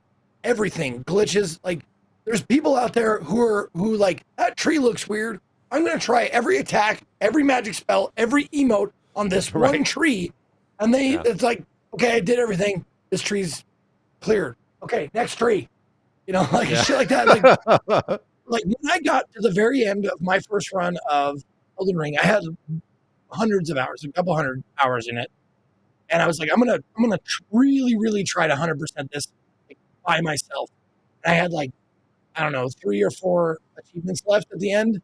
everything, glitches. Like there's people out there who like, that tree looks weird. I'm gonna try every attack, every magic spell, every emote on this one tree, and it's like, okay, I did everything. This tree's cleared. Okay, next tree. You know, like shit like that. Like when I got to the very end of my first run of Elden Ring, I had hundreds of hours, a couple hundred hours in it, and I was like, I'm gonna really, really try to 100% this by myself. And I had like, I don't know, 3 or 4 achievements left at the end,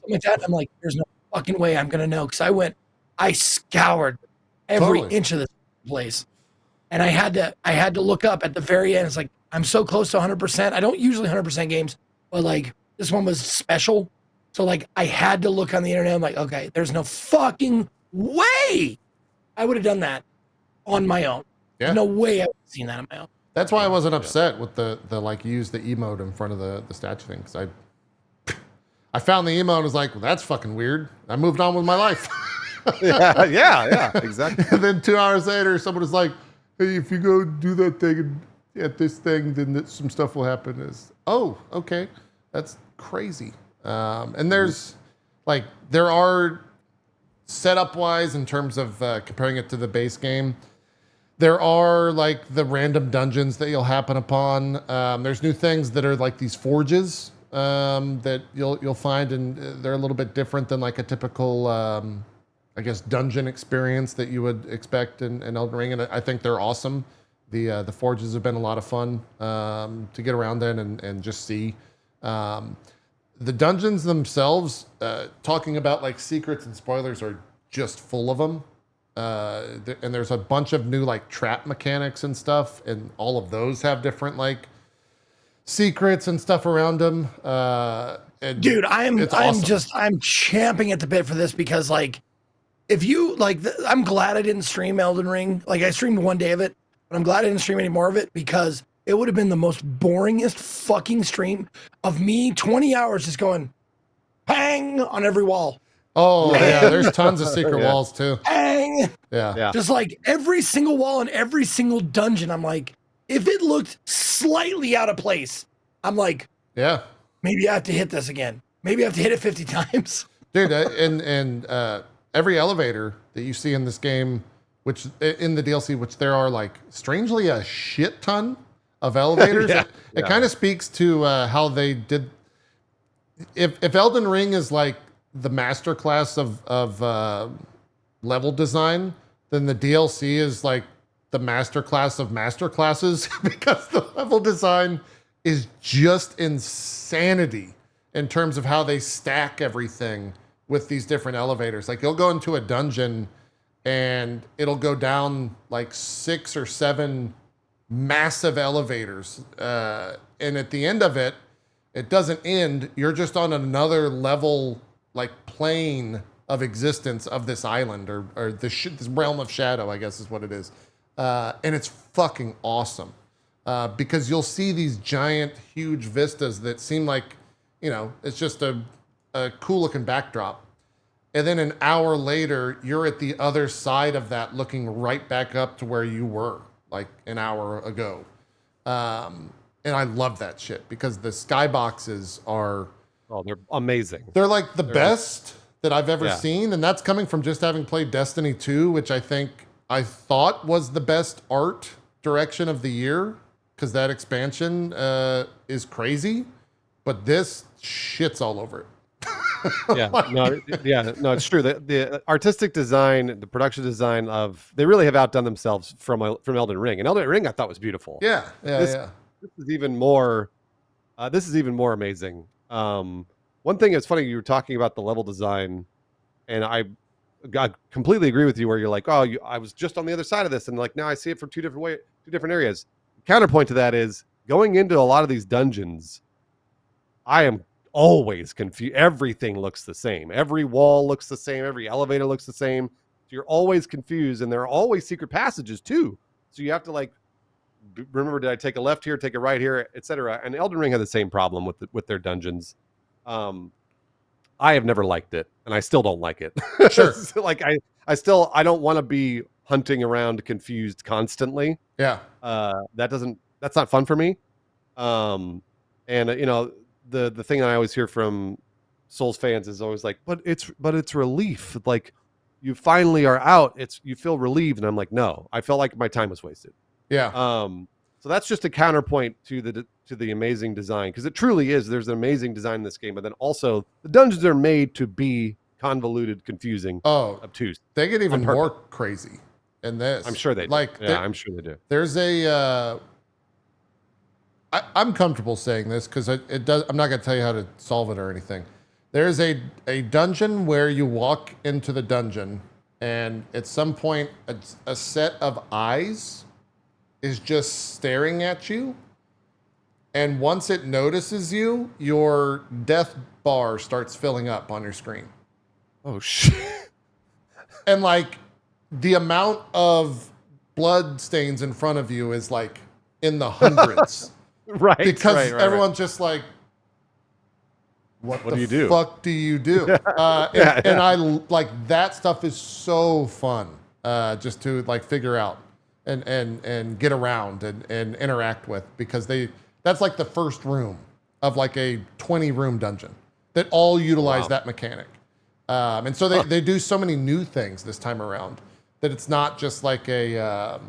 something like that. I'm like, there's no fucking way I'm gonna know, because I scoured every inch of this place, and I had to look up at the very end. It's like, I'm so close to 100%. I don't usually 100% games, but like this one was special, so like I had to look on the internet. I'm like, okay, there's no fucking way I would have done that on my own. Yeah. There's no way I would have seen that on my own. That's why I wasn't upset with the like use the emote in front of the statue thing, because I found the emote and was like, well, that's fucking weird. I moved on with my life. yeah, exactly. And then 2 hours later, someone was like, hey, if you go do that thing at this thing, then some stuff will happen. Oh, okay. That's crazy. And there are setup wise, in terms of comparing it to the base game, there are like the random dungeons that you'll happen upon. There's new things that are like these forges that you'll find, and they're a little bit different than like a typical, I guess, dungeon experience that you would expect in Elden Ring. And I think they're awesome. The forges have been a lot of fun to get around in and just see. The dungeons themselves, talking about like secrets and spoilers, are just full of them. And there's a bunch of new like trap mechanics and stuff, and all of those have different like secrets and stuff around them. Dude, I'm champing at the bit for this, because like, if you like, I'm glad I didn't stream Elden Ring. Like I streamed one day of it, but I'm glad I didn't stream any more of it, because it would have been the most boringest fucking stream of me 20 hours just going bang on every wall. Oh yeah, there's tons of secret walls too. Bang. Yeah. Just like every single wall and every single dungeon. I'm like, if it looked slightly out of place, I'm like, yeah, maybe I have to hit this again. Maybe I have to hit it 50 times. Dude, and every elevator that you see in this game, which in the DLC, which there are like strangely a shit ton of elevators. It kind of speaks to how they did. If Elden Ring is like the masterclass of level design, then the DLC is like the masterclass of masterclasses, because the level design is just insanity in terms of how they stack everything with these different elevators. Like you'll go into a dungeon and it'll go down like 6 or 7 massive elevators. And at the end of it, It doesn't end. You're just on another level, like plane of existence of this island or this realm of shadow, I guess is what it is. And it's fucking awesome because you'll see these giant, huge vistas that seem like, it's just a cool looking backdrop. And then an hour later, you're at the other side of that looking right back up to where you were like an hour ago. And I love that shit because the skyboxes are... Oh, they're amazing. They're like the best that I've ever Yeah. seen. And that's coming from just having played Destiny 2, which I thought was the best art direction of the year because that expansion is crazy. But this shits all over it. No, it's true. The artistic design, the production design they really have outdone themselves from Elden Ring. And Elden Ring I thought was beautiful. This is even more amazing. One thing that's funny, you were talking about the level design, and I completely agree with you where you're like, I was just on the other side of this, and like now I see it from two different areas. Counterpoint to that is going into a lot of these dungeons, I am always confused. Everything looks the same. Every wall looks the same. Every elevator looks the same. So you're always confused, and there are always secret passages too. So you have to like remember, did I take a left here, take a right here, etc. And Elden Ring had the same problem with their dungeons. I have never liked it, and I still don't like it. Sure. Like I don't want to be hunting around confused constantly. Yeah. That's not fun for me. And the thing I always hear from Souls fans is always like, but it's relief. Like you finally are out. You feel relieved. And I'm like, no, I felt like my time was wasted. Yeah. So that's just a counterpoint to the amazing design. Cause it truly is. There's an amazing design in this game, but then also the dungeons are made to be convoluted, confusing, obtuse. They get even more crazy in this. I'm sure they do. I'm sure they do. There's I'm comfortable saying this because I'm not going to tell you how to solve it or anything. There's a dungeon where you walk into the dungeon, and at some point, a set of eyes is just staring at you. And once it notices you, your death bar starts filling up on your screen. Oh, shit. And like the amount of blood stains in front of you is like in the hundreds. Right. Because everyone's just like, what do you do? Fuck do you do? And I like that stuff is so fun just to like figure out and get around and interact with because that's like the first room of like a 20 room dungeon that all utilize that mechanic. And so they do so many new things this time around that it's not just like a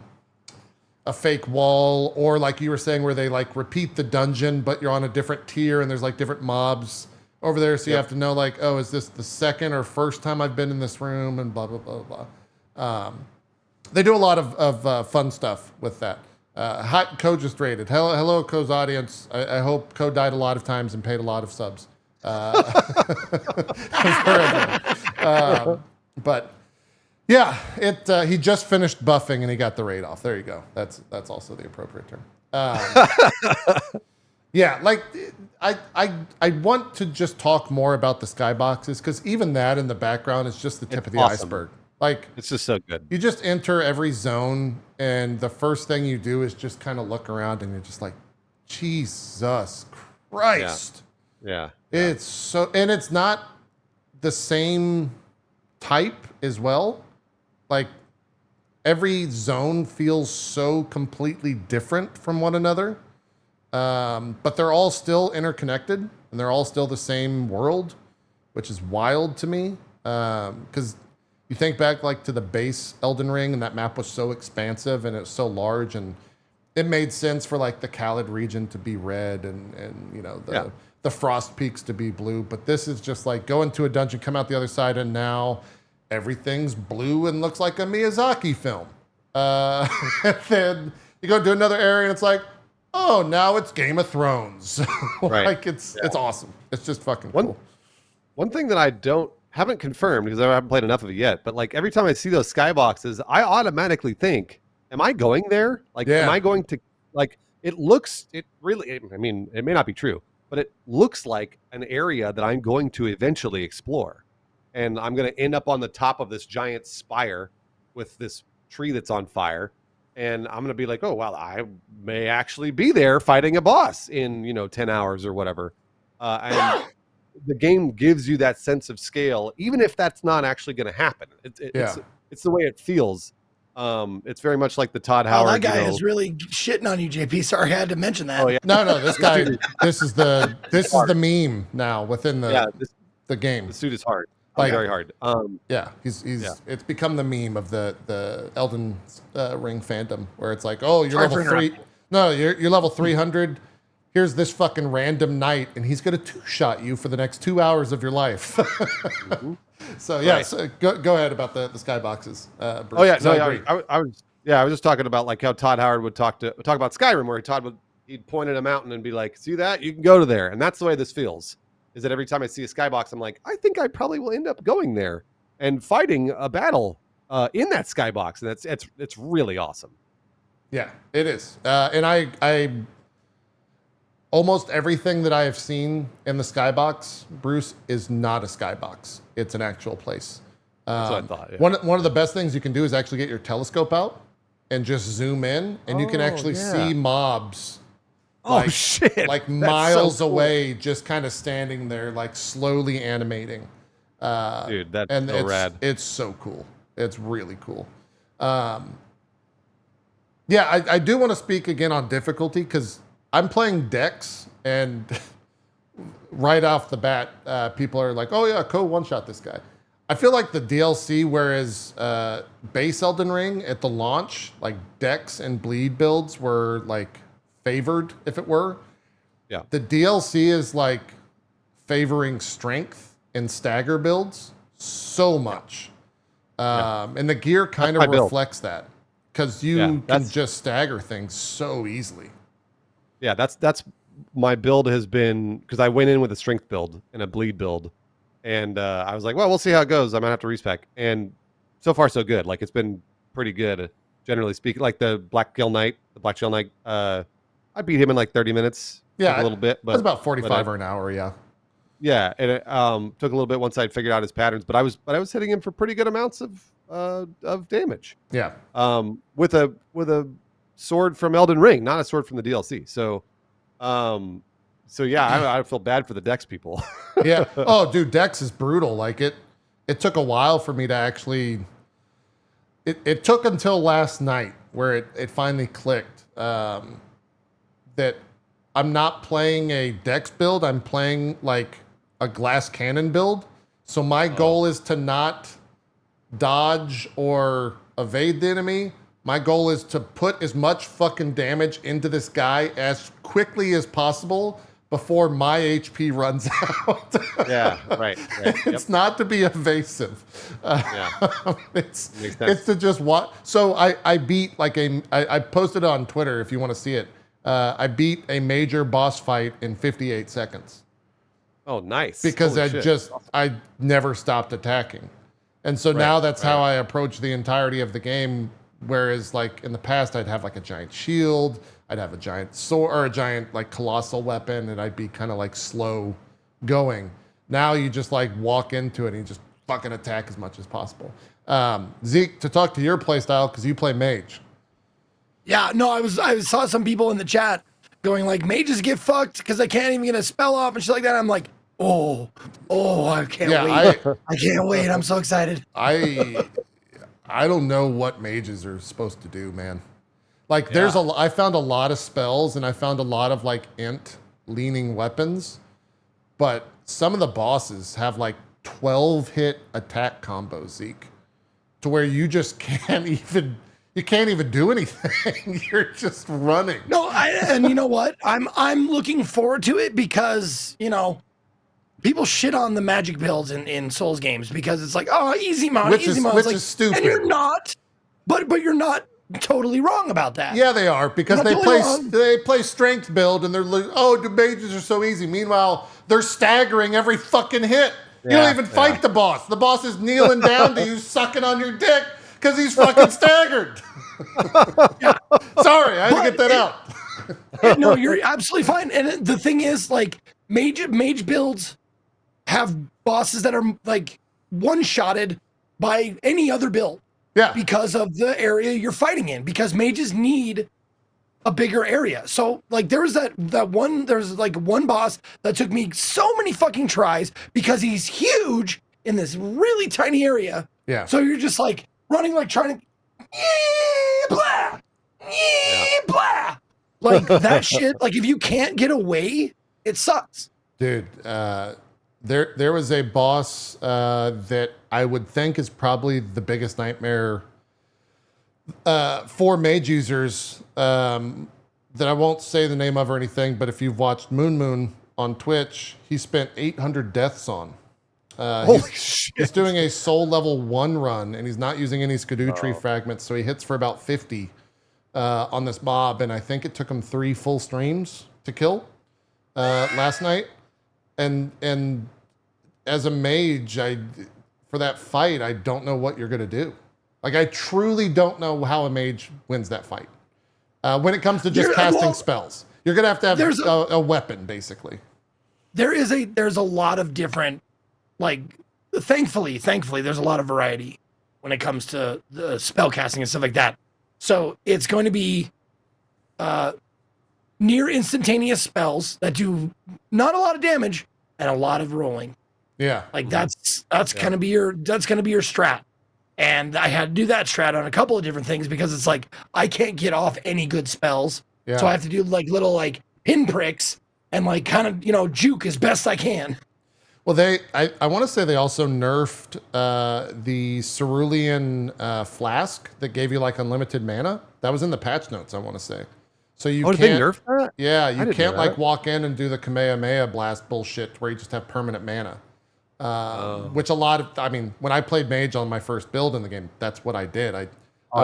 fake wall, or like you were saying, where they like repeat the dungeon, but you're on a different tier and there's like different mobs over there. So you have to know like, oh, is this the second or first time I've been in this room and blah, blah, blah, blah. They do a lot of fun stuff with that. Cohh just rated. Hello, Cohh's audience. I hope Cohh died a lot of times and paid a lot of subs. But yeah, he just finished buffing and he got the raid off. There you go. That's also the appropriate term. Yeah, like I want to just talk more about the skyboxes because even that in the background is just the tip of the iceberg. Like it's just so good. You just enter every zone and the first thing you do is just kind of look around and you're just like, Jesus Christ. Yeah. It's so, and it's not the same type as well. Like every zone feels so completely different from one another. But they're all still interconnected and they're all still the same world, which is wild to me. Because you think back like to the base Elden Ring and that map was so expansive and it was so large and it made sense for like the Khalid region to be red and you know, the Frost Peaks to be blue. But this is just like go into a dungeon, come out the other side, and now everything's blue and looks like a Miyazaki film. And then you go to another area and it's like, oh, now it's Game of Thrones. Like it's awesome. It's just fucking cool. One thing that I haven't confirmed because I haven't played enough of it yet, but like every time I see those skyboxes, I automatically think, am I going there? Like, am I going to, like, it really, I mean, it may not be true, but it looks like an area that I'm going to eventually explore. And I'm going to end up on the top of this giant spire with this tree that's on fire. And I'm going to be like, oh, well, I may actually be there fighting a boss in, 10 hours or whatever. And the game gives you that sense of scale, even if that's not actually going to happen. It's the way it feels. It's very much like the Todd Howard. Oh, that guy is really shitting on you, JP. Sorry, I had to mention that. Oh, yeah. No, this guy. This is the meme now within the game. The suit is hard. Like, very hard. He's it's become the meme of the Elden Ring fandom, where it's like, oh, you're level 3. No, you're level 300. Here's this fucking random knight, and he's gonna two-shot you for the next 2 hours of your life. Mm-hmm. So yeah, so go ahead about the skyboxes. Bruce. Oh yeah, I was just talking about like how Todd Howard would talk about Skyrim, where he'd point at a mountain and be like, see that? You can go to there. And that's the way this feels. Is that every time I see a skybox, I'm like, I think I probably will end up going there and fighting a battle in that skybox. And it's really awesome. Yeah, it is. And I almost everything that I have seen in the skybox, Bruce, is not a skybox. It's an actual place. That's what I thought. Yeah. One of the best things you can do is actually get your telescope out and just zoom in, and you can actually see mobs. Shit! Like miles away, just kind of standing there, like slowly animating. Dude, that's so rad. It's so cool. It's really cool. Yeah, I do want to speak again on difficulty, because I'm playing Dex, and right off the bat, people are like, oh yeah, Cohh one-shot this guy. I feel like the DLC, whereas base Elden Ring at the launch, like Dex and Bleed builds were like favored, if it were. Yeah. The DLC is like favoring strength and stagger builds so much. And the gear kind of reflects that, because you can just stagger things so easily. Yeah, that's my build has been, because I went in with a strength build and a bleed build, and I was like, well, we'll see how it goes. I might have to respec, and so far so good. Like, it's been pretty good, generally speaking. Like the Black Shell Knight, I beat him in like 30 minutes. Yeah, a little bit, but that's about 45 or an hour. Yeah. Yeah, and it took a little bit once I'd figured out his patterns, but I was hitting him for pretty good amounts of damage. Yeah. With a sword from Elden Ring, not a sword from the DLC. So yeah, I feel bad for the Dex people. Yeah. Oh, dude, Dex is brutal. Like it took a while for me to actually. It took until last night where it finally clicked that I'm not playing a Dex build. I'm playing like a glass cannon build. So my goal is to not dodge or evade the enemy. My goal is to put as much fucking damage into this guy as quickly as possible before my HP runs out. Yeah, right. It's not to be evasive. It's to just watch. So I beat I posted on Twitter if you want to see it. I beat a major boss fight in 58 seconds. Oh, nice. Because I never stopped attacking. And so now that's how I approach the entirety of the game. Whereas like in the past, I'd have like a giant shield, I'd have a giant sword or a giant like colossal weapon, and I'd be kind of like slow going. Now you just like walk into it and you just fucking attack as much as possible. Zeke, to talk to your play style, because you play mage. Yeah, no, I saw some people in the chat going like, mages get fucked because I can't even get a spell off and shit like that. I'm like, oh, I can't wait. I can't wait. I'm so excited. I don't know what mages are supposed to do, man. Like I found a lot of spells and I found a lot of like int leaning weapons, but some of the bosses have like 12 hit attack combos, Zeke, to where you just can't even do anything. You're just running. No, and you know what? I'm looking forward to it because, people shit on the magic builds in Souls games because it's like, oh, easy mode. Which is stupid. And you're not, but you're not totally wrong about that. Yeah, they are, because they play strength build and they're like, oh, the mages are so easy. Meanwhile, they're staggering every fucking hit. You don't even fight the boss. The boss is kneeling down to you, sucking on your dick because he's fucking staggered. Sorry, I had to get that out. No, you're absolutely fine. And the thing is, like, mage builds have bosses that are like one-shotted by any other build. Yeah. Because of the area you're fighting in, because mages need a bigger area. So like there's like one boss that took me so many fucking tries because he's huge in this really tiny area. Yeah. So you're just like running, like trying to blah, blah. Like that shit. Like if you can't get away, it sucks. Dude, there was a boss that I would think is probably the biggest nightmare for mage users that I won't say the name of or anything, but if you've watched Moon on Twitch, he spent 800 deaths on. Holy shit. He's doing a soul level 1 run, and he's not using any Skadoo fragments, so he hits for about 50 on this mob, and I think it took him 3 full streams to kill last night. And as a mage, for that fight, I don't know what you're gonna do. Like I truly don't know how a mage wins that fight. When it comes to just casting spells, you're gonna have to have a weapon, basically. There's a lot of different, like, thankfully, there's a lot of variety when it comes to the spell casting and stuff like that. So it's going to be near instantaneous spells that do not a lot of damage and a lot of rolling. Yeah. Like that's gonna be your strat. And I had to do that strat on a couple of different things because it's like I can't get off any good spells. Yeah. So I have to do like little like pinpricks and like kind of, juke as best I can. Well, I want to say they also nerfed the Cerulean flask that gave you like unlimited mana. That was in the patch notes, I want to say. So you did they nerf that? Yeah, you can't like walk in and do the Kamehameha blast bullshit where you just have permanent mana. Which when I played mage on my first build in the game, that's what I did. I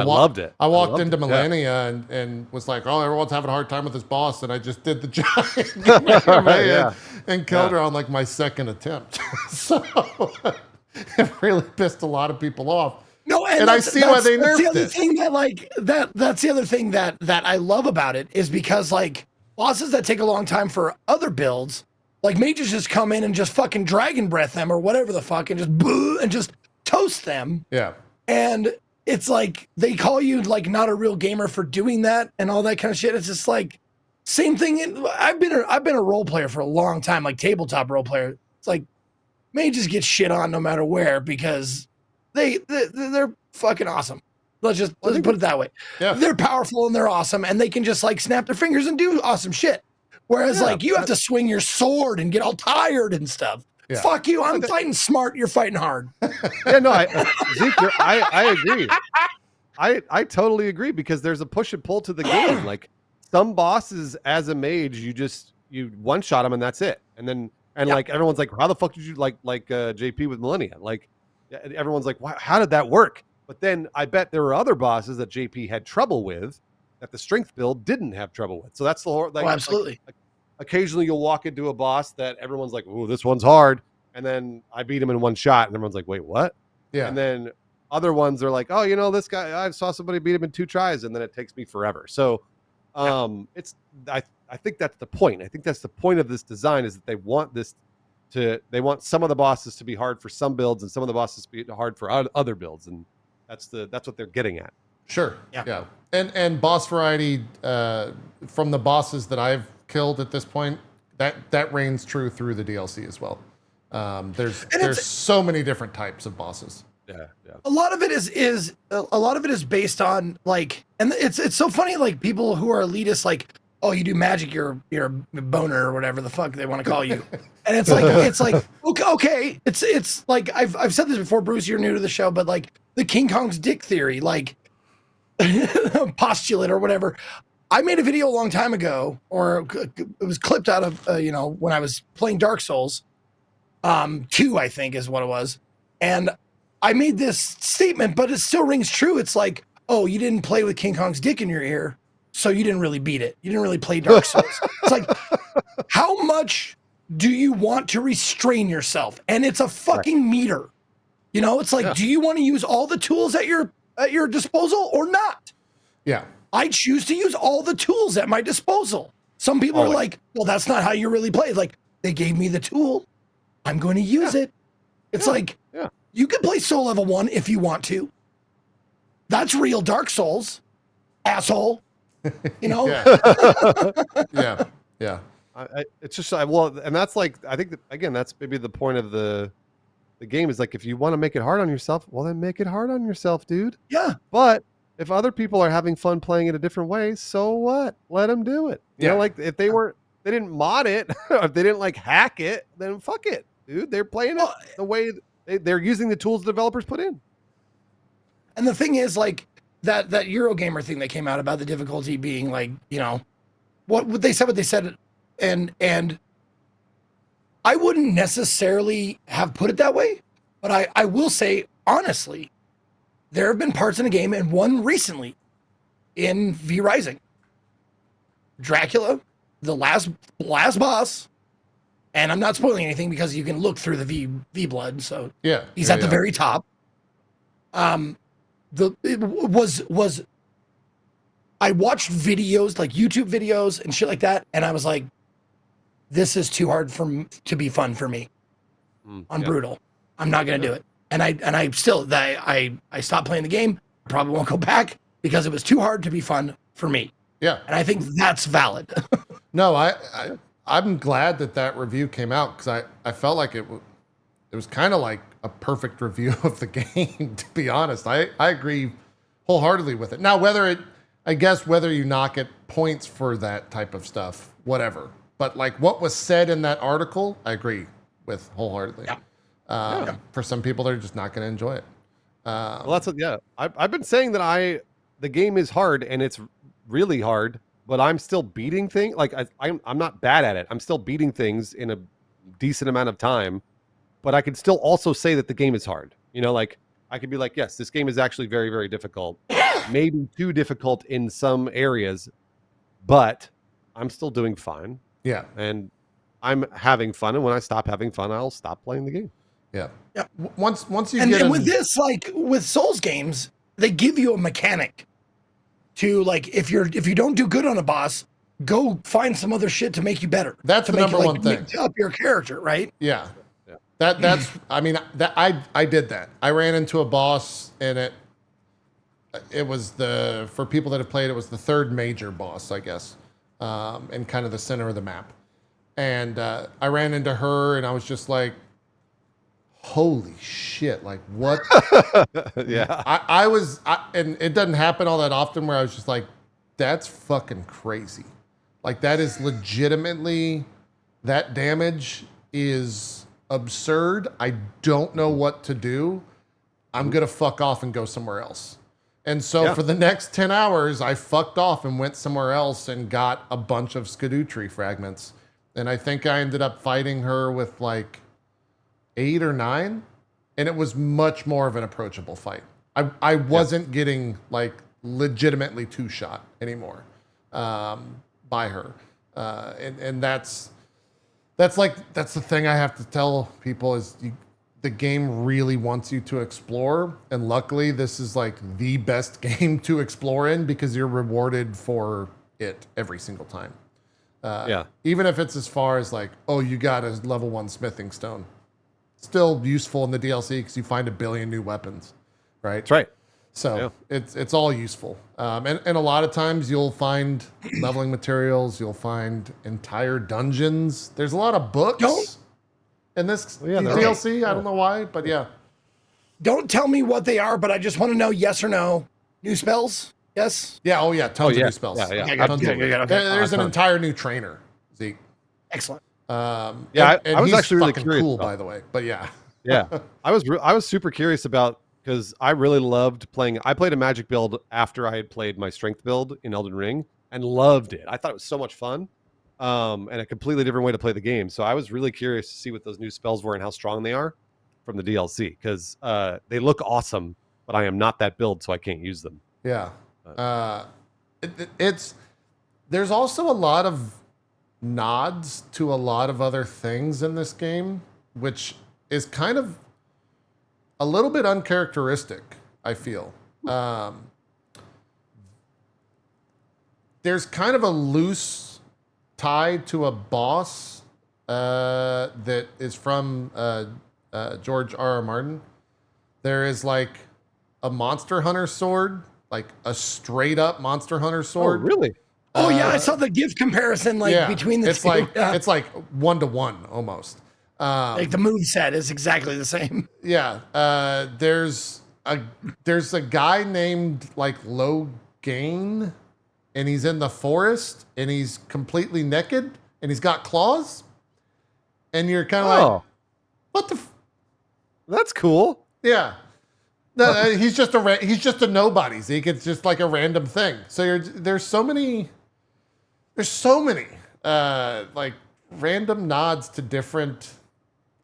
loved it. I walked into Millennia and was like, oh, everyone's having a hard time with this boss. And I just did the giant and killed her on like my second attempt. So it really pissed a lot of people off. No, and I see why they nerfed the other it. Thing that's the other thing that I love about it is because like bosses that take a long time for other builds, like mages just come in and just fucking dragon breath them or whatever the fuck and just boo and just toast them. Yeah. And it's like they call you like not a real gamer for doing that and all that kind of shit. It's just like same thing. I've been a role player for a long time, like tabletop role player. It's like mages get shit on no matter where because they're fucking awesome. Let's just put it that way. Yeah. They're powerful and they're awesome and they can just like snap their fingers and do awesome shit. Whereas like you have to swing your sword and get all tired and stuff. Yeah. Fuck you. I'm fighting smart. You're fighting hard. Yeah, no, Zeke, I agree. I totally agree because there's a push and pull to the game. Like some bosses as a mage, you one shot them and that's it. And like everyone's like, how the fuck did you like JP with Millennia? Like everyone's like, wow, how did that work? But then I bet there were other bosses that JP had trouble with that the strength build didn't have trouble with. So that's the whole like, absolutely. Like, occasionally you'll walk into a boss that everyone's like, "Ooh, this one's hard," and then I beat him in one shot, and everyone's like, "Wait, what?" Yeah. And then other ones are like, "Oh, this guy, I saw somebody beat him in 2 tries, and then it takes me forever." So, it's I think that's the point. I think that's the point of this design is that they want some of the bosses to be hard for some builds and some of the bosses to be hard for other builds, and that's what they're getting at. Sure. Yeah. And boss variety from the bosses that I've killed at this point, that reigns true through the DLC as well. There's so many different types of bosses. Yeah. A lot of it is based on like, and it's so funny, like people who are elitists, like, oh, you do magic, you're a boner or whatever the fuck they want to call you. And it's like okay, it's like I've said this before, Bruce, you're new to the show, but like the King Kong's dick theory, like postulate or whatever. I made a video a long time ago, or it was clipped out of when I was playing Dark Souls 2, I think is what it was, and I made this statement, but it still rings true. It's like, oh, you didn't play with King Kong's dick in your ear, so you didn't really beat it. You didn't really play Dark Souls. It's like, how much do you want to restrain yourself? And it's a fucking meter. It's like, do you want to use all the tools at your disposal or not? Yeah. I choose to use all the tools at my disposal. Some people are like, well, that's not how you really play. Like, They gave me the tool. I'm going to use it. It's like, you can play Soul Level 1 if you want to. That's real Dark Souls, asshole. You know? Yeah. It's just well, and that's like I think that, again, that's maybe the point of the game is like if you want to make it hard on yourself, well then make it hard on yourself, dude. Yeah. But if other people are having fun playing it a different way, so what? Let them do it. You know, like if they didn't mod it, or if they didn't like hack it, then fuck it, dude. They're playing it the way they're using the tools developers put in. And the thing is, like that Eurogamer thing that came out about the difficulty being like, you know, what they said, and I wouldn't necessarily have put it that way, but I will say honestly, there have been parts in a game, and one recently in V Rising, Dracula, the last boss, and I'm not spoiling anything because you can look through the V blood, so he's at the very top. It was I watched videos like YouTube videos and shit like that, and I was like, this is too hard to be fun for me on Brutal. I'm not gonna do it. And I still I stopped playing the game. Probably won't go back because it was too hard to be fun for me. Yeah. And I think that's valid. No, I'm glad that review came out because I felt like it was kind of like a perfect review of the game, to be honest. I agree wholeheartedly with it. Now, whether you knock it points for that type of stuff, whatever. But like what was said in that article, I agree with wholeheartedly. For some people, they're just not going to enjoy it. Well, that's I've been saying that the game is hard and it's really hard, but I'm still beating things. Like I'm not bad at it. I'm still beating things in a decent amount of time, but I could still also say that the game is hard. You know, like I could be like, yes, this game is actually very, very difficult, maybe too difficult in some areas, but I'm still doing fine. Yeah. And I'm having fun. And when I stop having fun, I'll stop playing the game. Yeah. Once you and get then with this, like with Souls games, they give you a mechanic to like if you don't do good on a boss, go find some other shit to make you better. That's to the make number one thing. Up your character, right? Yeah. That's I mean that I did that. I ran into a boss and it was for people that have played, it was the third major boss, I guess, in kind of the center of the map. And I ran into her and I was just like, holy shit, like what? And it doesn't happen all that often where I was just like, that's fucking crazy. Like that is legitimately, that damage is absurd. I don't know what to do. I'm going to fuck off and go somewhere else. And so for the next 10 hours, I fucked off and went somewhere else and got a bunch of Erdtree fragments. And I think I ended up fighting her with like 8 or 9, and it was much more of an approachable fight. I wasn't getting like legitimately two-shot anymore by her. And that's the thing I have to tell people is the game really wants you to explore. And luckily this is like the best game to explore in because you're rewarded for it every single time. Even if it's as far as like, oh, you got a level 1 smithing stone. Still useful in the DLC because you find a billion new weapons, right? That's right. So it's all useful. And a lot of times you'll find leveling materials. You'll find entire dungeons. There's a lot of books in this DLC. I don't know why, but yeah. Don't tell me what they are, but I just want to know yes or no. New spells? Yes? Yeah. Oh, yeah. Tons of new spells. There's an entire new trainer, Zeke. Excellent. I was actually really curious. Cool, by the way, but yeah. I was super curious about because I really loved playing. I played a magic build after I had played my strength build in Elden Ring and loved it. I thought it was so much fun, and a completely different way to play the game. So I was really curious to see what those new spells were and how strong they are from the DLC because they look awesome. But I am not that build, so I can't use them. Yeah, there's also a lot of nods to a lot of other things in this game, which is kind of a little bit uncharacteristic, I feel. There's kind of a loose tie to a boss that is from George R. R. Martin. There is like a Monster Hunter sword, like a straight up Monster Hunter Oh, sword. really? Oh yeah, I saw the GIF comparison between the it's two. like Yeah. it's like 1-to-1 almost. Like the move set is exactly the same. Yeah, there's a guy named like Logain, and he's in the forest, and he's completely naked, and he's got claws, and you're kind of like, Oh, what the? that's cool. Yeah, no, he's just a nobody. Zeke. It's just like a random thing. So there's so many like random nods to different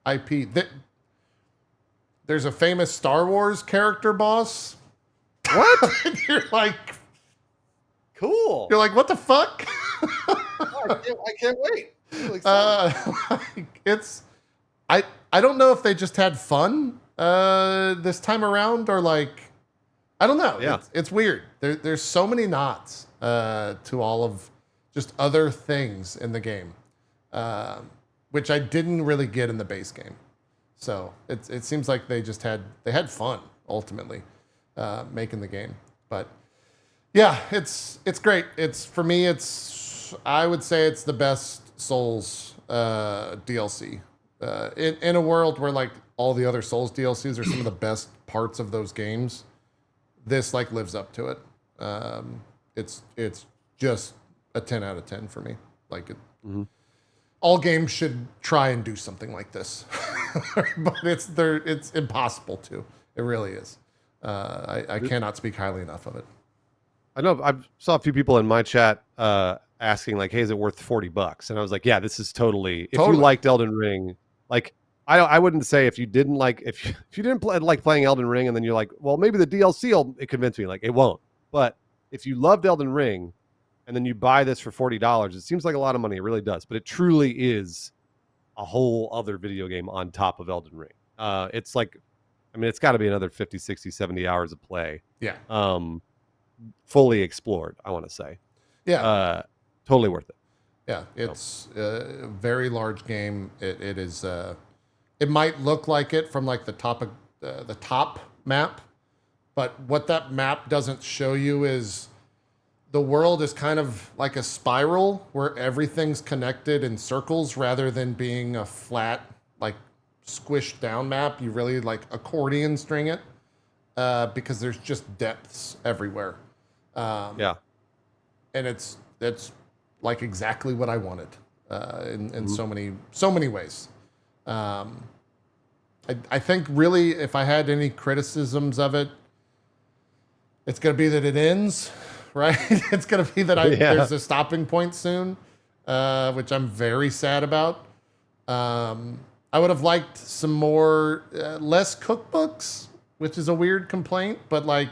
IP. There's a famous Star Wars character boss. What? And you're like, Cool. what the fuck? I can't wait. Really excited. It's I don't know if they just had fun this time around, or like, I don't know. Yeah. It's weird. There's so many nods to all of just other things in the game, which I didn't really get in the base game. So it seems like they had fun ultimately making the game. But yeah, it's great. For me, I would say it's the best Souls DLC in a world where like all the other Souls DLCs are some of the best parts of those games. This like lives up to it. It's just a 10 out of 10 for me. Like all games should try and do something like this, but it's impossible to. It really is. I cannot speak highly enough of it. I know I saw a few people in my chat asking like, "Hey, is it worth $40?" And I was like, "Yeah, this is totally." If you liked Elden Ring, like I wouldn't say if you didn't like if you didn't like playing Elden Ring and then you're like, well, maybe the DLC will convince me. Like it won't. But if you loved Elden Ring and then you buy this for $40, it seems like a lot of money. It really does, but it truly is a whole other video game on top of Elden Ring. It's like, I mean, it's got to be another 50, 60, 70 hours of play. Yeah. Fully explored, I want to say. Yeah. Totally worth it. Yeah. It's a very large game. It is. It might look like it from like the top map, but what that map doesn't show you is the world is kind of like a spiral where everything's connected in circles rather than being a flat, like squished down map. You really like accordion string it because there's just depths everywhere. Yeah. And it's like exactly what I wanted in so many ways. I think really if I had any criticisms of it, it's going to be that it ends, right? It's going to be that there's a stopping point soon, which I'm very sad about. I would have liked some more, less cookbooks, which is a weird complaint, but like,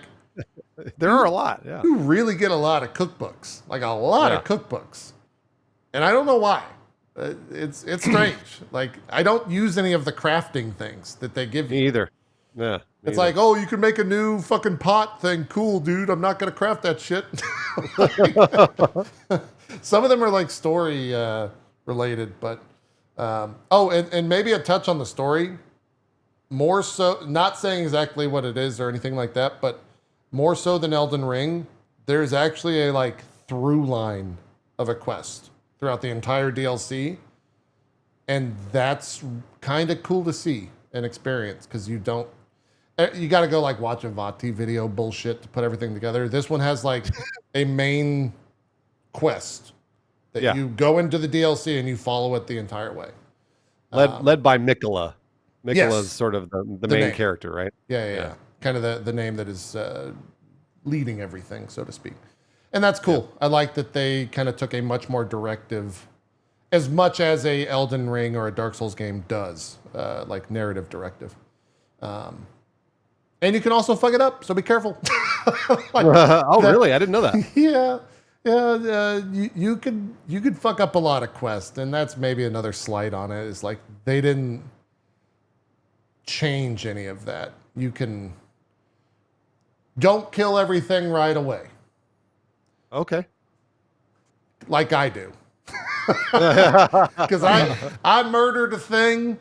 there are a lot. Yeah. you really get a lot of cookbooks, like a lot of cookbooks. And I don't know why. It's strange. Like, I don't use any of the crafting things that they give you. Me either. Yeah. It's like, oh, you can make a new fucking pot thing. Cool, dude. I'm not going to craft that shit. Some of them are like story related, but and maybe a touch on the story. More so, not saying exactly what it is or anything like that, but more so than Elden Ring, there's actually a like through line of a quest throughout the entire DLC. And that's kind of cool to see and experience because you got to go like watch a Vati video bullshit to put everything together. This one has like a main quest that you go into the DLC and you follow it the entire way. Led by Mikola. Mikola's Yes. sort of the main name. character, right? Yeah. Kind of the name that is leading everything, so to speak. And that's cool. I like that they kind of took a much more directive, as much as a Elden Ring or a Dark Souls game does, like narrative directive. And you can also fuck it up, so be careful. Really? I didn't know that. You could fuck up a lot of quests, and that's maybe another slight on it. Is like they didn't change any of that. Don't kill everything right away. Okay. Like I do. Because I murdered a thing,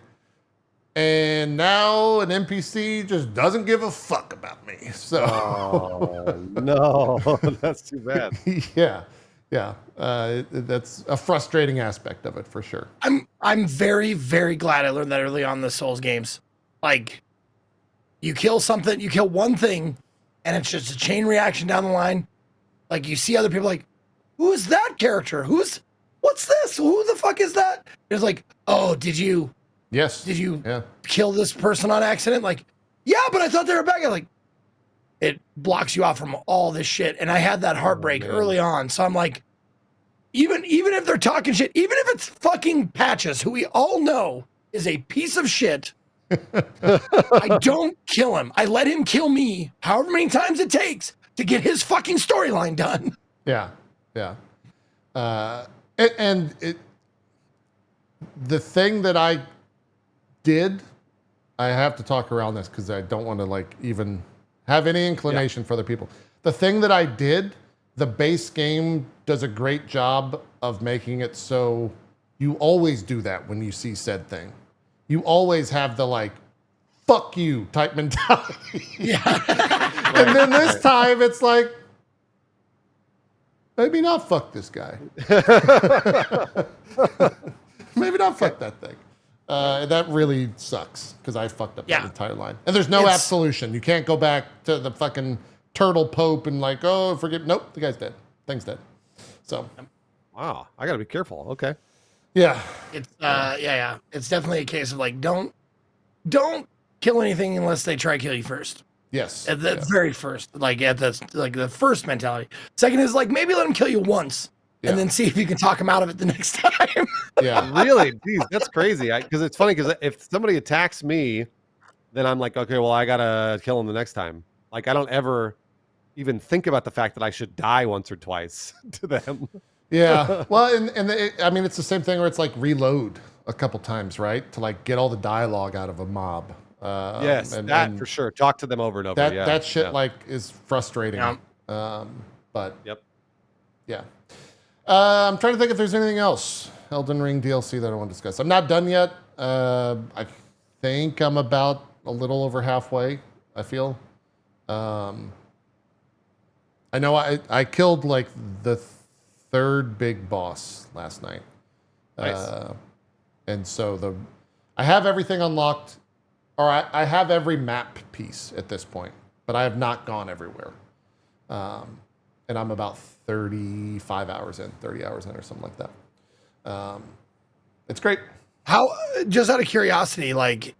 and now an NPC just doesn't give a fuck about me. So no, that's too bad. yeah. That's a frustrating aspect of it for sure. I'm very, very glad I learned that early on in the Souls games. Like, you kill something, you kill one thing, and it's just a chain reaction down the line. Like, you see other people like, who is that character? What's this? Who the fuck is that? It's like, oh, did you kill this person on accident? Like, yeah, but I thought they were bad guys. Like, it blocks you out from all this shit. And I had that heartbreak early on. So I'm like, even if they're talking shit, even if it's fucking Patches, who we all know is a piece of shit, I don't kill him. I let him kill me however many times it takes to get his fucking storyline done. Yeah. The thing that I did, I have to talk around this because I don't want to like even have any inclination for other people. The thing that I did, the base game does a great job of making it so you always do that when you see said thing. You always have the like, fuck you type mentality. Yeah. And then this time it's like, maybe not fuck this guy. Maybe not fuck that thing. That really sucks because I fucked up that entire line. And there's no absolution. You can't go back to the fucking turtle pope and like, oh, forget. Nope, the guy's dead. Thing's dead. So. Wow, I gotta be careful. Okay. Yeah. It's It's definitely a case of like, don't kill anything unless they try to kill you first. Yes. At the very first, like at the first mentality. Second is like, maybe let them kill you once. And then see if you can talk them out of it the next time. Yeah. Really? Geez, that's crazy. Because it's funny because if somebody attacks me, then I'm like, okay, well, I got to kill him the next time. Like, I don't ever even think about the fact that I should die once or twice to them. Yeah. Well, I mean, it's the same thing where it's like reload a couple times, right? To like get all the dialogue out of a mob. Yes, and for sure. Talk to them over and over. That shit like is frustrating. But yeah. I'm trying to think if there's anything else Elden Ring DLC that I want to discuss. I'm not done yet. I think I'm about a little over halfway, I feel. I know I killed like the third big boss last night. Nice. And so I have everything unlocked, or I have every map piece at this point, but I have not gone everywhere. And I'm about 35 hours in, 30 hours in or something like that. It's great. How, just out of curiosity, like,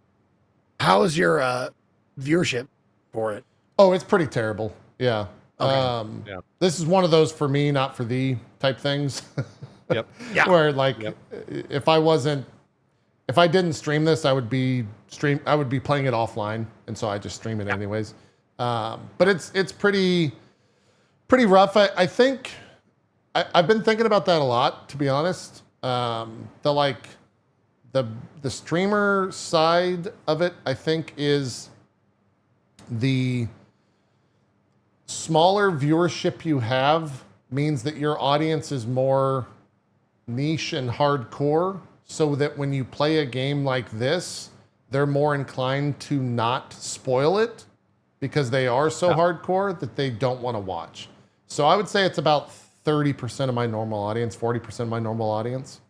how is your viewership for it? Oh, it's pretty terrible. Yeah. Okay. This is one of those for me, not for thee type things. Yep. Yeah. Where like, if I didn't stream this, I would be playing it offline. And so I just stream it anyways. But it's pretty rough. I think I've been thinking about that a lot, to be honest. The streamer side of it, I think, is the smaller viewership you have means that your audience is more niche and hardcore, so that when you play a game like this, they're more inclined to not spoil it because they are so hardcore that they don't want to watch. So I would say it's about 30% of my normal audience, 40% of my normal audience.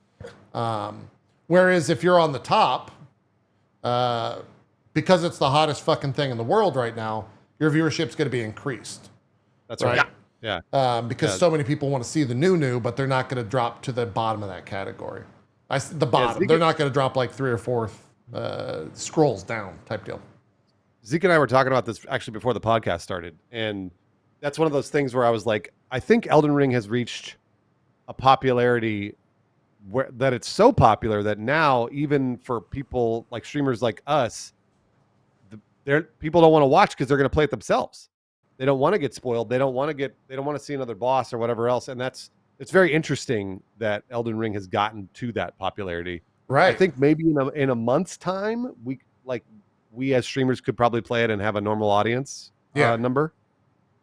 Whereas if you're on the top, because it's the hottest fucking thing in the world right now, your viewership's going to be increased. That's right. Yeah. Because so many people want to see the new, but they're not going to drop to the bottom of that category. The bottom. They're not going to drop like 3 or 4 scrolls down type deal. Zeke and I were talking about this actually before the podcast started, and that's one of those things where I was like, I think Elden Ring has reached a popularity that it's so popular that now even for people like streamers like us, people don't want to watch because they're going to play it themselves. They don't want to get spoiled. They don't want to see another boss or whatever else. And it's very interesting that Elden Ring has gotten to that popularity. Right. I think maybe in a month's time, we as streamers could probably play it and have a normal audience number.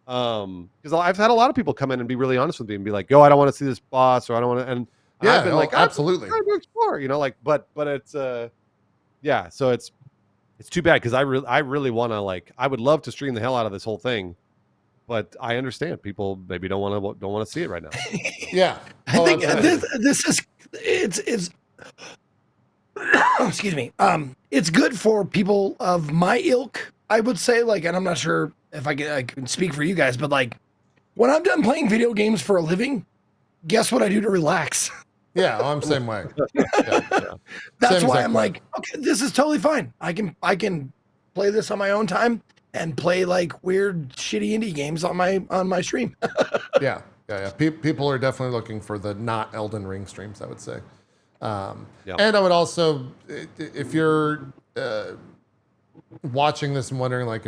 Because I've had a lot of people come in and be really honest with me and be like, "Yo, I don't want to see this boss," or "I don't want to." And And Yeah, I've been oh, like, absolutely. I'm trying to explore, you know, like, but it's yeah, so it's too bad because I really want to, like, I would love to stream the hell out of this whole thing, but I understand people maybe don't want to see it right now. Yeah. I Oh, think absolutely. this is it's excuse me. It's good for people of my ilk, I would say. Like, and I'm not sure if I can speak for you guys, but like, when I'm done playing video games for a living, guess what I do to relax? Yeah, I'm same way. That's Same why exact I'm way. like, okay, this is totally fine. I can play this on my own time and play like weird, shitty indie games on my stream. Yeah. People are definitely looking for the not Elden Ring streams, I would say. Yeah. And I would also, if you're watching this and wondering, like,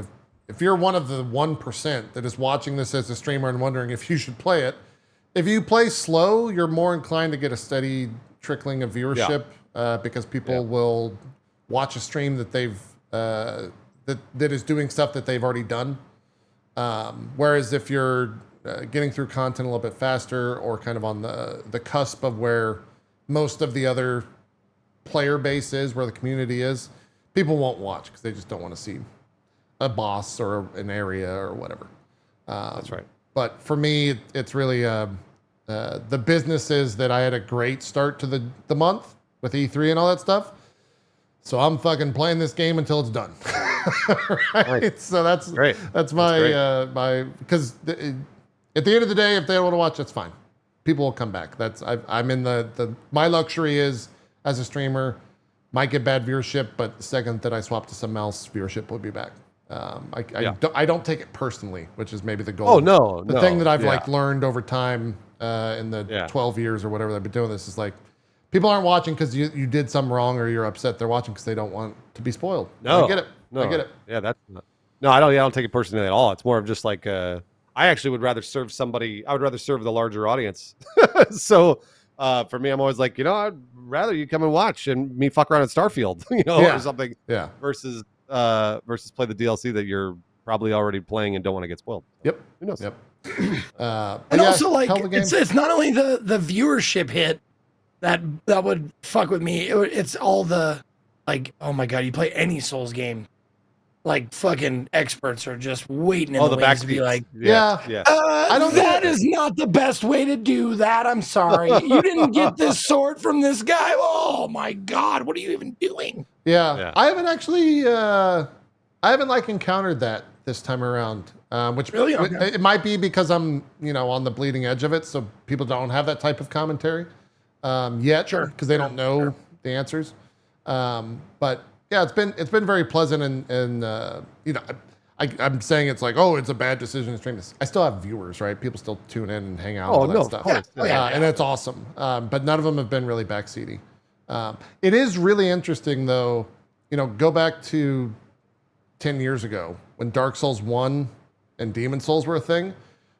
if you're one of the 1% that is watching this as a streamer and wondering if you should play it, if you play slow, you're more inclined to get a steady trickling of viewership because people will watch a stream that they've that is doing stuff that they've already done. Whereas if you're getting through content a little bit faster or kind of on the cusp of where most of the other player base is, where the community is, people won't watch because they just don't want to see a boss or an area or whatever. That's right. But for me, it's really the businesses that I had a great start to the month with E3 and all that stuff. So I'm fucking playing this game until it's done. Right? Nice. So that's Great. That's my my because at the end of the day, if they don't want to watch, that's fine. People will come back. I'm in the my luxury is as a streamer, might get bad viewership, but the second that I swap to something else, viewership will be back. I don't take it personally, which is maybe the goal. Oh no, The thing that I've like learned over time in the 12 years or whatever I've been doing this is like people aren't watching because you did something wrong or you're upset. They're watching because they don't want to be spoiled. No, I get it. No, I get it. Yeah, that's no. I don't take it personally at all. It's more of just like I actually would rather serve somebody. I would rather serve the larger audience. So for me, I'm always like, I'd rather you come and watch and me fuck around at Starfield, or something. Yeah. Versus play the DLC that you're probably already playing and don't want to get spoiled. Yep. Who knows? Yep. And also, like, it's not only the viewership hit that would fuck with me. It's all the, like, oh my god, you play any Souls game, like fucking experts are just waiting in the wings to be like, yeah. I don't. That is not the best way to do that. I'm sorry, you didn't get this sword from this guy. Oh my god, what are you even doing? Yeah. I haven't actually. I haven't like encountered that this time around. Which really it might be because I'm on the bleeding edge of it, so people don't have that type of commentary yet, because they don't know the answers. But yeah, it's been very pleasant, and I'm saying it's like, oh, it's a bad decision to stream this. I still have viewers, right? People still tune in and hang out. Oh, and all that stuff. Of course. And that's awesome. But none of them have been really backseaty. It is really interesting, though. Go back to 10 years ago when Dark Souls 1 and Demon Souls were a thing.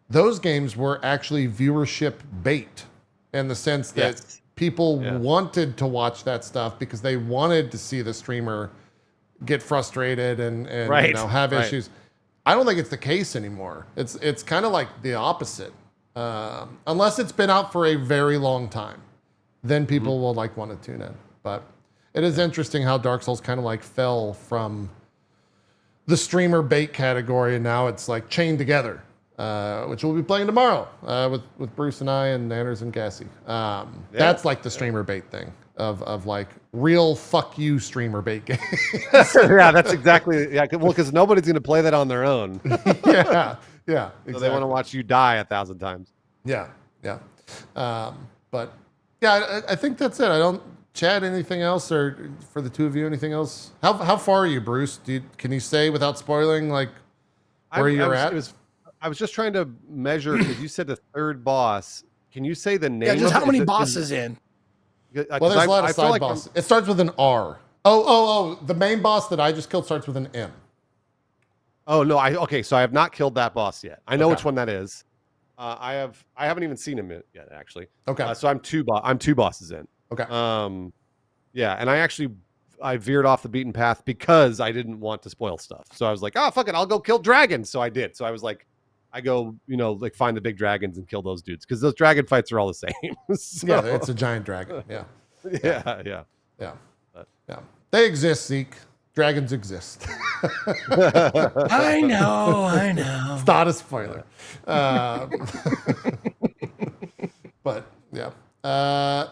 Those games were actually viewership bait in the sense that people wanted to watch that stuff because they wanted to see the streamer get frustrated and have issues. I don't think it's the case anymore. It's kind of like the opposite. Unless it's been out for a very long time, then people will like want to tune in. But it is interesting how Dark Souls kind of like fell from the streamer bait category, and now it's like chained together, which we'll be playing tomorrow with Bruce and I and Anders and Cassie. That's like the streamer bait thing of like real fuck you streamer bait games. Yeah, that's exactly. Yeah, well, because nobody's going to play that on their own. Yeah, exactly. So they want to watch you die 1,000 times. Yeah. But yeah, I think that's it. I don't. Chad, anything else, or for the two of you, anything else? How far are you, Bruce? Can you say without spoiling like where you're at? I was just trying to measure because you said the third boss. Can you say the name? Yeah, just how many bosses in? Well, there's a lot of side bosses. It starts with an R. Oh, the main boss that I just killed starts with an M. Oh no, okay, so I have not killed that boss yet. I know which one that is. I haven't even seen him yet, actually. Okay. So I'm two bosses in. Okay. Yeah, and I veered off the beaten path because I didn't want to spoil stuff. So I was like, oh fuck it, I'll go kill dragons. So I did. So I was like, I go, like find the big dragons and kill those dudes because those dragon fights are all the same. So, Yeah, it's a giant dragon. Yeah. yeah. Yeah. They exist, Zeke. Dragons exist. I know. It's not a spoiler. But yeah,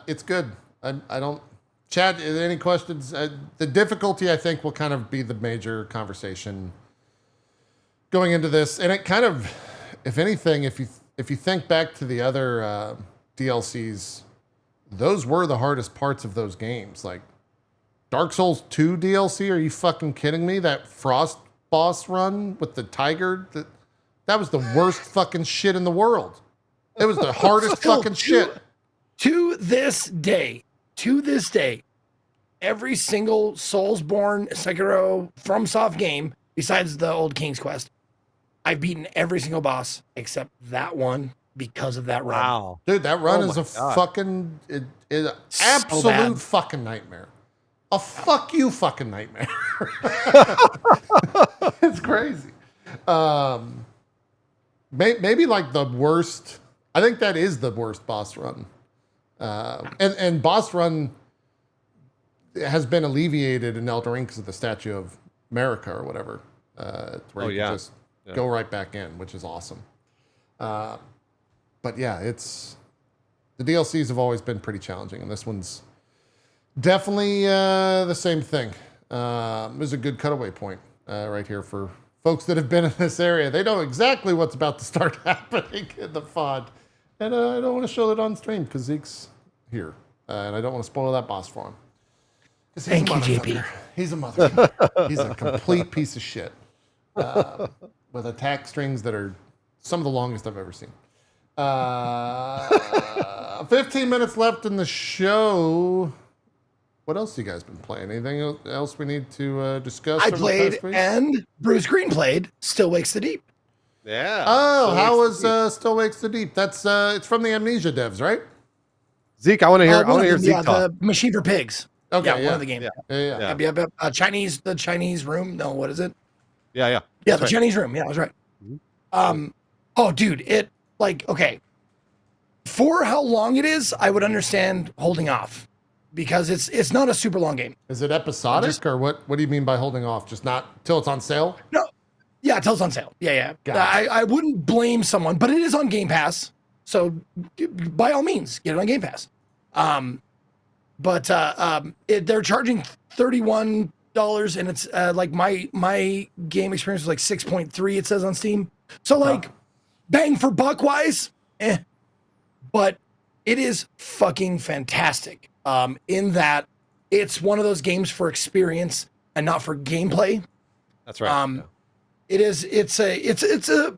it's good. I don't. Chad, any questions? The difficulty, I think, will kind of be the major conversation going into this, and it kind of, if anything, if you think back to the other DLCs, those were the hardest parts of those games. Like Dark Souls 2 DLC, are you fucking kidding me? That Frost boss run with the tiger, that was the worst fucking shit in the world. It was the hardest fucking shit. To this day, every single Soulsborne, Sekiro, FromSoft game, besides the old King's Quest, I've beaten every single boss except that one because of that run. Wow. Dude, that run is a God. fucking So absolute bad. fucking nightmare. A fuck you fucking nightmare. It's crazy. Maybe like the worst. I think that is the worst boss run. And boss run has been alleviated in Elden Ring because of the Statue of America or whatever. Where you can just go right back in, which is awesome. But yeah, the DLCs have always been pretty challenging, and this one's definitely the same thing. There's a good cutaway point right here for folks that have been in this area. They know exactly what's about to start happening in the FOD. And I don't want to show it on stream because Zeke's here. And I don't want to spoil that boss for him. Thank you, JP. He's a motherfucker. He's a complete piece of shit. With attack strings that are some of the longest I've ever seen. 15 minutes left in the show. What else you guys been playing? Anything else we need to discuss? I over the played, past week? and Bruce Greene played Still Wakes the Deep. Yeah. Oh, Still how Wakes the was Still Wakes the Deep? That's it's from the Amnesia devs, right? Zeke, I want to hear. I One want to of hear them, Zeke yeah, talk. the Machine for Pigs. Okay, yeah, yeah. one of the games. Yeah. Yeah. The Chinese room. No, what is it? Yeah. Yeah, That's the right. Chinese room. Yeah, I was right. Oh, dude, okay. For how long it is, I would understand holding off because it's not a super long game. Is it episodic or what? What do you mean by holding off? Just not till it's on sale? No, yeah, till it's on sale. Yeah. Gotcha. I wouldn't blame someone, but it is on Game Pass, so by all means, get it on Game Pass. They're charging $31, and it's like my game experience was like 6.3. It says on Steam, so like bang for buck wise, but it is fucking fantastic. In that it's one of those games for experience and not for gameplay. That's right. It's a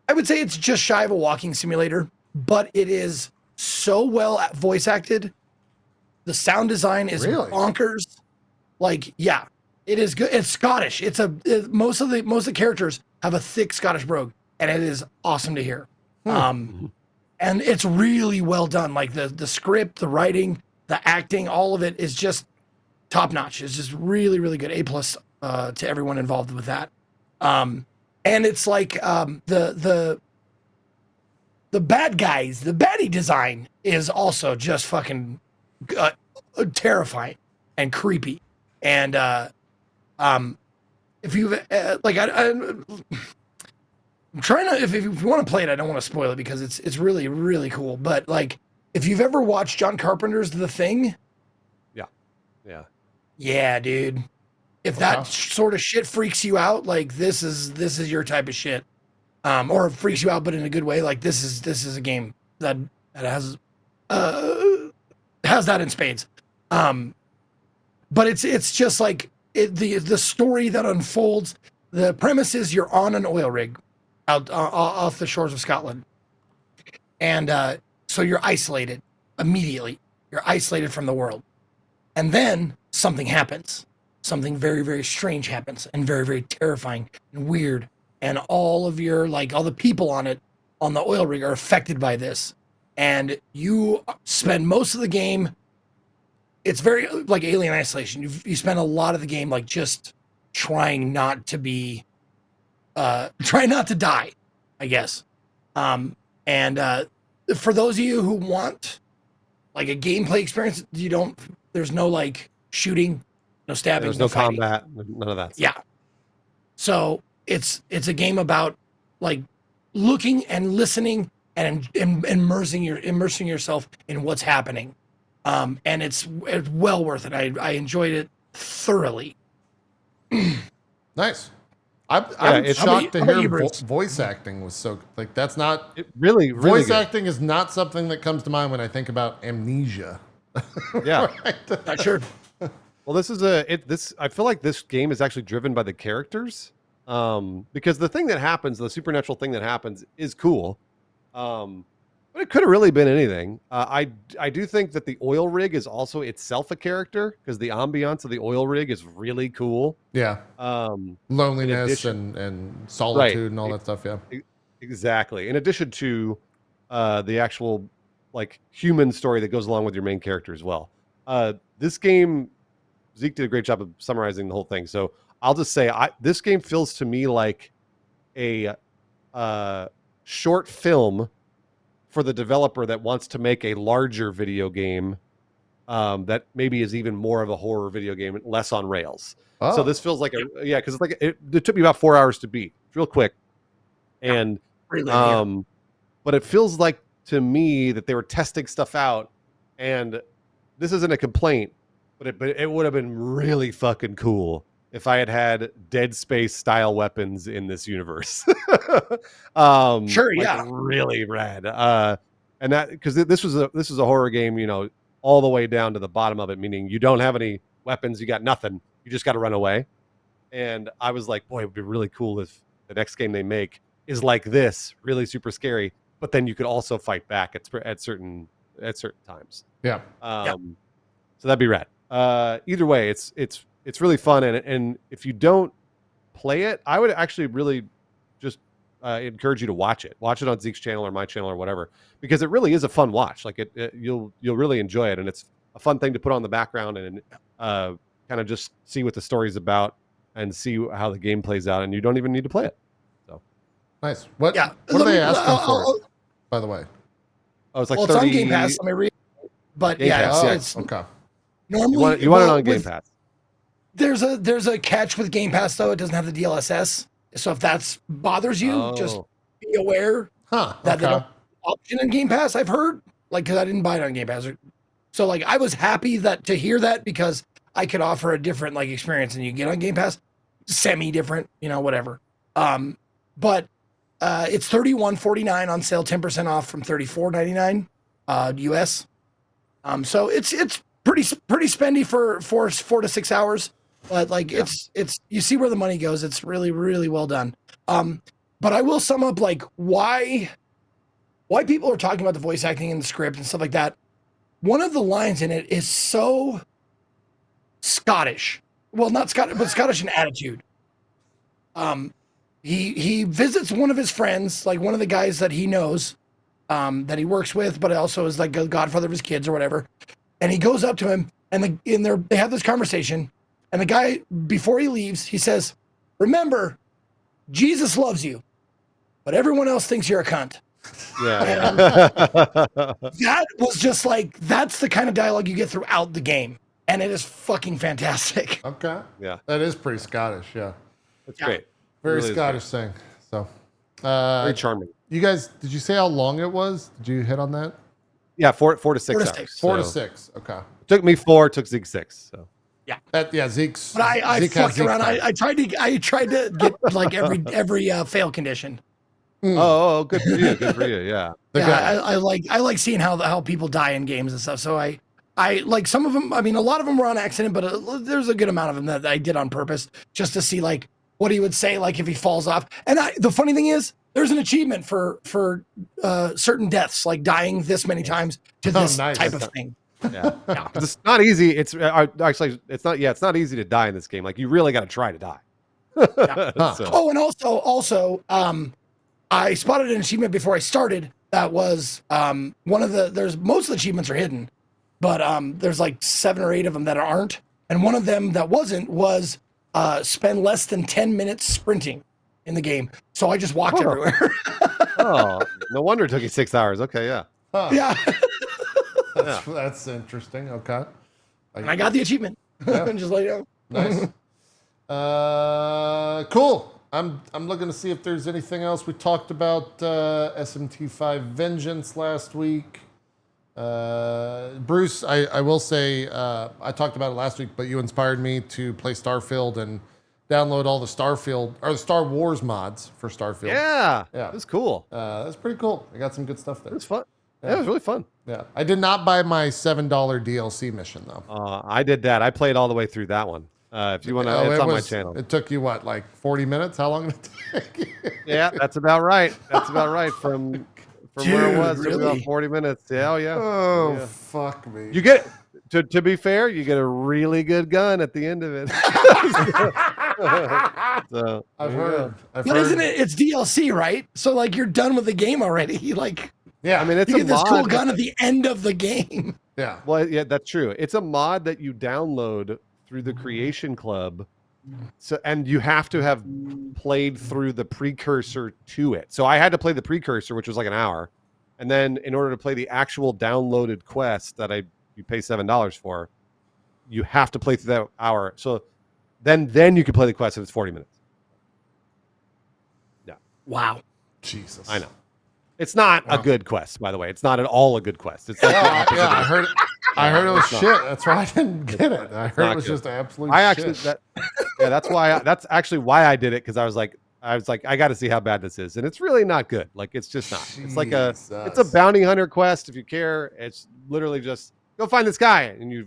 I would say it's just shy of a walking simulator, but it is so well voice acted. The sound design is Really? bonkers. Like, yeah, it is good. It's Scottish. Most of the characters have a thick Scottish brogue, and it is awesome to hear. And it's really well done. Like the script, the writing, the acting, all of it is just top notch. It's just really, really good. A+ to everyone involved with that. And it's like the bad guys, the baddie design is also just fucking terrifying and creepy. And if you've I'm trying to, if you want to play it, I don't want to spoil it because it's really, really cool. But like, if you've ever watched John Carpenter's The Thing, yeah, dude. If that sort of shit freaks you out, like this is your type of shit, or it freaks you out, but in a good way. Like this is a game that has that in spades. But it's just like the story that unfolds. The premise is you're on an oil rig out off the shores of Scotland, and so you're isolated immediately. You're isolated from the world, and then something happens. Something very, very strange happens, and very, very terrifying and weird. And all of your all the people on the oil rig are affected by this, and you spend most of the game. It's very like Alien Isolation. You spend a lot of the game like just trying not to die, I guess. And for those of you who want like a gameplay experience, there's no like shooting, no stabbing, There's no fighting. combat, none of that stuff. Yeah. So it's a game about like looking and listening and immersing yourself in what's happening. And it's well worth it. I enjoyed it thoroughly. Nice. I'm it's- shocked to how about you, hear Bruce? voice acting was so like that's not It really voice good. acting is not something that comes to mind when I think about Amnesia. Yeah. Right? Not sure. Well, I feel like this game is actually driven by the characters. Because the thing that happens, the supernatural thing that happens is cool. But it could have really been anything. I do think that the oil rig is also itself a character because the ambiance of the oil rig is really cool. Yeah. In Loneliness addition- and solitude and all that stuff. Yeah. Exactly. In addition to the actual like human story that goes along with your main character as well. This game, Zeke did a great job of summarizing the whole thing. So I'll just say this game feels to me like a short film for the developer that wants to make a larger video game that maybe is even more of a horror video game, less on rails. Oh. So this feels like because it's like it took me about 4 hours to beat, real quick, and Really, yeah. but it feels like to me that they were testing stuff out, and this isn't a complaint, but it would have been really fucking cool if I had Dead Space style weapons in this universe. Sure, like, yeah. really rad. And that because this was a horror game, all the way down to the bottom of it, meaning you don't have any weapons, you got nothing, you just got to run away. And I was like, boy, it would be really cool if the next game they make is like this, really super scary, but then you could also fight back at certain times. Yeah. So that'd be rad. Either way, it's really fun, and if you don't play it, I would actually really just encourage you to watch it. Watch it on Zeke's channel or my channel or whatever, because it really is a fun watch. Like you'll really enjoy it, and it's a fun thing to put on the background and kind of just see what the story's about and see how the game plays out, and you don't even need to play it. So Nice. What? Yeah. What are they Let me- asking for? By the way. it's like Well, 30. it's on Game Pass. Let me read. But Game yeah, Pass, Oh, it's okay. normally You want it on Game Pass? There's a catch with Game Pass though. It doesn't have the DLSS. So if that bothers you, just Oh. be aware Huh. that they Okay. don't option in Game Pass. I've heard because I didn't buy it on Game Pass. So like I was happy to hear that because I could offer a different like experience than you get on Game Pass, semi different, whatever. But it's $31.49 on sale, 10% off from $34.99 US. So it's pretty spendy for 4 to 6 hours, but like it's you see where the money goes. It's really really well done. But I will sum up like why people are talking about the voice acting and the script and stuff like that. One of the lines in it is so Scottish. Well, not Scottish, but Scottish in attitude. He visits one of his friends, like one of the guys that he knows, that he works with, but also is like a godfather of his kids or whatever. And he goes up to him, and they have this conversation. And the guy, before he leaves, he says, "Remember, Jesus loves you, but everyone else thinks you're a cunt." Yeah. That was just like, that's the kind of dialogue you get throughout the game. And it is fucking fantastic. Okay. Yeah. That is pretty Scottish. Yeah. It's Yeah. great. Very Really is Scottish thing. So, Very charming. you guys, did you say how long it was? Did you hit on that? Yeah, 4 to 6 4 to hours. 6. 4 to So, 6. Okay. it took me 4, took Zeke 6. So Yeah, Zeke's. But I Zeke has fucked Zeke's around. time. I tried to get like every fail condition. Oh, good for you. Good for you. Yeah. The Yeah, guy- I like seeing how people die in games and stuff. So I like some of them. I mean, a lot of them were on accident, but there's a good amount of them that I did on purpose just to see like what he would say, like if he falls off. And the funny thing is, there's an achievement for certain deaths, like dying this many times to this nice. type of thing. Yeah. It's not easy. It's actually, it's not easy to die in this game. Like you really got to try to die. Huh. So, Oh, and also, I spotted an achievement before I started that was one of there's most of the achievements are hidden, but there's like 7 or 8 of them that aren't, and one of them that wasn't was spend less than 10 minutes sprinting. in the game. So I just walked Oh. everywhere. Oh, no wonder it took you 6 hours. Okay, yeah. Huh. Yeah. That's interesting. Okay. And I got the achievement. Yeah. Just let you know. Nice. Cool. I'm looking to see if there's anything else. We talked about SMT5 Vengeance last week. Bruce, I will say, I talked about it last week, but you inspired me to play Starfield and download all the Starfield or the Star Wars mods for Starfield. Yeah. Yeah. It was cool. That's pretty cool. I got some good stuff there. It was fun. Yeah, it was really fun. Yeah. I did not buy my $7 DLC mission though. I did that. I played all the way through that one. If you want to, it's on my channel. It took you what, like 40 minutes? How long did it take? Yeah, that's about right. That's about right. From where it was, it took really? about 40 minutes. Yeah, oh yeah. Oh, Yeah. fuck me. You get to be fair, you get a really good gun at the end of it. So I've there you heard. go. I've But heard. isn't it? It's DLC, right? So like you're done with the game already. Like Yeah. I mean, it's you a get this mod. cool gun at the end of the game. yeah. Well, yeah, that's true. It's a mod that you download through the Creation Club. So, and you have to have played through the precursor to it. So I had to play the precursor, which was like an hour, and then in order to play the actual downloaded quest that you pay $7 for, you have to play through that hour. So then you can play the quest if it's 40 minutes. Wow. Jesus. I know. It's not a good quest, by the way. It's not at all a good quest. It's like Yeah, I heard. I heard it was It's not. shit. That's why I didn't get it. I heard not it was good. just absolute I actually shit. that's actually why I did it, because I was like I got to see how bad this is, and it's really not good. Like it's just not. It's like it's a Jesus. bounty hunter quest. If you care, it's literally just go find this guy, and you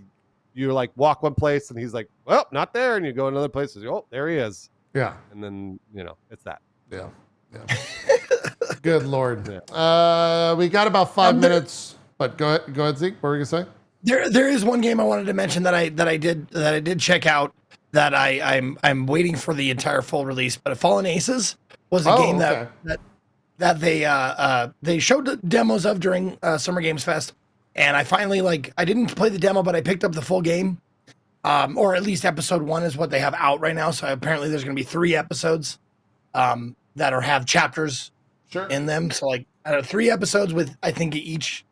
like walk one place, and he's like, well, not there, and you go another place, and oh, there he is, Yeah. and then it's that. Yeah. Yeah. Good Lord. We got about 5 minutes, but go ahead, Zeke. What were you gonna say? There is one game I wanted to mention that I did check out that I'm waiting for the entire full release. But Fallen Aces was a game okay. that they showed demos of during Summer Games Fest, and I finally I didn't play the demo, but I picked up the full game, or at least episode 1 is what they have out right now. So apparently there's going to be 3 episodes that have chapters Sure. in them. So I don't know, 3 episodes with I think each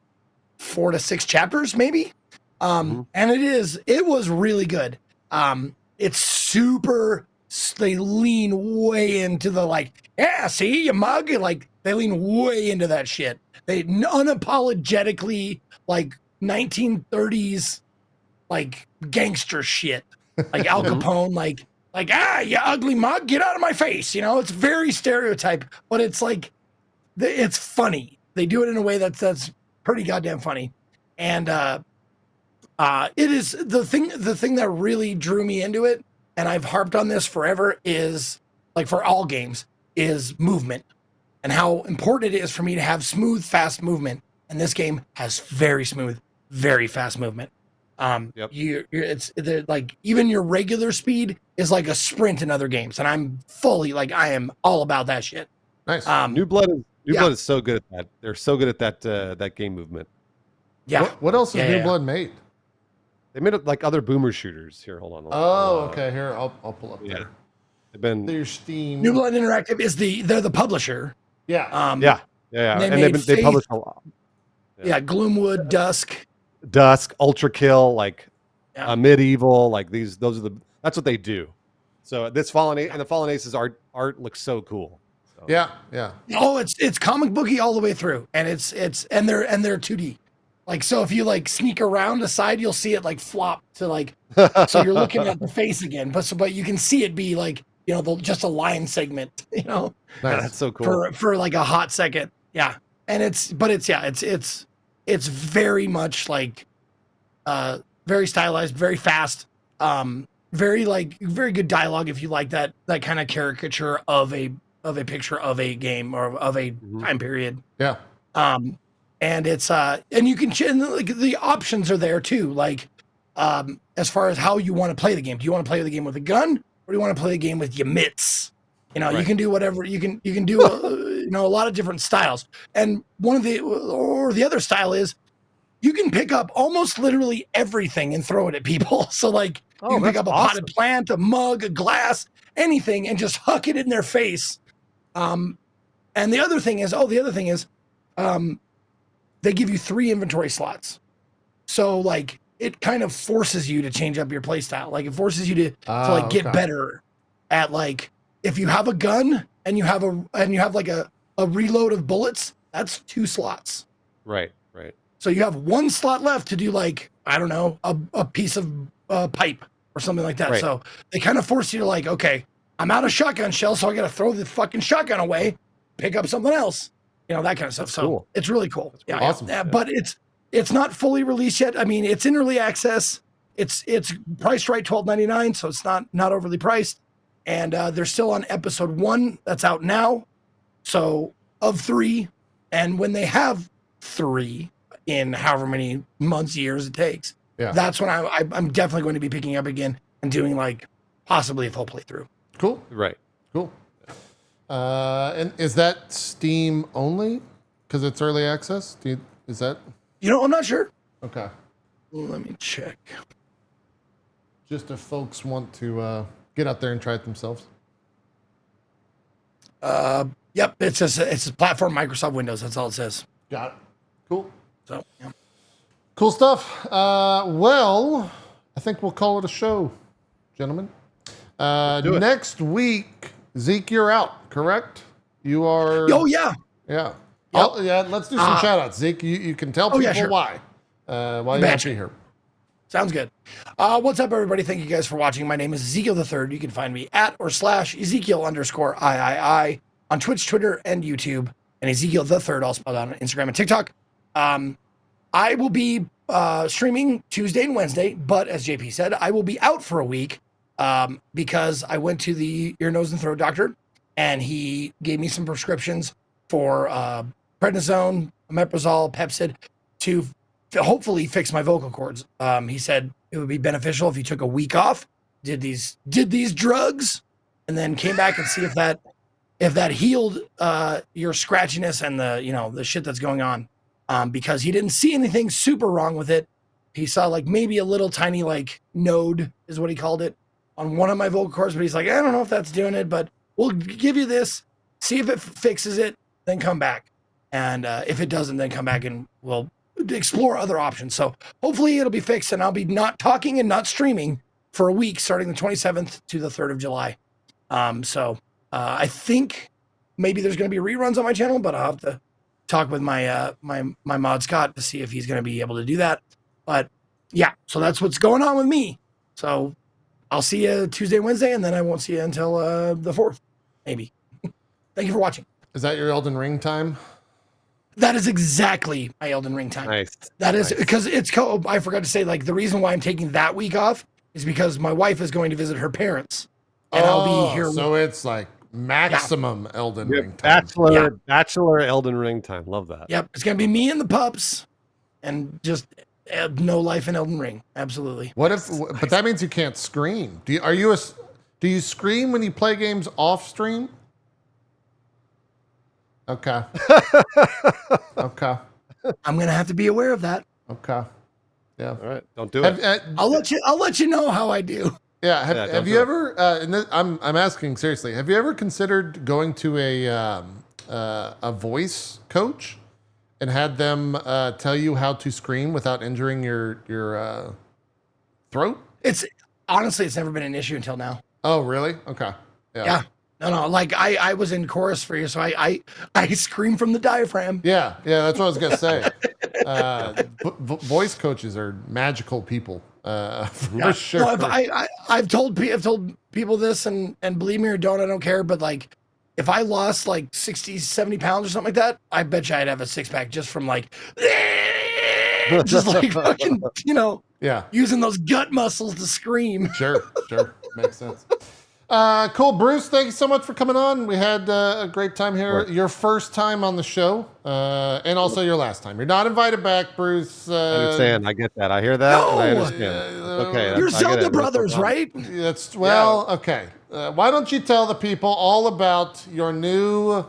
4 to 6 chapters maybe. And it was really good. It's super, they lean way into the yeah, see you mug, they lean way into that shit. They unapologetically 1930s gangster shit, like Al Capone, you ugly mug, get out of my face. It's very stereotype, but it's it's funny. They do it in a way that's pretty goddamn funny. And it is the thing that really drew me into it, and I've harped on this forever, is for all games, is movement and how important it is for me to have smooth, fast movement. And this game has very smooth, very fast movement. Yep. Even your regular speed is like a sprint in other games, and I'm fully I am all about that shit. Nice. New Blood is so good at that. They're so good at that game movement. Yeah. What else has Yeah, New yeah. Blood made? They made it like other boomer shooters. Here, hold on. Oh, okay. Here, I'll pull up Yeah. there. They've been Their Steam. New Blood Interactive they're the publisher. Yeah. yeah. They And made they published a lot. Yeah, Gloomwood, Dusk. Dusk, Ultra Kill, Medieval, that's what they do. So this the Fallen Aces art looks so cool. So. Yeah. Yeah. Oh, it's comic booky all the way through, and and they're 2D. So if you sneak around a side, you'll see it flop to so you're looking at the face again, but you can see it be just a line segment, Nice. That's so cool. for a hot second. Yeah. And it's very much very stylized, very fast, very very good dialogue if you like that kind of caricature of a picture of a game or of a time period. Yeah. And it's and you can the options are there too, as far as how you want to play the game. Do you want to play the game with a gun, or do you want to play the game with your mitts? Right. You can do whatever you can do a lot of different styles. And the other style is you can pick up almost literally everything and throw it at people. So you can pick that's up a awesome. potted plant, a mug, a glass, anything, and just huck it in their face And the other thing is, they give you 3 inventory slots. So like it kind of forces you to change up your playstyle. Like it forces you to like get better at like if you have a gun and you have like a reload of bullets, that's 2 slots. Right. So you have 1 slot left to do like, I don't know, a piece of pipe or something like that. Right. So they kind of force you to like, okay, I'm out of shotgun shells, so I got to throw the fucking shotgun away, pick up something else, you know, that kind of stuff. That's so cool. It's really cool. That's Yeah, awesome. yeah. But it's not fully released yet. I mean, it's in early access. It's priced right, $12.99, so it's not overly priced. And they're still on episode 1 that's out now. So of 3, and when they have 3 in however many months, years it takes, that's when I'm definitely going to be picking up again and doing like possibly a full playthrough. Cool. Right. Cool. And is that Steam only? Because it's early access? Is that? You know, I'm not sure. Okay. Let me check. Just if folks want to get out there and try it themselves. Yep, it's a platform, Microsoft Windows. That's all it says. Got it. Cool. So, yeah. Cool stuff. Well, I think we'll call it a show, gentlemen. Next week, Zeke, you're out, correct? You are. Oh, yeah. Yeah. Yep. Yeah. Let's do some shout outs. Zeke, you can tell people sure. why you won't be here. Sounds good. What's up, everybody? Thank you guys for watching. My name is Ezekiel III. You can find me at or / Ezekiel_III on Twitch, Twitter, and YouTube. And Ezekiel III, all spelled out on Instagram and TikTok. I will be streaming Tuesday and Wednesday, but as JP said, I will be out for a week because I went to the ear, nose, and throat doctor, and he gave me some prescriptions for prednisone, omeprazole, Pepcid to hopefully fix my vocal cords. He said it would be beneficial if you took a week off, did these drugs, and then came back and see if that healed your scratchiness and the shit that's going on. Because he didn't see anything super wrong with it. He saw like maybe a little tiny like node is what he called it on one of my vocal cords, but he's like, I don't know if that's doing it, but we'll give you this, see if it fixes it, then come back. And if it doesn't, then come back and we'll explore other options. So hopefully it'll be fixed and I'll be not talking and not streaming for a week starting the 27th to the 3rd of July. So I think maybe there's going to be reruns on my channel, but I'll have to talk with my my mod Scott to see if he's going to be able to do that. But yeah, so that's what's going on with me. So I'll see you Tuesday, Wednesday, and then I won't see you until the 4th, maybe. Thank you for watching. Is that your Elden Ring time? That is exactly my Elden Ring time. Nice. That is because it's Cohh. I forgot to say, like, the reason why I'm taking that week off is because my wife is going to visit her parents, and I'll be here. So it's like maximum Elden Ring time. Bachelor Elden Ring time. Love that. Yep, it's gonna be me and the pups, and just no life in Elden Ring. Absolutely. What if? But that means you can't scream. Do you scream when you play games off stream? Okay. Okay. I'm gonna have to be aware of that. Okay. Yeah. All right. Don't do it. I'll let you know how I do. Yeah. Have you ever? And I'm asking seriously. Have you ever considered going to a voice coach and had them tell you how to scream without injuring your throat? It's never been an issue until now. Oh, really? Okay. Yeah. No. Like I was in chorus for you, so I scream from the diaphragm. Yeah. That's what I was gonna say. Voice coaches are magical people, for sure. No, I've told people this, and believe me or don't, I don't care. But like, if I lost like 60, 70 pounds or something like that, I bet you I'd have a 6-pack just from like, just like fucking, using those gut muscles to scream. Sure. Makes sense. Cool, Bruce. Thank you so much for coming on. We had a great time here. Your first time on the show, and also your last time. You're not invited back, Bruce. I understand. I get that. I hear that. No! And I understand. Okay. You're Zelda brothers, right? Okay. Why don't you tell the people all about your new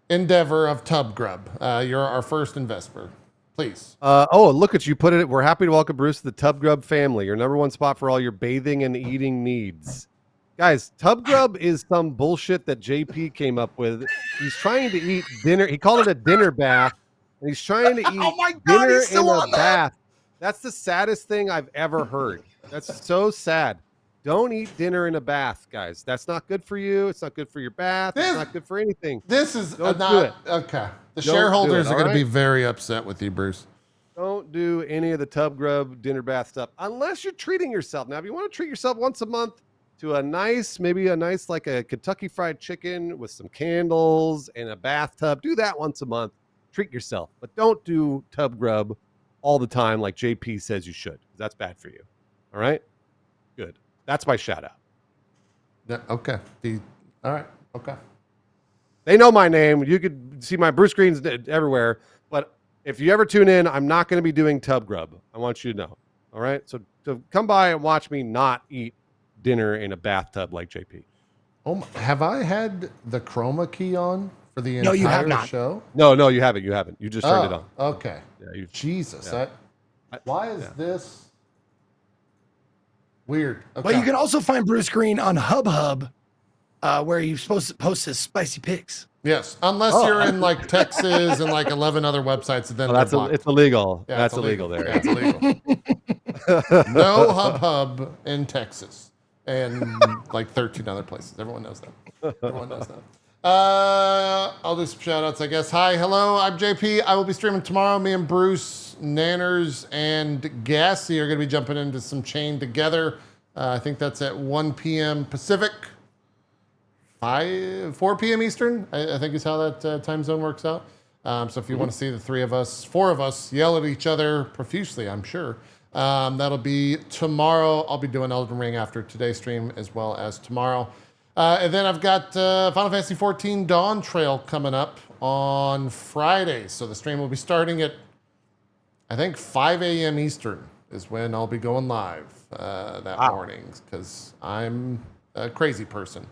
endeavor of Tub Grub? You're our first investor. Please. Look at you put it. We're happy to welcome Bruce to the Tub Grub family, your #1 spot for all your bathing and eating needs. Guys, tub grub is some bullshit that JP came up with. He's trying to eat dinner. He called it a dinner bath. And he's trying to eat Oh my God, dinner he's still in a on that? bath. That's the saddest thing I've ever heard. That's so sad. Don't eat dinner in a bath, guys. That's not good for you. It's not good for your bath. It's not good for anything. This is Don't not do it. okay. The Don't do shareholders it, are going to all be right? very upset with you, Bruce. Don't do any of the tub grub dinner bath stuff unless you're treating yourself. Now, if you want to treat yourself once a month to maybe a nice like a Kentucky Fried Chicken with some candles and a bathtub, do that once a month. Treat yourself, but don't do tub grub all the time like JP says you should. That's bad for you. All right? Good. That's my shout out. Okay. All right. Okay. They know my name. You could see my Bruce Greene's everywhere, but if you ever tune in, I'm not going to be doing tub grub. I want you to know. All right? So come by and watch me not eat dinner in a bathtub like JP. Oh, have I had the chroma key on for the No, entire you have not. show? No, you haven't. You haven't. You just turned it on. Okay. Yeah, Jesus. yeah. Why is this weird? Okay. Well, you can also find Bruce Greene on HubHub, where you're supposed to post his spicy pics. Yes, unless you're in like Texas and like 11 other websites, and then it's illegal. Yeah, that's it's illegal there. Yeah, it's illegal. No hub in Texas and like 13 other places. Everyone knows that. Everyone knows that. I'll do some shout outs, I guess. Hi, hello, I'm JP. I will be streaming tomorrow. Me and Bruce, Nanners, and Gassy are going to be jumping into some Chain Together. I think that's at 1 p.m. Pacific. 4 p.m. Eastern, I think is how that time zone works out. So if you want to see the four of us yell at each other profusely, I'm sure. That'll be tomorrow. I'll be doing Elden Ring after today's stream as well as tomorrow. And then I've got Final Fantasy XIV Dawn Trail coming up on Friday. So the stream will be starting at, I think, 5 a.m. Eastern is when I'll be going live that morning because I'm a crazy person.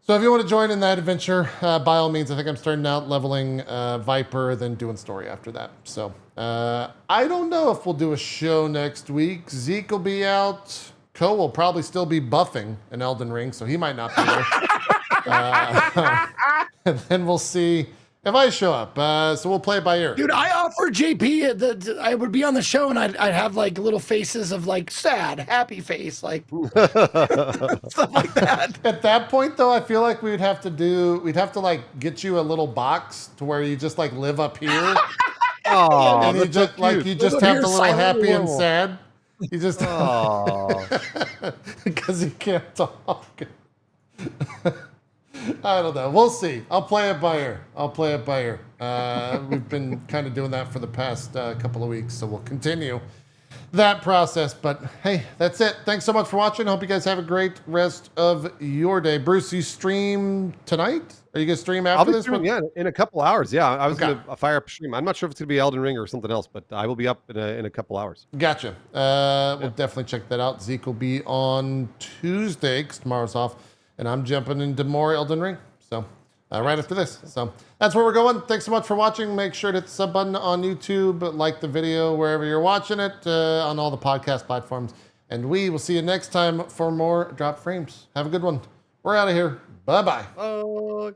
So if you want to join in that adventure, by all means, I think I'm starting out leveling Viper, then doing story after that. So I don't know if we'll do a show next week. Zeke will be out. Cohh will probably still be buffing in Elden Ring, so he might not be there. And then we'll see if I show up. So we'll play it by ear. Dude, I offered JP I would be on the show and I'd have like little faces of like sad, happy face, like stuff like that. At that point, though, I feel like we'd have to like get you a little box to where you just like live up here. Oh, And you just like you just have the little happy and sad. You just because you can't talk. I don't know. We'll see. I'll play it by ear. We've been kind of doing that for the past couple of weeks, so we'll continue that process. But hey, that's it. Thanks so much for watching. I hope you guys have a great rest of your day. Bruce, you stream tonight? Are you gonna stream after this? Yeah, in a couple hours. Yeah, I was gonna fire up a stream. I'm not sure if it's gonna be Elden Ring or something else, but I will be up in a couple hours. Gotcha. We'll definitely check that out. Zeke will be on Tuesday because tomorrow's off, and I'm jumping into more Elden Ring. So right after this. So that's where we're going. Thanks so much for watching. Make sure to hit the sub button on YouTube, like the video wherever you're watching it, on all the podcast platforms. And we will see you next time for more Drop Frames. Have a good one. We're out of here. Bye-bye.